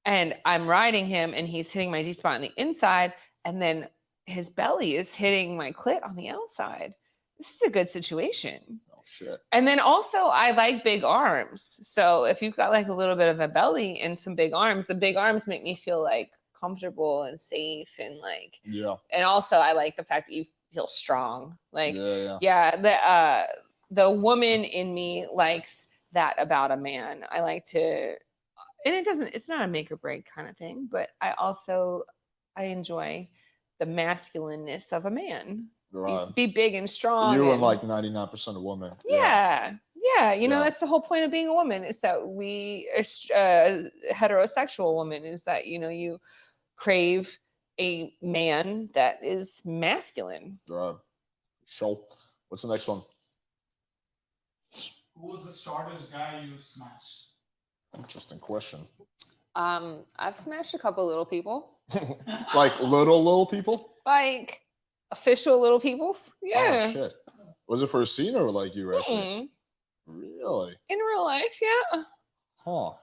and I'm riding him and he's hitting my G-spot on the inside and then his belly is hitting my clit on the outside, this is a good situation. Oh shit. And then also I like big arms. So if you've got like a little bit of a belly and some big arms, the big arms make me feel like comfortable and safe and like and also I like the fact that you feel strong. Like the woman in me likes that about a man. I like to, and it's not a make or break kind of thing, but I enjoy the masculineness of a man. Be big and strong. You and like 99% of women. Yeah. That's the whole point of being a woman is that we heterosexual woman is that you crave a man that is masculine. Sure. What's the next one? Who was the shortest guy you smashed? Interesting question. I've smashed a couple little people. Like little people? Like official little peoples. Yeah. Oh shit. Was it for a scene or like you were actually? Really? In real life, yeah. Huh.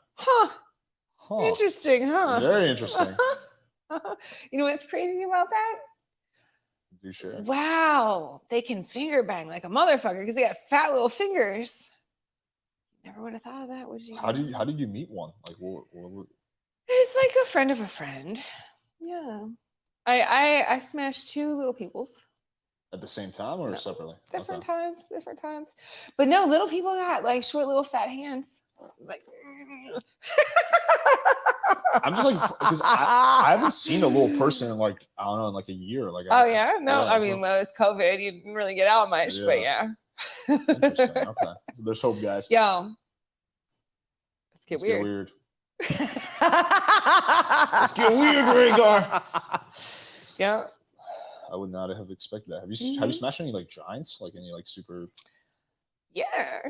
Interesting, huh? Very interesting. You know what's crazy about that? Do share. Wow, they can finger bang like a motherfucker because they got fat little fingers. Never would have thought of that, would you? How did you meet one? Like what? It's like a friend of a friend. Yeah. I smashed two little peoples. At the same time or separately? Different times. But no, little people got like short little fat hands. Like I'm just like because I haven't seen a little person in like I don't know in like a year. Like I mean, well, it's COVID. You didn't really get out much, but yeah. Interesting. Okay, so there's hope, guys. Yo, let's get weird. Let's get weird, Rhaegar. Yeah. I would not have expected that. Have you Mhm. smashed any like giants, like any like super Yeah.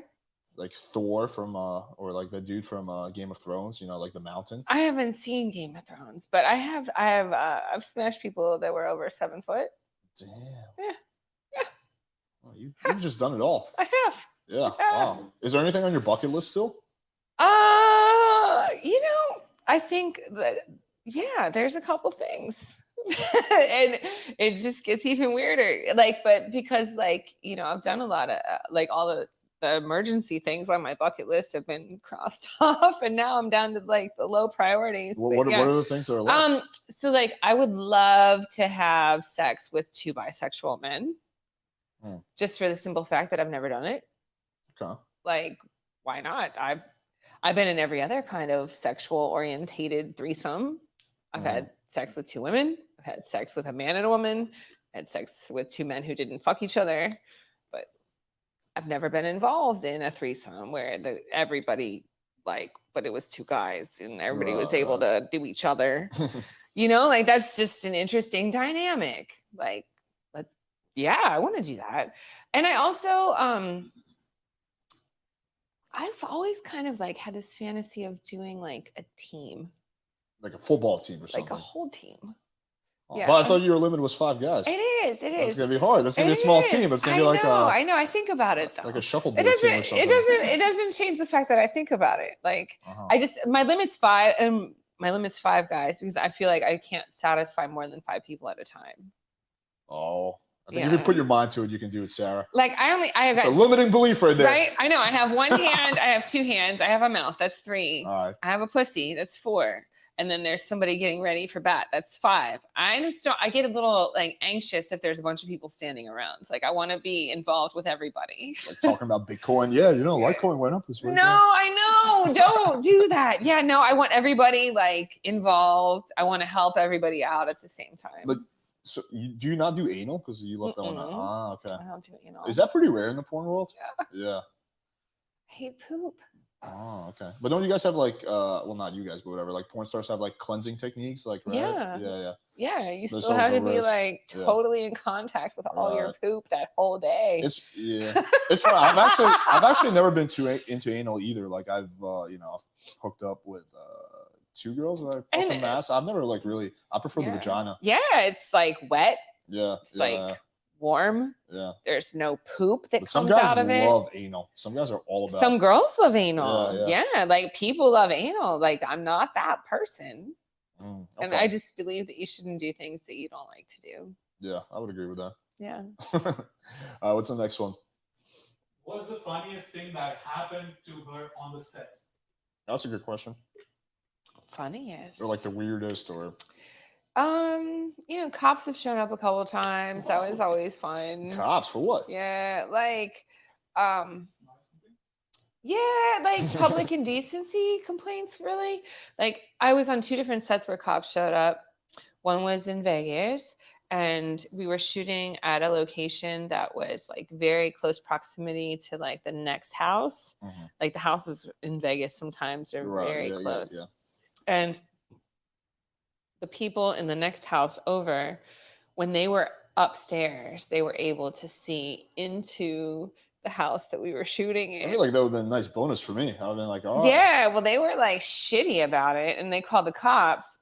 like Thor from or like the dude from Game of Thrones, you know, like the mountain? I haven't seen Game of Thrones, but I've smashed people that were over 7 foot. Damn. Yeah. Yeah. Well, you've just done it all. I have. Yeah. Wow. Is there anything on your bucket list still? I think that yeah, there's a couple things. And it just gets even weirder. Like, but because like, I've done a lot of like all the emergency things on my bucket list have been crossed off, and now I'm down to like the low priorities. What are the things that are left? So like I would love to have sex with 2 bisexual men. Just for the simple fact that I've never done it. Okay. Like, why not? I've been in every other kind of sexual orientated threesome. I've had sex with 2 women. I've had sex with a man and a woman. I had sex with 2 men who didn't fuck each other. But I've never been involved in a threesome where everybody but it was 2 guys and everybody was able to do each other. Like that's just an interesting dynamic. Like, yeah, I want to do that. And I also, I've always kind of like had this fantasy of doing like a team, like a football team or something, like a whole team. Oh, yeah. But I thought your limit was 5 guys. It is. It's gonna be hard. That's gonna be a small team. It's gonna be like I know. I think about it though. Like a shuffleboard team or something. It doesn't change the fact that I think about it. Like my limit's 5, and my limit's 5 guys because I feel like I can't satisfy more than 5 people at a time. Oh. I think if you put your mind to it, you can do it, Sarah. Like it's a limiting belief right there. Right? I know. I have 1 hand. I have 2 hands. I have a mouth. That's 3. All right. I have a pussy. That's 4. And then there's somebody getting ready for bat. That's 5. I understand. I get a little like anxious if there's a bunch of people standing around. Like I want to be involved with everybody. Like talking about Bitcoin. Yeah, Litecoin went up this week. No, I know. Don't do that. Yeah, no, I want everybody like involved. I want to help everybody out at the same time. But so do you not do anal? Because you left that one out. Okay. I don't do anal. Is that pretty rare in the porn world? Yeah. I hate poop. Oh, okay. But don't you guys have like well, not you guys, but whatever, like porn stars have like cleansing techniques, like right? Yeah, you still have to be like totally in contact with all your poop that whole day. It's fun. I've actually never been too into anal either. Like I've hooked up with 2 girls that I fucking mass. I've never like really. I prefer the vagina. Yeah, it's like wet. Yeah, it's like warm. Yeah, there's no poop that comes out of it. Some guys love anal. Some guys are all about. Some girls love anal. Yeah, like people love anal. Like I'm not that person, and I just believe that you shouldn't do things that you don't like to do. Yeah, I would agree with that. Yeah. What's the next one? What's the funniest thing that happened to her on the set? That's a good question. Funniest. Or like the weirdest, or cops have shown up a couple of times. That was always fun. Cops for what? Yeah, like public indecency complaints, really. Like I was on 2 different sets where cops showed up. One was in Vegas, and we were shooting at a location that was like very close proximity to like the next house. Like the houses in Vegas sometimes are very close. Yeah. And the people in the next house over, when they were upstairs, they were able to see into the house that we were shooting in. I feel like that would have been a nice bonus for me. I would have been like, all right. Yeah, well, they were like shitty about it, and they called the cops.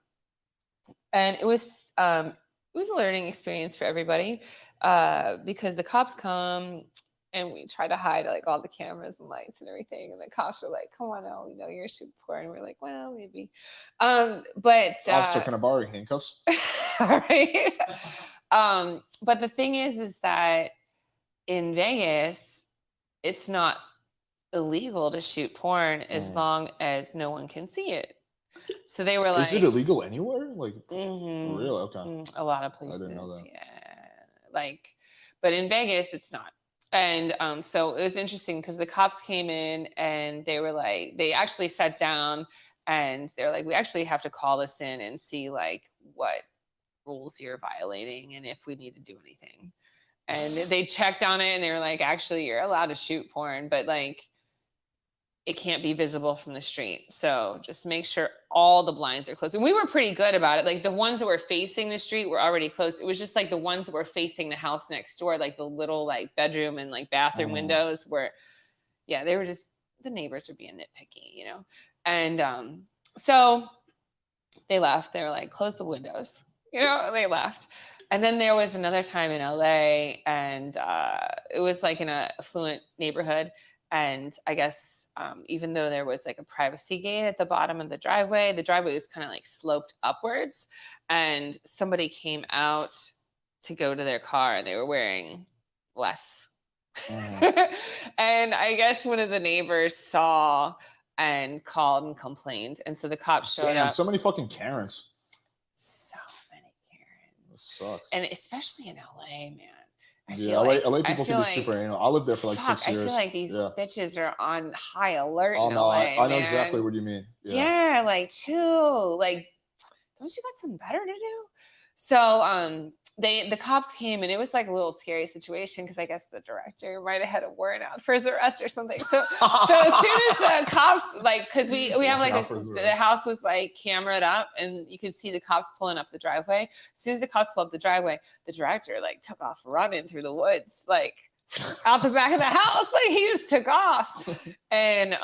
And it was a learning experience for everybody because the cops come and we try to hide like all the cameras and lights and everything. And the cops are like, come on now, we know you're shooting porn. And we're like, well, maybe. But officer, can I borrow your handcuffs? Right. But the thing is that in Vegas, it's not illegal to shoot porn as long as no one can see it. So they were like, is it illegal anywhere? Like, really? Okay. A lot of places. I didn't know that. Yeah. But in Vegas, it's not. And so it was interesting because the cops came in and they were like, they actually sat down and they're like, we actually have to call this in and see like what rules you're violating and if we need to do anything. And they checked on it and they were like, actually, you're allowed to shoot porn, but like, it can't be visible from the street. So just make sure all the blinds are closed. And we were pretty good about it. Like the ones that were facing the street were already closed. It was just like the ones that were facing the house next door, like the little like bedroom and like bathroom windows were, yeah, they were just, the neighbors were being nitpicky, you know? And so they left. They were like, close the windows, you know, and they left. And then there was another time in LA, and it was like in a affluent neighborhood. And I guess even though there was like a privacy gate at the bottom of the driveway was kind of like sloped upwards. And somebody came out to go to their car, and they were wearing less. And I guess one of the neighbors saw and called and complained. And so the cops showed up. So many fucking Karens. So many Karens. That sucks. And especially in LA, man. LA people can be super anal. I lived there for like 6 years. I feel like these bitches are on high alert in no, LA, I know exactly what you mean. Yeah, like chill. Like, don't you got some better to do? So the cops came, and it was like a little scary situation because I guess the director might have had a warrant out for his arrest or something. So as soon as the cops, like, because we have like the house was like cameraed up, and you could see the cops pulling up the driveway. As soon as the cops pulled up the driveway, the director like took off running through the woods, like out the back of the house. Like he just took off. And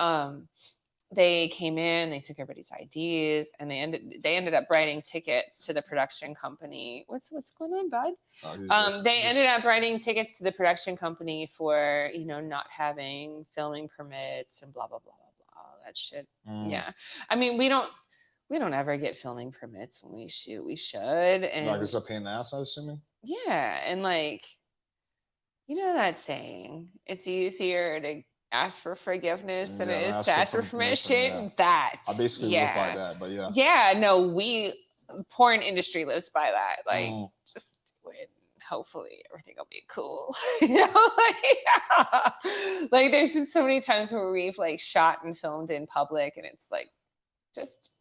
they came in, they took everybody's IDs, and they ended up writing tickets to the production company. What's going on, bud? They ended up writing tickets to the production company for, you know, not having filming permits and blah blah blah blah blah, all that shit. Yeah, I mean, we don't ever get filming permits when we shoot. We should. And like, it's a pain in the ass, I'm assuming. Yeah, and like, you know that saying, it's easier to ask for forgiveness than it is to ask for permission. That I basically live by that, but porn industry lives by that. Like, just do it. Hopefully everything will be cool. You know, like there's been so many times where we've like shot and filmed in public, and it's like, just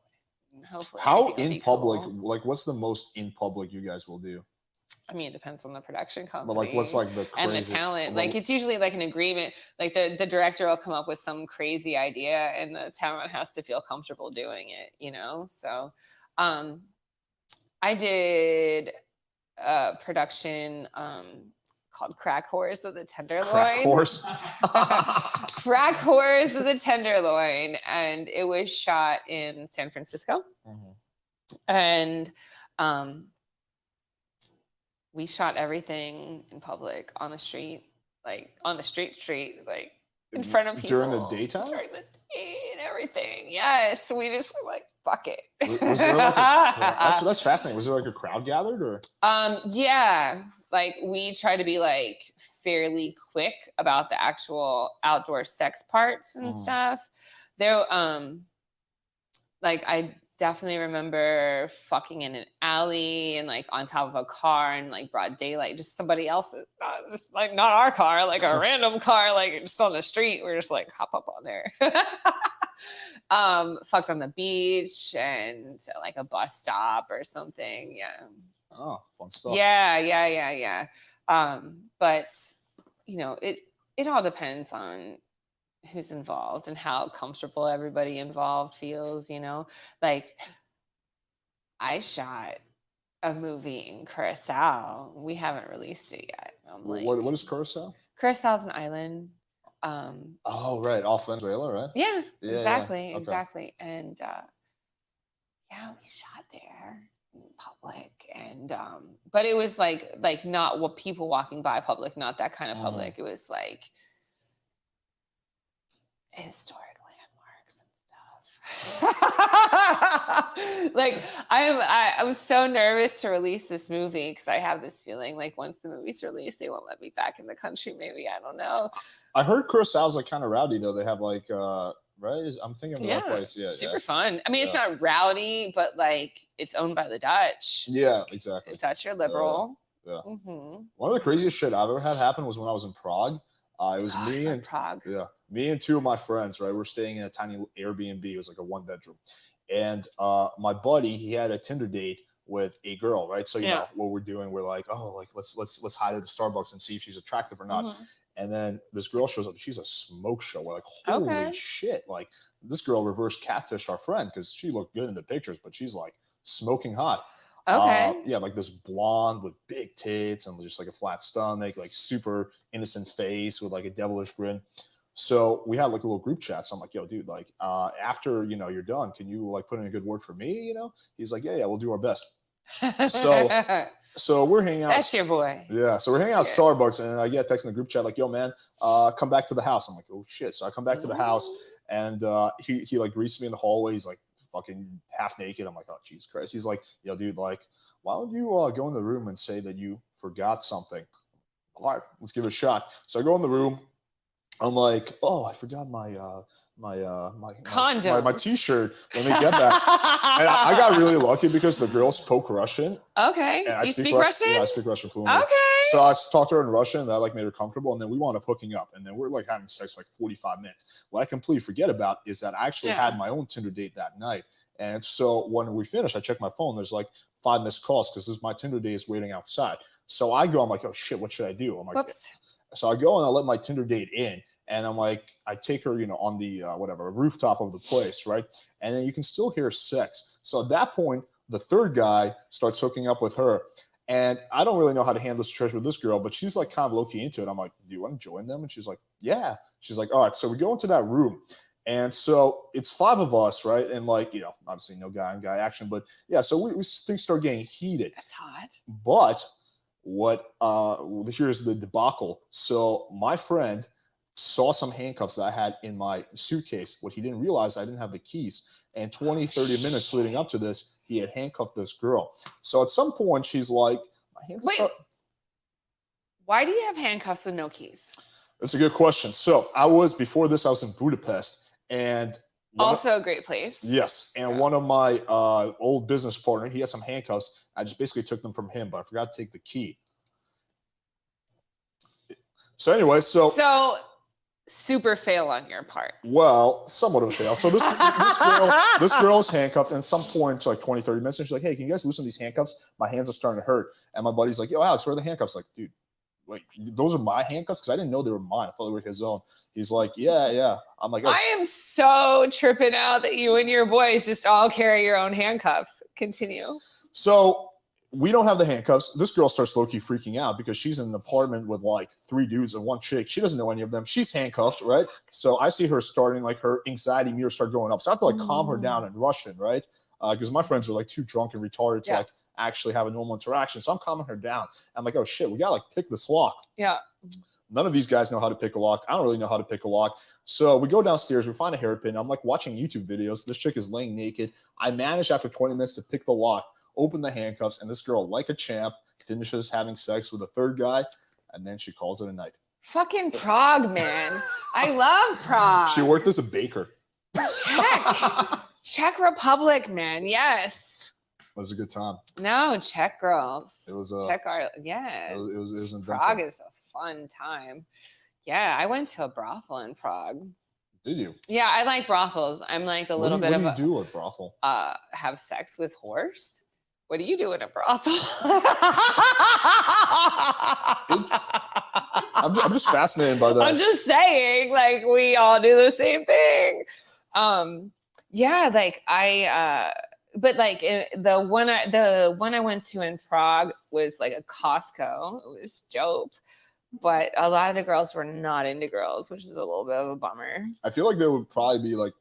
hopefully. How in public? Cool. Like, what's the most in public you guys will do? I mean, it depends on the production company. But like, what's like the crazy, and the talent? Like, it's usually like an agreement. Like the director will come up with some crazy idea, and the talent has to feel comfortable doing it. You know. So, I did a production called "Crack Whores of the Tenderloin." Crack Whores. Crack Whores of the Tenderloin, and it was shot in San Francisco, and we shot everything in public on the street, like on the street, like in front of people. During the daytime? During the day and everything. Yes. We just were like, fuck it. Was there like that's fascinating. Was there like a crowd gathered or? Yeah. Like we try to be like fairly quick about the actual outdoor sex parts and stuff. There, like I definitely remember fucking in an alley and like on top of a car and like broad daylight, just somebody else's, just like not our car, like a random car, like just on the street. We're just like hop up on there. Fucked on the beach and like a bus stop or something. Yeah. Oh, fun stuff. Yeah. But you know, it all depends on who's involved and how comfortable everybody involved feels, you know. Like I shot a movie in Curacao. We haven't released it yet. I'm like, what is Curacao? Curaçao's an island. Oh, right, off Venezuela, right? Yeah, exactly. Okay. Exactly. And yeah, we shot there in public, and but it was like not what people walking by public, not that kind of public. It was like historic landmarks and stuff. Like I was so nervous to release this movie because I have this feeling like once the movie's released, they won't let me back in the country. Maybe, I don't know. I heard Curaçao's like kind of rowdy though. They have like right? I'm thinking of the right place. Yeah, super fun. I mean, it's not rowdy, but like it's owned by the Dutch. Yeah, exactly. The Dutch are liberal. Yeah. One of the craziest shit I've ever had happen was when I was in Prague. It was me and Prague. Yeah, me and two of my friends. Right, we're staying in a tiny Airbnb. It was like a 1-bedroom, and my buddy, he had a Tinder date with a girl. Right, so you know what we're doing. We're like, oh, like let's hide at the Starbucks and see if she's attractive or not. And then this girl shows up. She's a smoke show. We're like, holy Okay. shit. Like, this girl reverse catfished our friend because she looked good in the pictures, but she's like smoking hot. Okay. Yeah, like this blonde with big tits and just like a flat stomach, like super innocent face with like a devilish grin. So we had like a little group chat. So I'm like, yo, dude, like after, you know, you're done, can you like put in a good word for me? You know, he's like, yeah, we'll do our best. So we're hanging out. That's your boy. Yeah. So we're hanging out at Yeah. Starbucks, and I get a text in the group chat like, yo, man, come back to the house. I'm like, oh shit. So I come back to the house, and he like greets me in the hallway. He's like fucking half naked. I'm like, oh Jesus Christ. He's like, yo, dude, like, why don't you go in the room and say that you forgot something? All right, let's give it a shot. So I go in the room. I'm like, oh, I forgot my condoms. t-shirt. Let me get that. And I got really lucky because the girls spoke Russian. Okay. And You speak Russian? Yeah, I speak Russian fluently. Okay. So I talked to her in Russian, and that like made her comfortable. And then we wound up hooking up, and then we're like having sex for like 45 minutes. What I completely forget about is that I actually had my own Tinder date that night. And so when we finished, I checked my phone. There's like 5 missed calls because this is my Tinder date is waiting outside. So I go, I'm like, oh shit, what should I do? I'm like, whoops. So I go and I let my Tinder date in, and I'm like, I take her, you know, on the rooftop of the place, right? And then you can still hear sex. So at that point, the third guy starts hooking up with her, and I don't really know how to handle this situation with this girl, but she's like kind of low key into it. I'm like, do you want to join them? And she's like, yeah. She's like, all right. So we go into that room, and so it's 5 of us, right? And like, you know, obviously no guy on guy action, but yeah. So things start getting heated. That's hot. But here's the debacle. So my friend saw some handcuffs that I had in my suitcase. What he didn't realize, I didn't have the keys. And 20, 30 minutes leading up to this, he had handcuffed this girl. So at some point, she's like, my hands Wait, why do you have handcuffs with no keys? That's a good question. So before this, I was in Budapest. And also a great place. Yes. And one of my old business partner, he had some handcuffs. I just basically took them from him, but I forgot to take the key. So anyway, so super fail on your part. Well, somewhat of a fail. So this girl's handcuffed, and at some point, it's like 20, 30 minutes, and she's like, hey, can you guys loosen these handcuffs? My hands are starting to hurt. And my buddy's like, yo, Alex, where are the handcuffs? Like, dude, wait, those are my handcuffs? Because I didn't know they were mine. I thought they were his own. He's like, yeah. I'm like, oh. I am so tripping out that you and your boys just all carry your own handcuffs. Continue. So we don't have the handcuffs. This girl starts low-key freaking out because she's in an apartment with like 3 dudes and 1 chick. She doesn't know any of them. She's handcuffed, right? So I see her starting, like her anxiety meter start going up. So I have to like calm her down in Russian, right? Because my friends are like too drunk and retarded to like actually have a normal interaction. So I'm calming her down. I'm like, oh shit, we gotta like pick this lock. Yeah. None of these guys know how to pick a lock. I don't really know how to pick a lock. So we go downstairs, we find a hairpin. I'm like watching YouTube videos. This chick is laying naked. I manage after 20 minutes to pick the lock, open the handcuffs, and this girl, like a champ, finishes having sex with a third guy, and then she calls it a night. Fucking Prague, man. I love Prague. She worked as a baker. Czech Republic, man. Yes. It was a good time. No, Czech girls. It was Czech art. Yeah. It was Prague is a fun time. Yeah, I went to a brothel in Prague. Did you? Yeah, I like brothels. I'm like a little bit of a. What do you do at brothel? Have sex with horse. What do you do in a brothel? I'm just fascinated by that. I'm just saying, like, we all do the same thing. Yeah, like but like the one I went to in Prague was like a Costco. It was dope. But a lot of the girls were not into girls, which is a little bit of a bummer. I feel like there would probably be like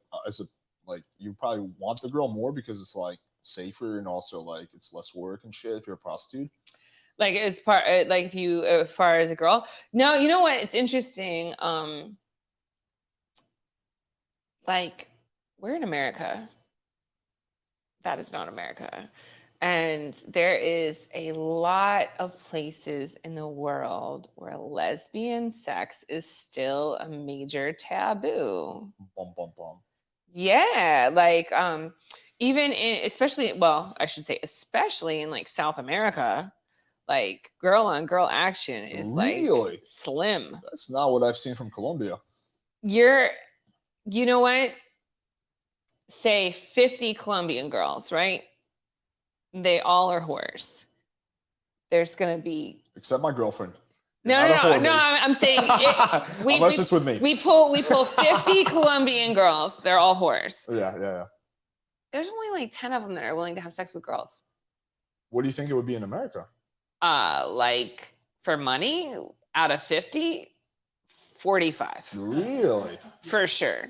you probably want the girl more because it's like safer and also like it's less work and shit if you're a prostitute. Like as part like if you as far as a girl. No, you know what? It's interesting. Like we're in America. That is not America. And there is a lot of places in the world where lesbian sex is still a major taboo. Bum, bum, bum. Yeah, like even in especially in like South America, like girl on girl action is really? Like slim. That's not what I've seen from Colombia. You know what? Say 50 Colombian girls, right? They all are whores. There's gonna be except my girlfriend. No, Not a no, no, whore, no. babe. I'm saying Unless it's with me. we pull 50 Colombian girls. They're all whores. Yeah. There's only like 10 of them that are willing to have sex with girls. What do you think it would be in America? Like for money, out of 50, 45. Really? For sure.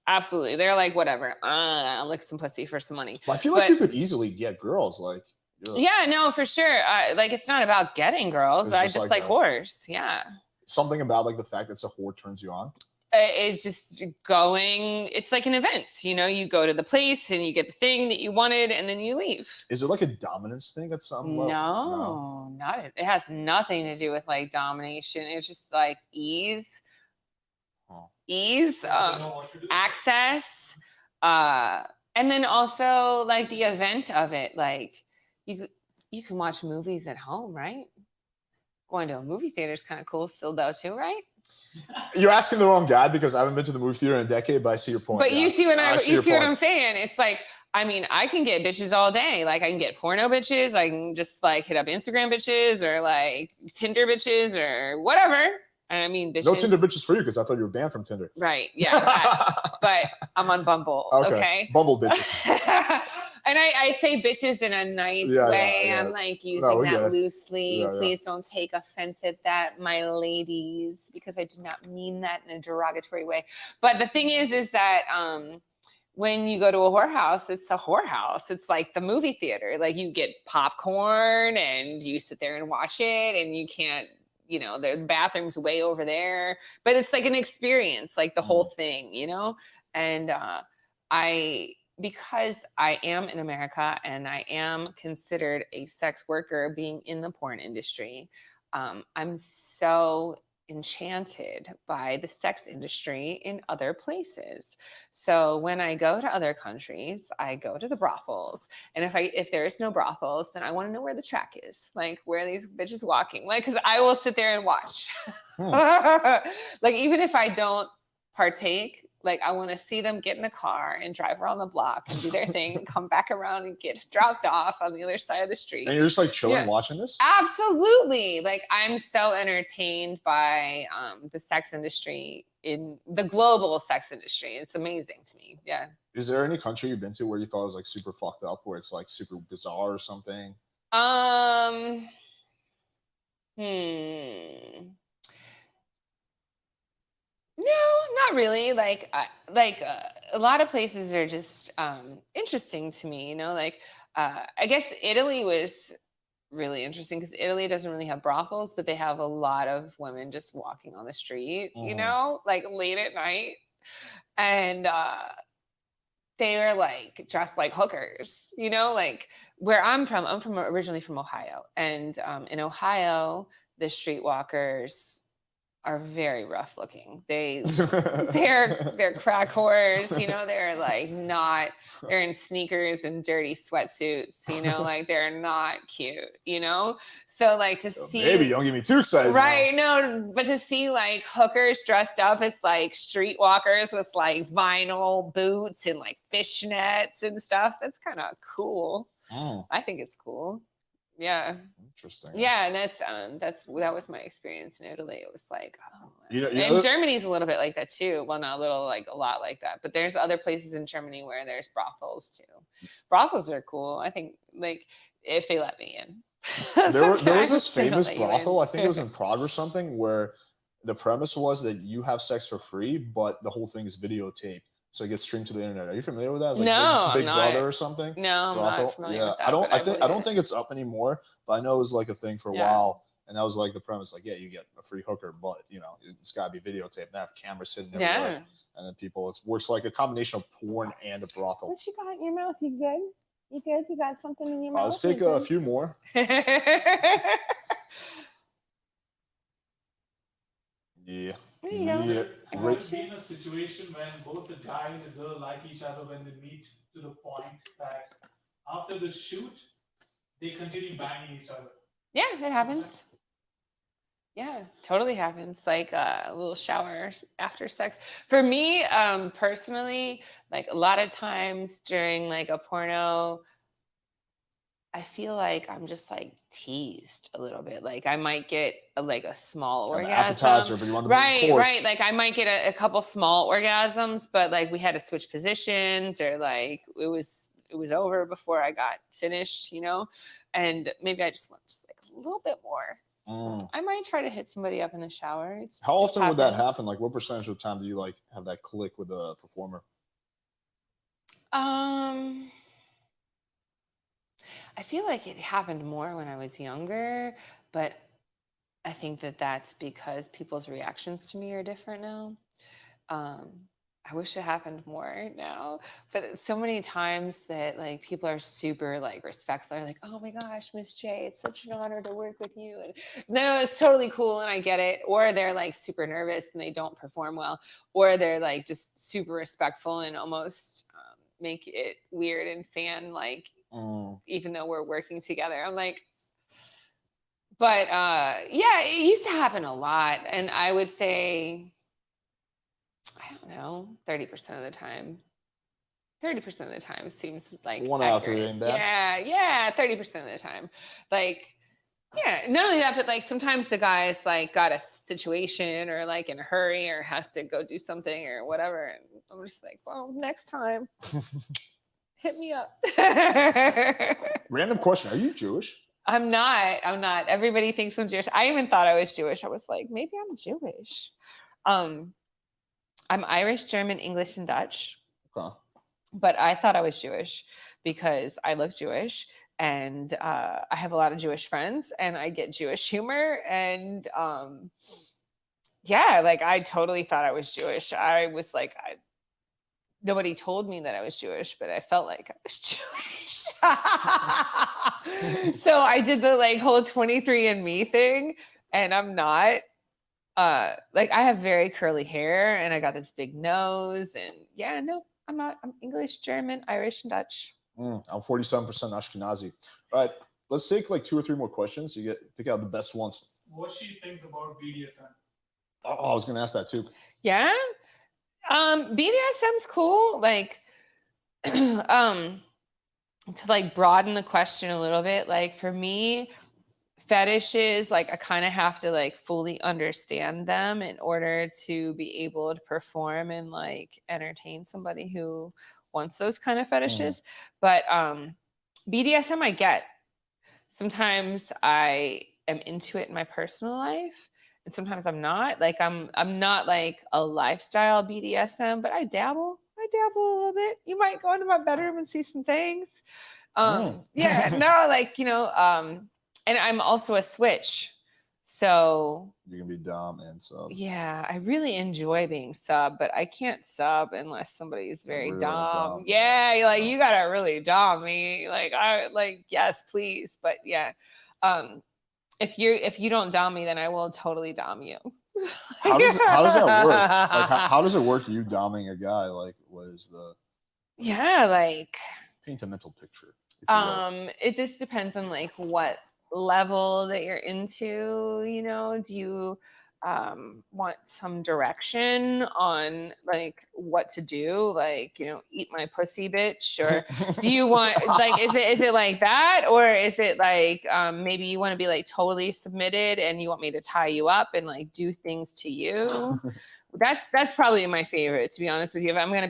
Absolutely. They're like, whatever. I'll lick some pussy for some money. But I feel like you could easily get girls. Like, yeah, no, for sure. Like, it's not about getting girls. It's I just just like like whores. Yeah. something about like the fact that it's a whore turns you on. It's just going, it's like an event, you know, you go to the place and you get the thing that you wanted and then you leave. Is it like a dominance thing at some level? No, not it. It has nothing to do with like domination. It's just like ease, access, and then also like the event of it. Like you can watch movies at home, right? Going to a movie theater is kind of cool still though too, right? You're asking the wrong guy because I haven't been to the movie theater in a decade, but I see your point. But you see what you see what I'm point. saying? It's like, I mean, I can get bitches all day. Like I can get porno bitches. I can just like hit up Instagram bitches or like Tinder bitches or whatever. I mean, bitches. No Tinder bitches for you because I thought you were banned from Tinder. Right. Yeah. But I'm on Bumble. Okay. Bumble bitches. And I say bitches in a nice way. Yeah. I'm like using that loosely. Yeah, please don't take offense at that, my ladies, because I do not mean that in a derogatory way. But the thing is that when you go to a whorehouse, it's a whorehouse. It's like the movie theater. Like you get popcorn and you sit there and watch it and you can't, you know, the bathroom's way over there. But it's like an experience, like the whole thing, you know? And because I am in America and I am considered a sex worker being in the porn industry, I'm so enchanted by the sex industry in other places. So when I go to other countries, I go to the brothels. And if there's no brothels, then I want to know where the track is, like where are these bitches walking? Like, because I will sit there and watch. Like even if I don't partake, like I want to see them get in a car and drive around the block and do their thing and come back around and get dropped off on the other side of the street. And you're just like chilling watching this? Absolutely. Like I'm so entertained by the sex industry, in the global sex industry. It's amazing to me. Yeah. Is there any country you've been to where you thought it was like super fucked up, where it's like super bizarre or something? No, not really. Like a lot of places are just interesting to me, you know, like I guess Italy was really interesting because Italy doesn't really have brothels, but they have a lot of women just walking on the street, you know, like late at night. And they are like dressed like hookers, you know, like where I'm from originally from Ohio. And in Ohio, the streetwalkers are very rough looking. They're crack whores, you know, they're in sneakers and dirty sweatsuits, you know, like they're not cute, you know? So like to see, maybe don't get me too excited. Right. No, but to see like hookers dressed up as like streetwalkers with like vinyl boots and like fishnets and stuff, that's kind of cool. I think it's cool. Yeah. Interesting. Yeah, and that was my experience in Italy. It was like, and Germany's a little bit like that too. Well, not a little, like a lot like that. But there's other places in Germany where there's brothels too. Brothels are cool. I think, like, if they let me in. There was this famous brothel, I think it was in Prague or something, where the premise was that you have sex for free, but the whole thing is videotaped. So it gets streamed to the internet. Are you familiar with that? It's like no, Big Brother or something. No, I'm not familiar with that. I don't think it's up anymore, but I know it was like a thing for a while, and that was like the premise. Like, yeah, you get a free hooker, but you know it's got to be videotaped. They have cameras sitting everywhere, and then people. It works like a combination of porn and a brothel. What you got in your mouth? You good? You good? You got something in your mouth? Let's take a few more. Yeah. Yeah. I've been in a situation when both the guy and the girl like each other when they meet, to the point that after the shoot, they continue banging each other. Yeah, it happens. Yeah, totally happens. Like a little shower after sex. For me, personally, like a lot of times during like a porno I feel like I'm just like teased a little bit. Like I might get a small An orgasm. appetizer, but you want the main course. Right. Like I might get a couple small orgasms, but like we had to switch positions, or like it was over before I got finished, and maybe I just want just like a little bit more. I might try to hit somebody up in the shower. How often would that happens. happen? Like what percentage of the time do you like have that click with the performer? I feel like it happened more when I was younger, but I think that that's because people's reactions to me are different now. I wish it happened more now, but so many times that like people are super like respectful. They're like, "Oh my gosh, Miss J, it's such an honor to work with you." And no, it's totally cool, and I get it. Or they're like super nervous and they don't perform well, or they're like just super respectful and almost make it weird and fan like, even though we're working together. I'm like, but yeah, it used to happen a lot, and I would say, I don't know, 30% of the time. 30% of the time seems like 1 out of 3 accurate. ain't bad. Yeah, 30% of the time. Like, yeah, not only that, but like sometimes the guy's like got a situation or like in a hurry or has to go do something or whatever. And I'm just like, well, next time, hit me up. Random question. Are you Jewish? I'm not. Everybody thinks I'm Jewish. I even thought I was Jewish. I was like, maybe I'm Jewish. I'm Irish, German, English, and Dutch. Okay. But I thought I was Jewish because I look Jewish, and I have a lot of Jewish friends, and I get Jewish humor. And yeah, like I totally thought I was Jewish. I was like, nobody told me that I was Jewish, but I felt like I was Jewish. So I did the like whole 23andMe thing, and I'm not. Like I have very curly hair and I got this big nose, and yeah, no, I'm not. I'm English, German, Irish, and Dutch. I'm 47% Ashkenazi. All right, let's take like 2 or 3 more questions. You pick out the best ones. What she thinks about BDSM? Oh, I was gonna ask that too. Yeah. BDSM's cool. Like, to like broaden the question a little bit, like for me, fetishes, like I kind of have to like fully understand them in order to be able to perform and like entertain somebody who wants those kind of fetishes. But BDSM I get. Sometimes I am into it in my personal life, and sometimes I'm not. Like I'm not like a lifestyle BDSM, but I dabble a little bit. You might go into my bedroom and see some things. Yeah, no, like, and I'm also a switch. So you can be dom and sub. Yeah, I really enjoy being sub, but I can't sub unless somebody's very really dom. dom. Yeah, like you gotta really dom me. Like I like, yes, please. But yeah. If you don't dom me, then I will totally dom you. How does that work? Like how does it work you doming a guy? Like what is the Yeah, like paint a mental picture. It just depends on like what level that you're into, do you want some direction on like what to do, like, eat my pussy, bitch, or do you want like is it like that, or is it like maybe you want to be like totally submitted and you want me to tie you up and like do things to you? That's probably my favorite, to be honest with you. If I'm gonna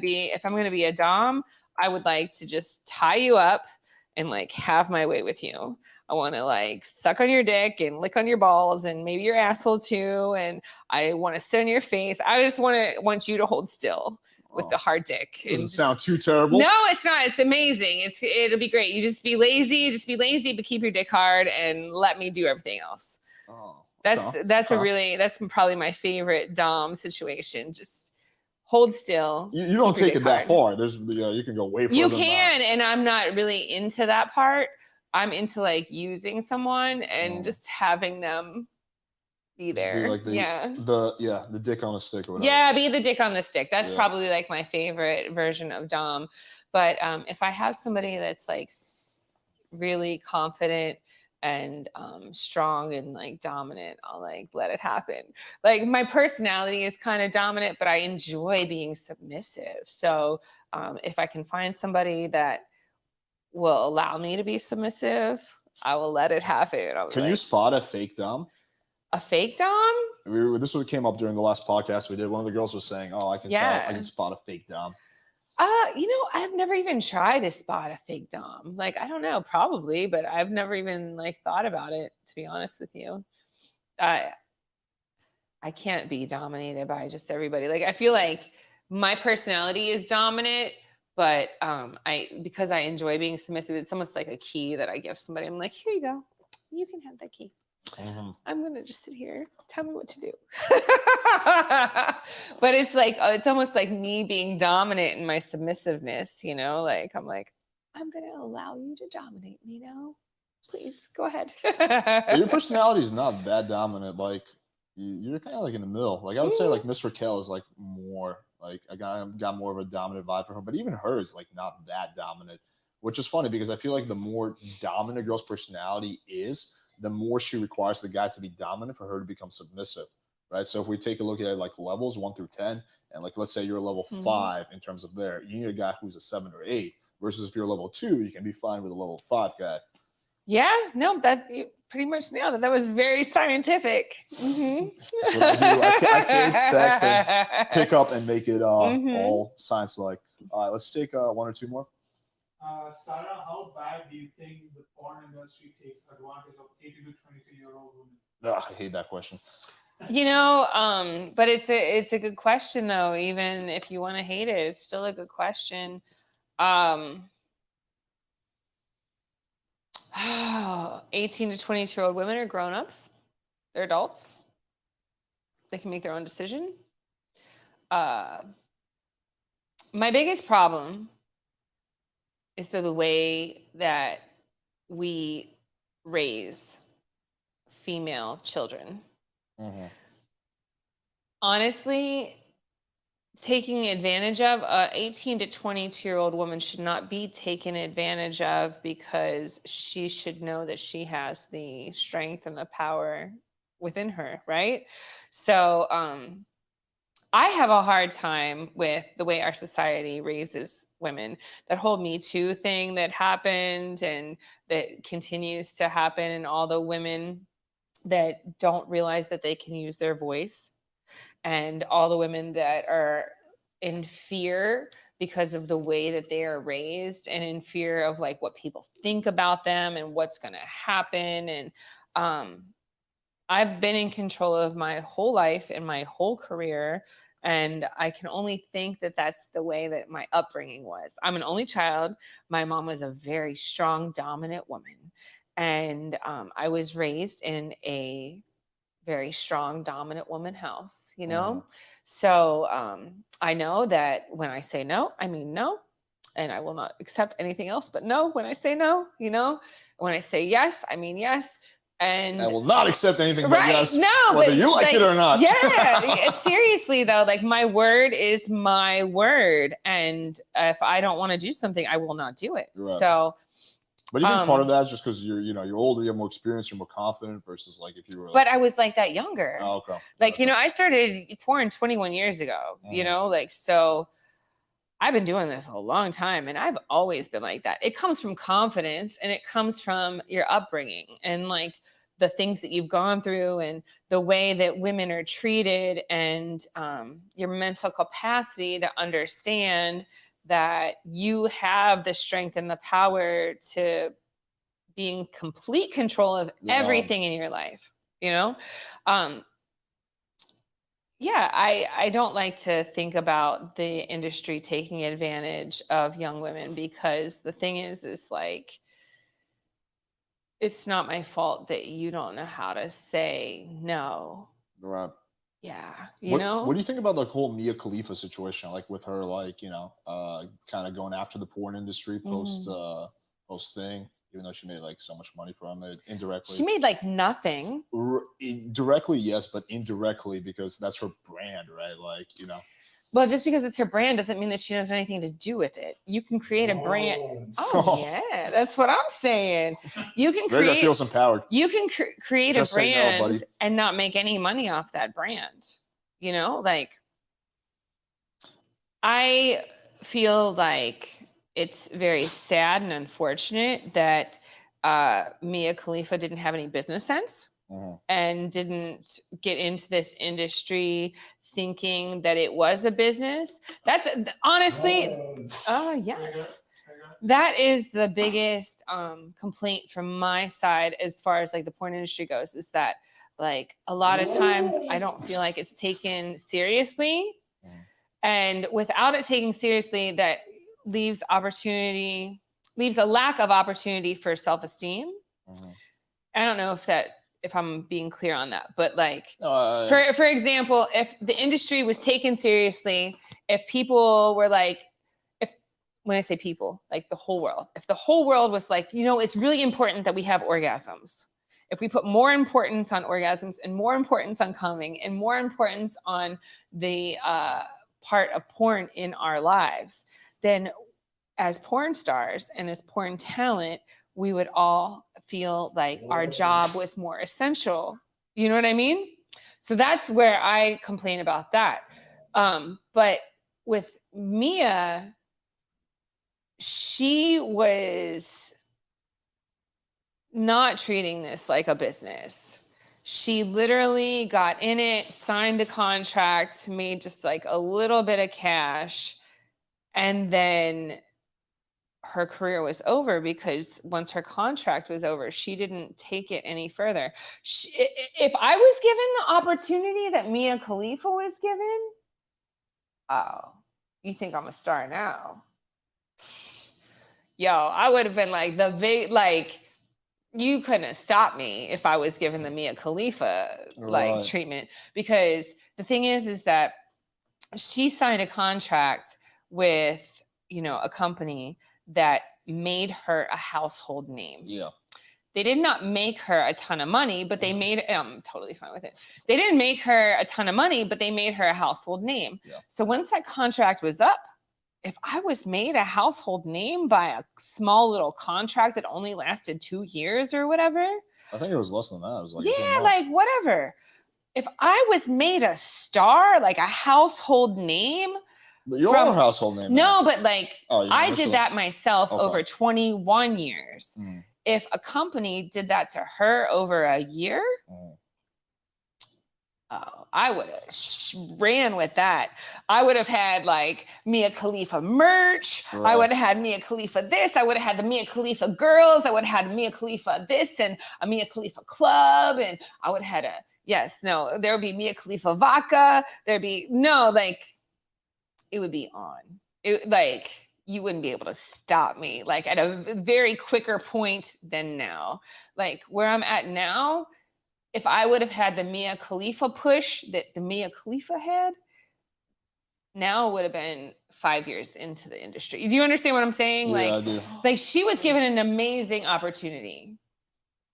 be a dom, I would like to just tie you up and like have my way with you. I want to like suck on your dick and lick on your balls and maybe your asshole too. And I want to sit on your face. I just want you to hold still with the hard dick. Doesn't sound too terrible. No, it's not. It's amazing. It'll be great. You just be lazy, but keep your dick hard and let me do everything else. That's probably my favorite dom situation. Just hold still. You don't take it that far. There's you can go way further. You can, and I'm not really into that part. I'm into like using someone and just having them be there. Be like the dick on a stick or whatever. Yeah, be the dick on the stick. That's probably like my favorite version of dom. But if I have somebody that's like really confident and strong and like dominant, I'll like let it happen. Like my personality is kind of dominant, but I enjoy being submissive. So if I can find somebody that will allow me to be submissive, I will let it happen. Can you spot a fake dom? A fake dom? This was came up during the last podcast we did. One of the girls was saying, "Oh, I can tell. I can spot a fake dom." I've never even tried to spot a fake dom. Like, I don't know, probably, but I've never even like thought about it, to be honest with you. I can't be dominated by just everybody. Like, I feel like my personality is dominant, but because I enjoy being submissive, it's almost like a key that I give somebody. I'm like, here you go. You can have that key. I'm going to just sit here. Tell me what to do. But it's like, it's almost like me being dominant in my submissiveness, you know, like, I'm like, I'm going to allow you to dominate me now. Please go ahead. Your personality is not that dominant. Like, you're kind of like in the middle. Like, I would say like Mr. Raquel is like more like, I got more of a dominant vibe from her, but even her is like not that dominant, which is funny because I feel like the more dominant a girl's personality is, the more she requires the guy to be dominant for her to become submissive, right? So if we take a look at like levels 1 through 10, and like let's say you're a level 5 in terms of there, you need a guy who's a 7 or 8. Versus if you're a level 2, you can be fine with a level 5 guy. Yeah, no, that you pretty much nailed it. That was very scientific. Mm-hmm. That's what I do. I take sex and pick up and make it all science-like. All right, let's take 1 or 2 more. Sara, how bad do you think the porn industry takes advantage of 18 to 22-year-old women? I hate that question. You know, but it's a good question though. Even if you want to hate it, it's still a good question. 18 to 22-year-old women are grown-ups. They're adults. They can make their own decision. My biggest problem is the way that we raise female children. Honestly, taking advantage of 18 to 22-year-old woman should not be taken advantage of because she should know that she has the strength and the power within her, right? So I have a hard time with the way our society raises women. That whole Me Too thing that happened and that continues to happen, and all the women that don't realize that they can use their voice, and all the women that are in fear because of the way that they are raised, and in fear of like what people think about them and what's going to happen. And I've been in control of my whole life and my whole career. And I can only think that that's the way that my upbringing was. I'm an only child. My mom was a very strong, dominant woman. And I was raised in a very strong, dominant woman house, you know? So I know that when I say no, I mean no. And I will not accept anything else but no when I say no, you know? When I say yes, I mean yes. And I will not accept anything but yes, no, whether you like it or not. Yeah, seriously though, like my word is my word. And if I don't want to do something, I will not do it. Right. So but you think part of that is just because you're older, you have more experience, you're more confident versus like if you were. But I was like that younger. Oh, okay. Like, you know, I started porn 21 years ago, you know, like, so I've been doing this a long time and I've always been like that. It comes from confidence and it comes from your upbringing and like the things that you've gone through and the way that women are treated and your mental capacity to understand that you have the strength and the power to be in complete control of everything in your life, you know? Yeah, I don't like to think about the industry taking advantage of young women because the thing is like, it's not my fault that you don't know how to say no. Right. Yeah. What do you think about the whole Mia Khalifa situation? Like with her, like, you know, kind of going after the porn industry post thing, even though she made like so much money from it indirectly. She made like nothing. Directly, yes, but indirectly because that's her brand, right? Like, you know. Well, just because it's her brand doesn't mean that she has anything to do with it. You can create a brand. Oh, yeah, that's what I'm saying. You can create. Maybe I feel empowered. You can create a brand and not make any money off that brand. You know, like I feel like it's very sad and unfortunate that Mia Khalifa didn't have any business sense and didn't get into this industry thinking that it was a business. That's honestly, yes. That is the biggest complaint from my side as far as like the porn industry goes, is that like a lot of times I don't feel like it's taken seriously. And without it taken seriously, that leaves a lack of opportunity for self-esteem. I don't know if I'm being clear on that, but like, for example, if the industry was taken seriously, if people were like, when I say people, like the whole world, if the whole world was like, it's really important that we have orgasms. If we put more importance on orgasms and more importance on coming and more importance on the part of porn in our lives, then as porn stars and as porn talent, we would all feel like our job was more essential. You know what I mean? So that's where I complain about that. But with Mia, she was not treating this like a business. She literally got in it, signed a contract, made just like a little bit of cash, and then her career was over, because once her contract was over, she didn't take it any further. If I was given the opportunity that Mia Khalifa was given, oh, you think I'm a star now? Yo, I would have been like you couldn't have stopped me if I was given the Mia Khalifa treatment, because the thing is that she signed a contract with, a company that made her a household name. Yeah. They did not make her a ton of money, but they made, I'm totally fine with it. They didn't make her a ton of money, but they made her a household name. Yeah. So once that contract was up, if I was made a household name by a small little contract that only lasted 2 years or whatever. I think it was less than that. It was like, yeah, like whatever. If I was made a star, like a household name. But you're a household name. No, but like I did that myself over 21 years. If a company did that to her over a year, I would have ran with that. I would have had like Mia Khalifa merch. Right. I would have had Mia Khalifa this. I would have had the Mia Khalifa girls. I would have had Mia Khalifa this and a Mia Khalifa club. And I would have had there would be Mia Khalifa vodka. It would be on. You wouldn't be able to stop me like at a very quicker point than now. Like where I'm at now, if I would have had the Mia Khalifa push that the Mia Khalifa had, now it would have been 5 years into the industry. Do you understand what I'm saying? Yeah, I do. Like she was given an amazing opportunity.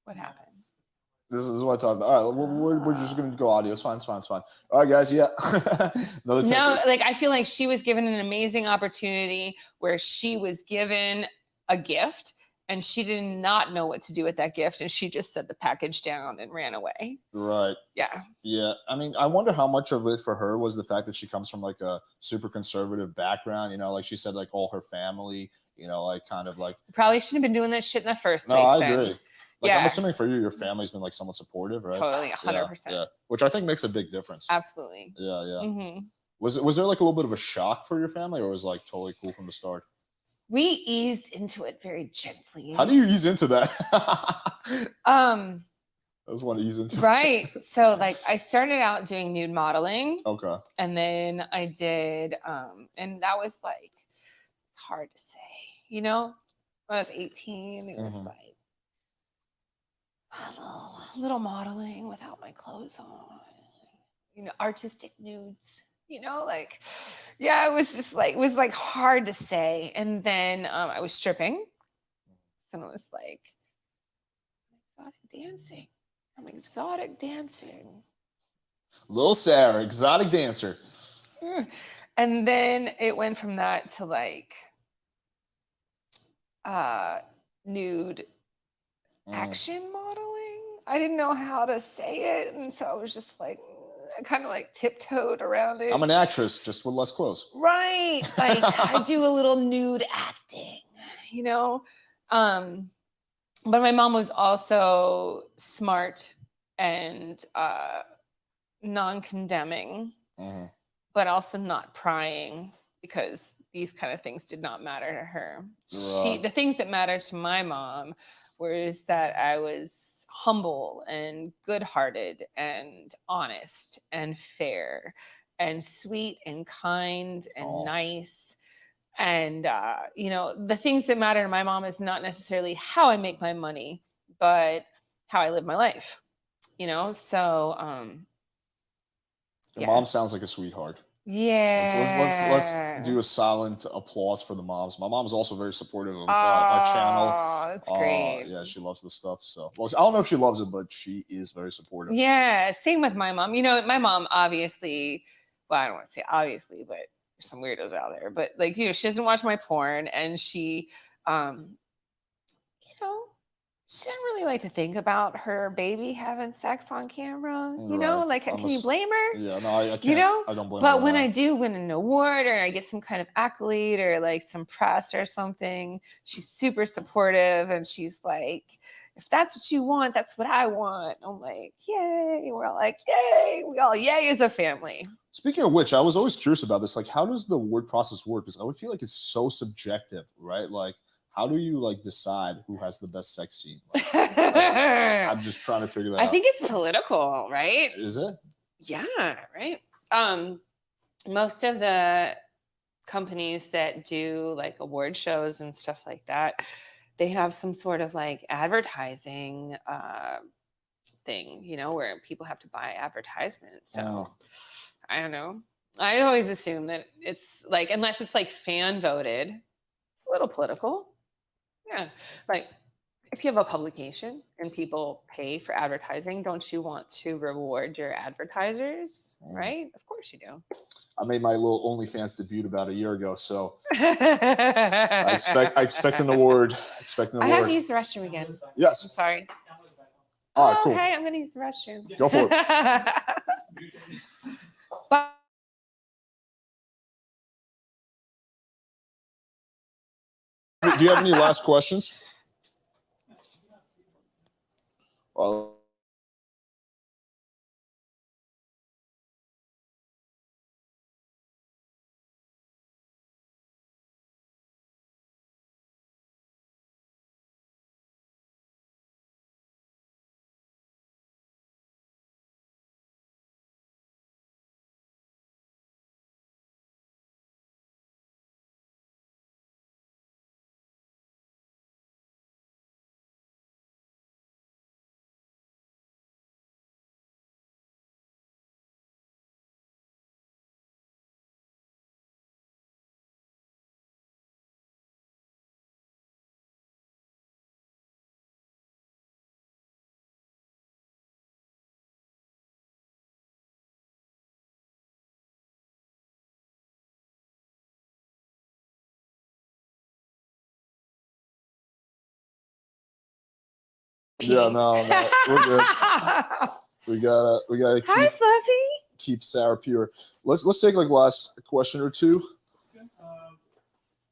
What happened? This is what I talked about. All right, we're just gonna go audio. It's fine. All right, guys. Yeah. I feel like she was given an amazing opportunity where she was given a gift and she did not know what to do with that gift, and she just set the package down and ran away. Right. Yeah. Yeah. I mean, I wonder how much of it for her was the fact that she comes from like a super conservative background. Like she said, like all her family. Like kind of like. Probably shouldn't have been doing that shit in the first place. No, I agree. Like, I'm assuming for you, your family's been like somewhat supportive, right? Totally, 100%. Yeah, which I think makes a big difference. Absolutely. Yeah. Mm-hmm. Was there like a little bit of a shock for your family, or was it like totally cool from the start? We eased into it very gently. How do you ease into that? I just want to ease into it. Right. So like I started out doing nude modeling. Okay. And then I did, and that was like, it's hard to say, when I was 18, it was like, a little modeling without my clothes on, artistic nudes, it was just like, hard to say. And then I was stripping and it was like exotic dancing. Little Sarah, exotic dancer. And then it went from that to like nude action modeling. I didn't know how to say it, and so I was just like, I kind of like tiptoed around it. I'm an actress, just with less clothes. Right. Like I do a little nude acting, you know? But my mom was also smart and non-condemning, but also not prying, because these kind of things did not matter to her. The things that mattered to my mom was that I was humble and good-hearted and honest and fair and sweet and kind and nice. And you know, the things that matter to my mom is not necessarily how I make my money, but how I live my life, you know? So Your mom sounds like a sweetheart. Yeah. Let's do a silent applause for the moms. My mom's also very supportive of my channel. That's great. Yeah, she loves this stuff. So, well, I don't know if she loves it, but she is very supportive. Yeah, same with my mom. You know, my mom obviously, well, I don't want to say obviously, but there's some weirdos out there. But like, you know, she doesn't watch my porn, and she, you know, she didn't really like to think about her baby having sex on camera. You know, like, can you blame her? Yeah, no, I can't. You know, I don't blame her. But when I do win an award, or I get some kind of accolade, or like some press or something, she's super supportive, and she's like, if that's what you want, that's what I want. I'm like, yay. We're all like, yay. We all yay as a family. Speaking of which, I was always curious about this. Like, how does the award process work? Because I would feel like it's so subjective, right? Like, how do you like decide who has the best sex scene? Like, I'm just trying to figure that out. I think it's political, right? Is it? Yeah, right. Most of the companies that do like award shows and stuff like that, they have some sort of like advertising thing, you know, where people have to buy advertisements. So I don't know. I always assume that it's like, unless it's like fan voted, it's a little political. Yeah. Like, if you have a publication and people pay for advertising, don't you want to reward your advertisers? Right? Of course you do. I made my little OnlyFans debut about a year ago, so I expect an award. I have to use the restroom again. Yes. I'm sorry. All right, cool. Okay, I'm gonna use the restroom. Go for it. But do you have any last questions? Well, yeah, no, we're good. We gotta Hi, Fluffy. keep Sara pure. Let's take like last question or two.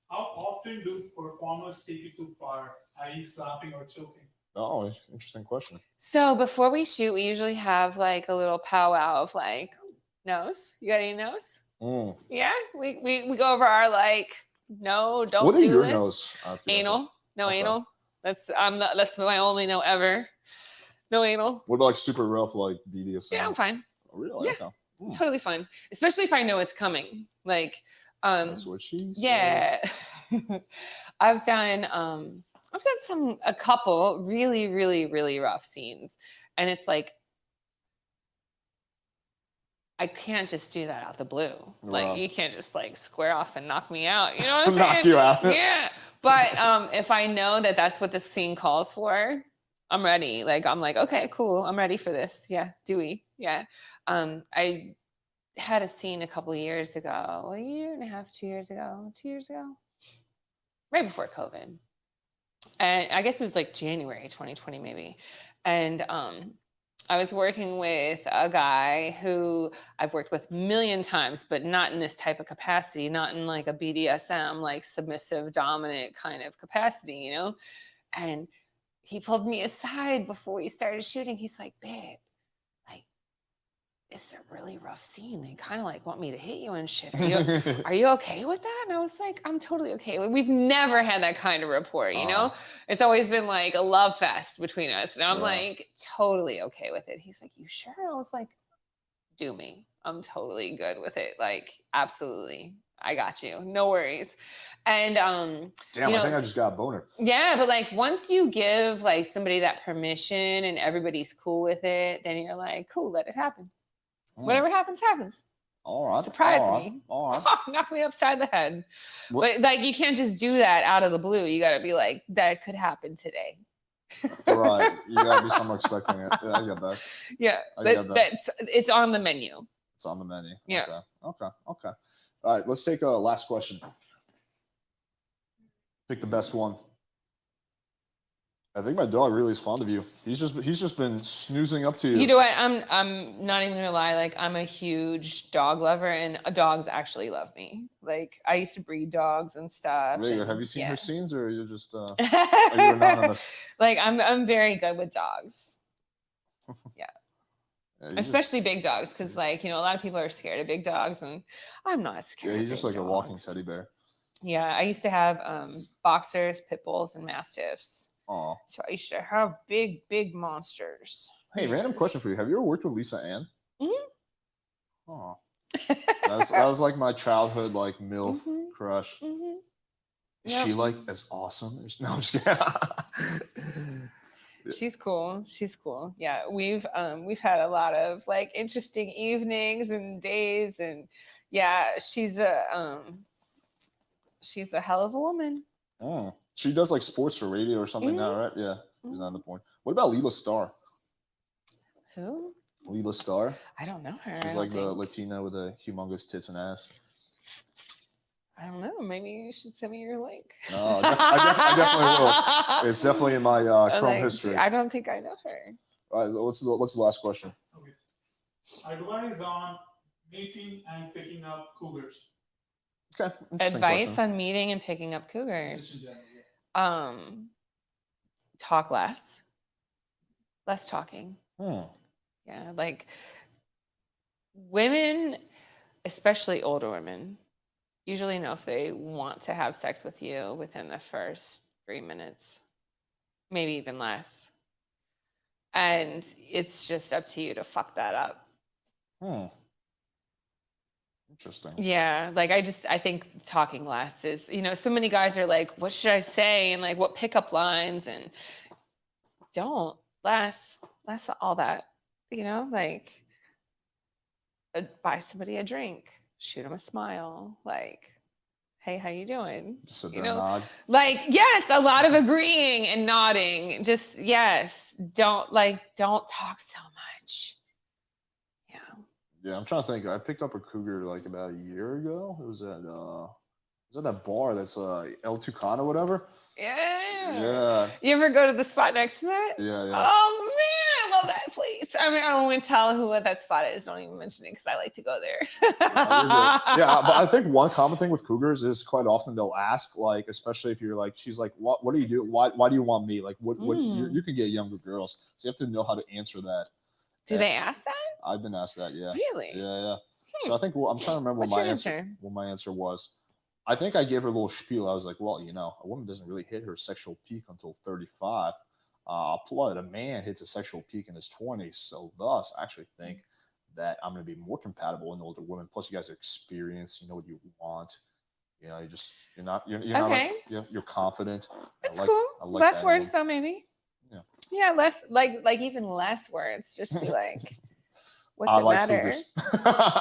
How often do performers take it too far, i.e., slapping or choking? Oh, interesting question. So before we shoot, we usually have like a little powwow of like, nose. You got any nose? Yeah, we go over our like, no, don't. What are do your this. nose? Anal. No anal. That's my only no ever. No anal. What about like super rough like BDSM? Yeah, I'm fine. Oh, really? Yeah, totally fine. Especially if I know it's coming. Like, that's what she said. Yeah. I've done a couple really, really, really rough scenes, and it's like, I can't just do that out the blue. Like, you can't just like square off and knock me out. You know what I'm saying? Knock you out. Yeah. But if I know that that's what the scene calls for, I'm ready. Like, I'm like, okay, cool. I'm ready for this. Yeah. Dewey. Yeah. I had a scene a couple of years ago, a year and a half, 2 years ago, right before COVID. And I guess it was like January 2020, maybe. And I was working with a guy who I've worked with a million times, but not in this type of capacity, not in like a BDSM, like submissive, dominant kind of capacity, you know? And he pulled me aside before we started shooting. He's like, babe, like, it's a really rough scene. They kind of like want me to hit you and shit. Are you okay with that? And I was like, I'm totally okay. We've never had that kind of rapport, you know? It's always been like a love fest between us. And I'm like, totally okay with it. He's like, you sure? I was like, do me. I'm totally good with it. Like, absolutely. I got you. No worries. And damn, you know, I think I just got a boner. yeah, but like once you give like somebody that permission and everybody's cool with it, then you're like, cool, let it happen. Whatever happens, happens. All right. Surprise me. All right. Knock me upside the head. But like you can't just do that out of the blue. You got to be like, that could happen today. Right. You got to be someone expecting it. Yeah, I get that. Yeah. It's on the menu. It's on the menu. Yeah. Okay. All right. Let's take a last question. Pick the best one. I think my dog really is fond of you. He's just been snoozing up to you. You know what? I'm not even gonna lie. Like I'm a huge dog lover, and dogs actually love me. Like I used to breed dogs and stuff. Really? And, Have you seen yeah. her scenes, or are you just are you anonymous? Like I'm very good with dogs. Yeah. Especially big dogs, because like you know a lot of people are scared of big dogs, and I'm not scared. Yeah, he's just like a walking teddy bear. Yeah, I used to have boxers, pit bulls, and mastiffs. Oh. So I used to have big monsters. Hey, random question for you. Have you ever worked with Lisa Ann? Mm-hmm. Oh. That was like my childhood like MILF crush. Mm-hmm. Is she like as awesome? No, I'm just kidding. She's cool. She's cool. Yeah, we've had a lot of like interesting evenings and days, and yeah, she's a hell of a woman. Oh. She does like sports for radio or something now, right? Yeah, she's not the point. What about Leela Starr? Who? Leela Starr. I don't know her. She's like the Latina with the humongous tits and ass. I don't know. Maybe you should send me your link. No, I definitely will. It's definitely in my Chrome history. I don't think I know her. All right, what's the last question? Okay. Advice on meeting and picking up cougars. Okay. Advice question. on meeting and picking up cougars. Just in general, yeah. Talk less talking. Yeah, like women, especially older women, usually know if they want to have sex with you within the first 3 minutes, maybe even less. And it's just up to you to fuck that up. Interesting. Yeah, like I think talking less is, you know, so many guys are like, what should I say? And like, what pickup lines? And don't less all that, you know, like buy somebody a drink, shoot them a smile, like, hey, how you doing? Just sit there and nod. Like, yes, a lot of agreeing and nodding. Just yes, don't talk so much. Yeah, I'm trying to think. I picked up a cougar like about a year ago. It was at that bar that's El Tucano, whatever. Yeah. You ever go to the spot next to that? Yeah. Oh man, I love that place. I mean, I don't want to tell who that spot is. Don't even mention it because I like to go there. Yeah, but I think one common thing with cougars is quite often they'll ask, like, especially if you're like, she's like, what do you do? Why do you want me? Like, what you can get younger girls, so you have to know how to answer that. Do they ask that? I've been asked that, yeah. Really? Yeah. So I think I'm trying to remember what my answer was. I think I gave her a little spiel. I was like, well, you know, a woman doesn't really hit her sexual peak until 35. A man hits a sexual peak in his 20s. So thus, I actually think that I'm going to be more compatible with older women. Plus, you guys are experienced. You know what you want. You know, you're not like, you're confident. That's cool. Less words though, maybe. Yeah, less like even less words. Just be like, what's it matter?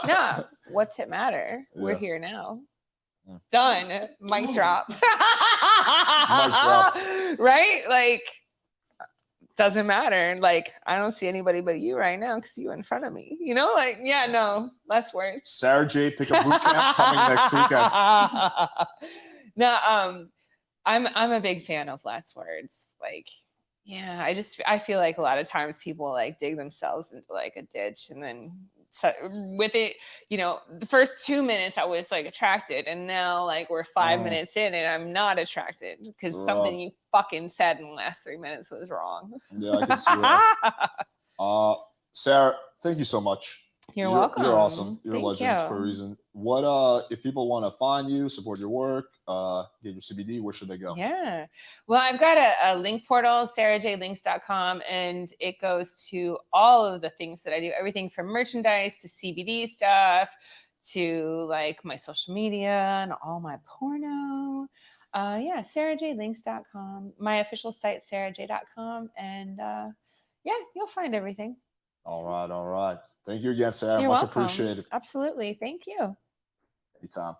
No, what's it matter? Yeah. We're here now. Done. Mic drop. Mic drop. Right? Like, doesn't matter. Like, I don't see anybody but you right now because you're in front of me. You know, like, yeah, no, less words. Sara Jay Pickup Boot Camp coming next weekend. No, I'm a big fan of less words. Like, Yeah, I feel like a lot of times people like dig themselves into like a ditch, and then so with it, the first 2 minutes I was like attracted, and now like we're 5 minutes in and I'm not attracted because something you fucking said in the last 3 minutes was wrong. Yeah, I can see that. Sarah, thank you so much. You're welcome. You're awesome. You're a Thank legend for a you. reason. What if people want to find you, support your work, get your CBD, where should they go? Yeah. Well, I've got a link portal, sarajlinks.com, and it goes to all of the things that I do, everything from merchandise to CBD stuff to like my social media and all my porno. Yeah, sarajlinks.com, my official site, saraj.com. And yeah, you'll find everything. All right. All right. Thank you again, Sarah. You're Much welcome. appreciated. Absolutely. Thank you. Anytime.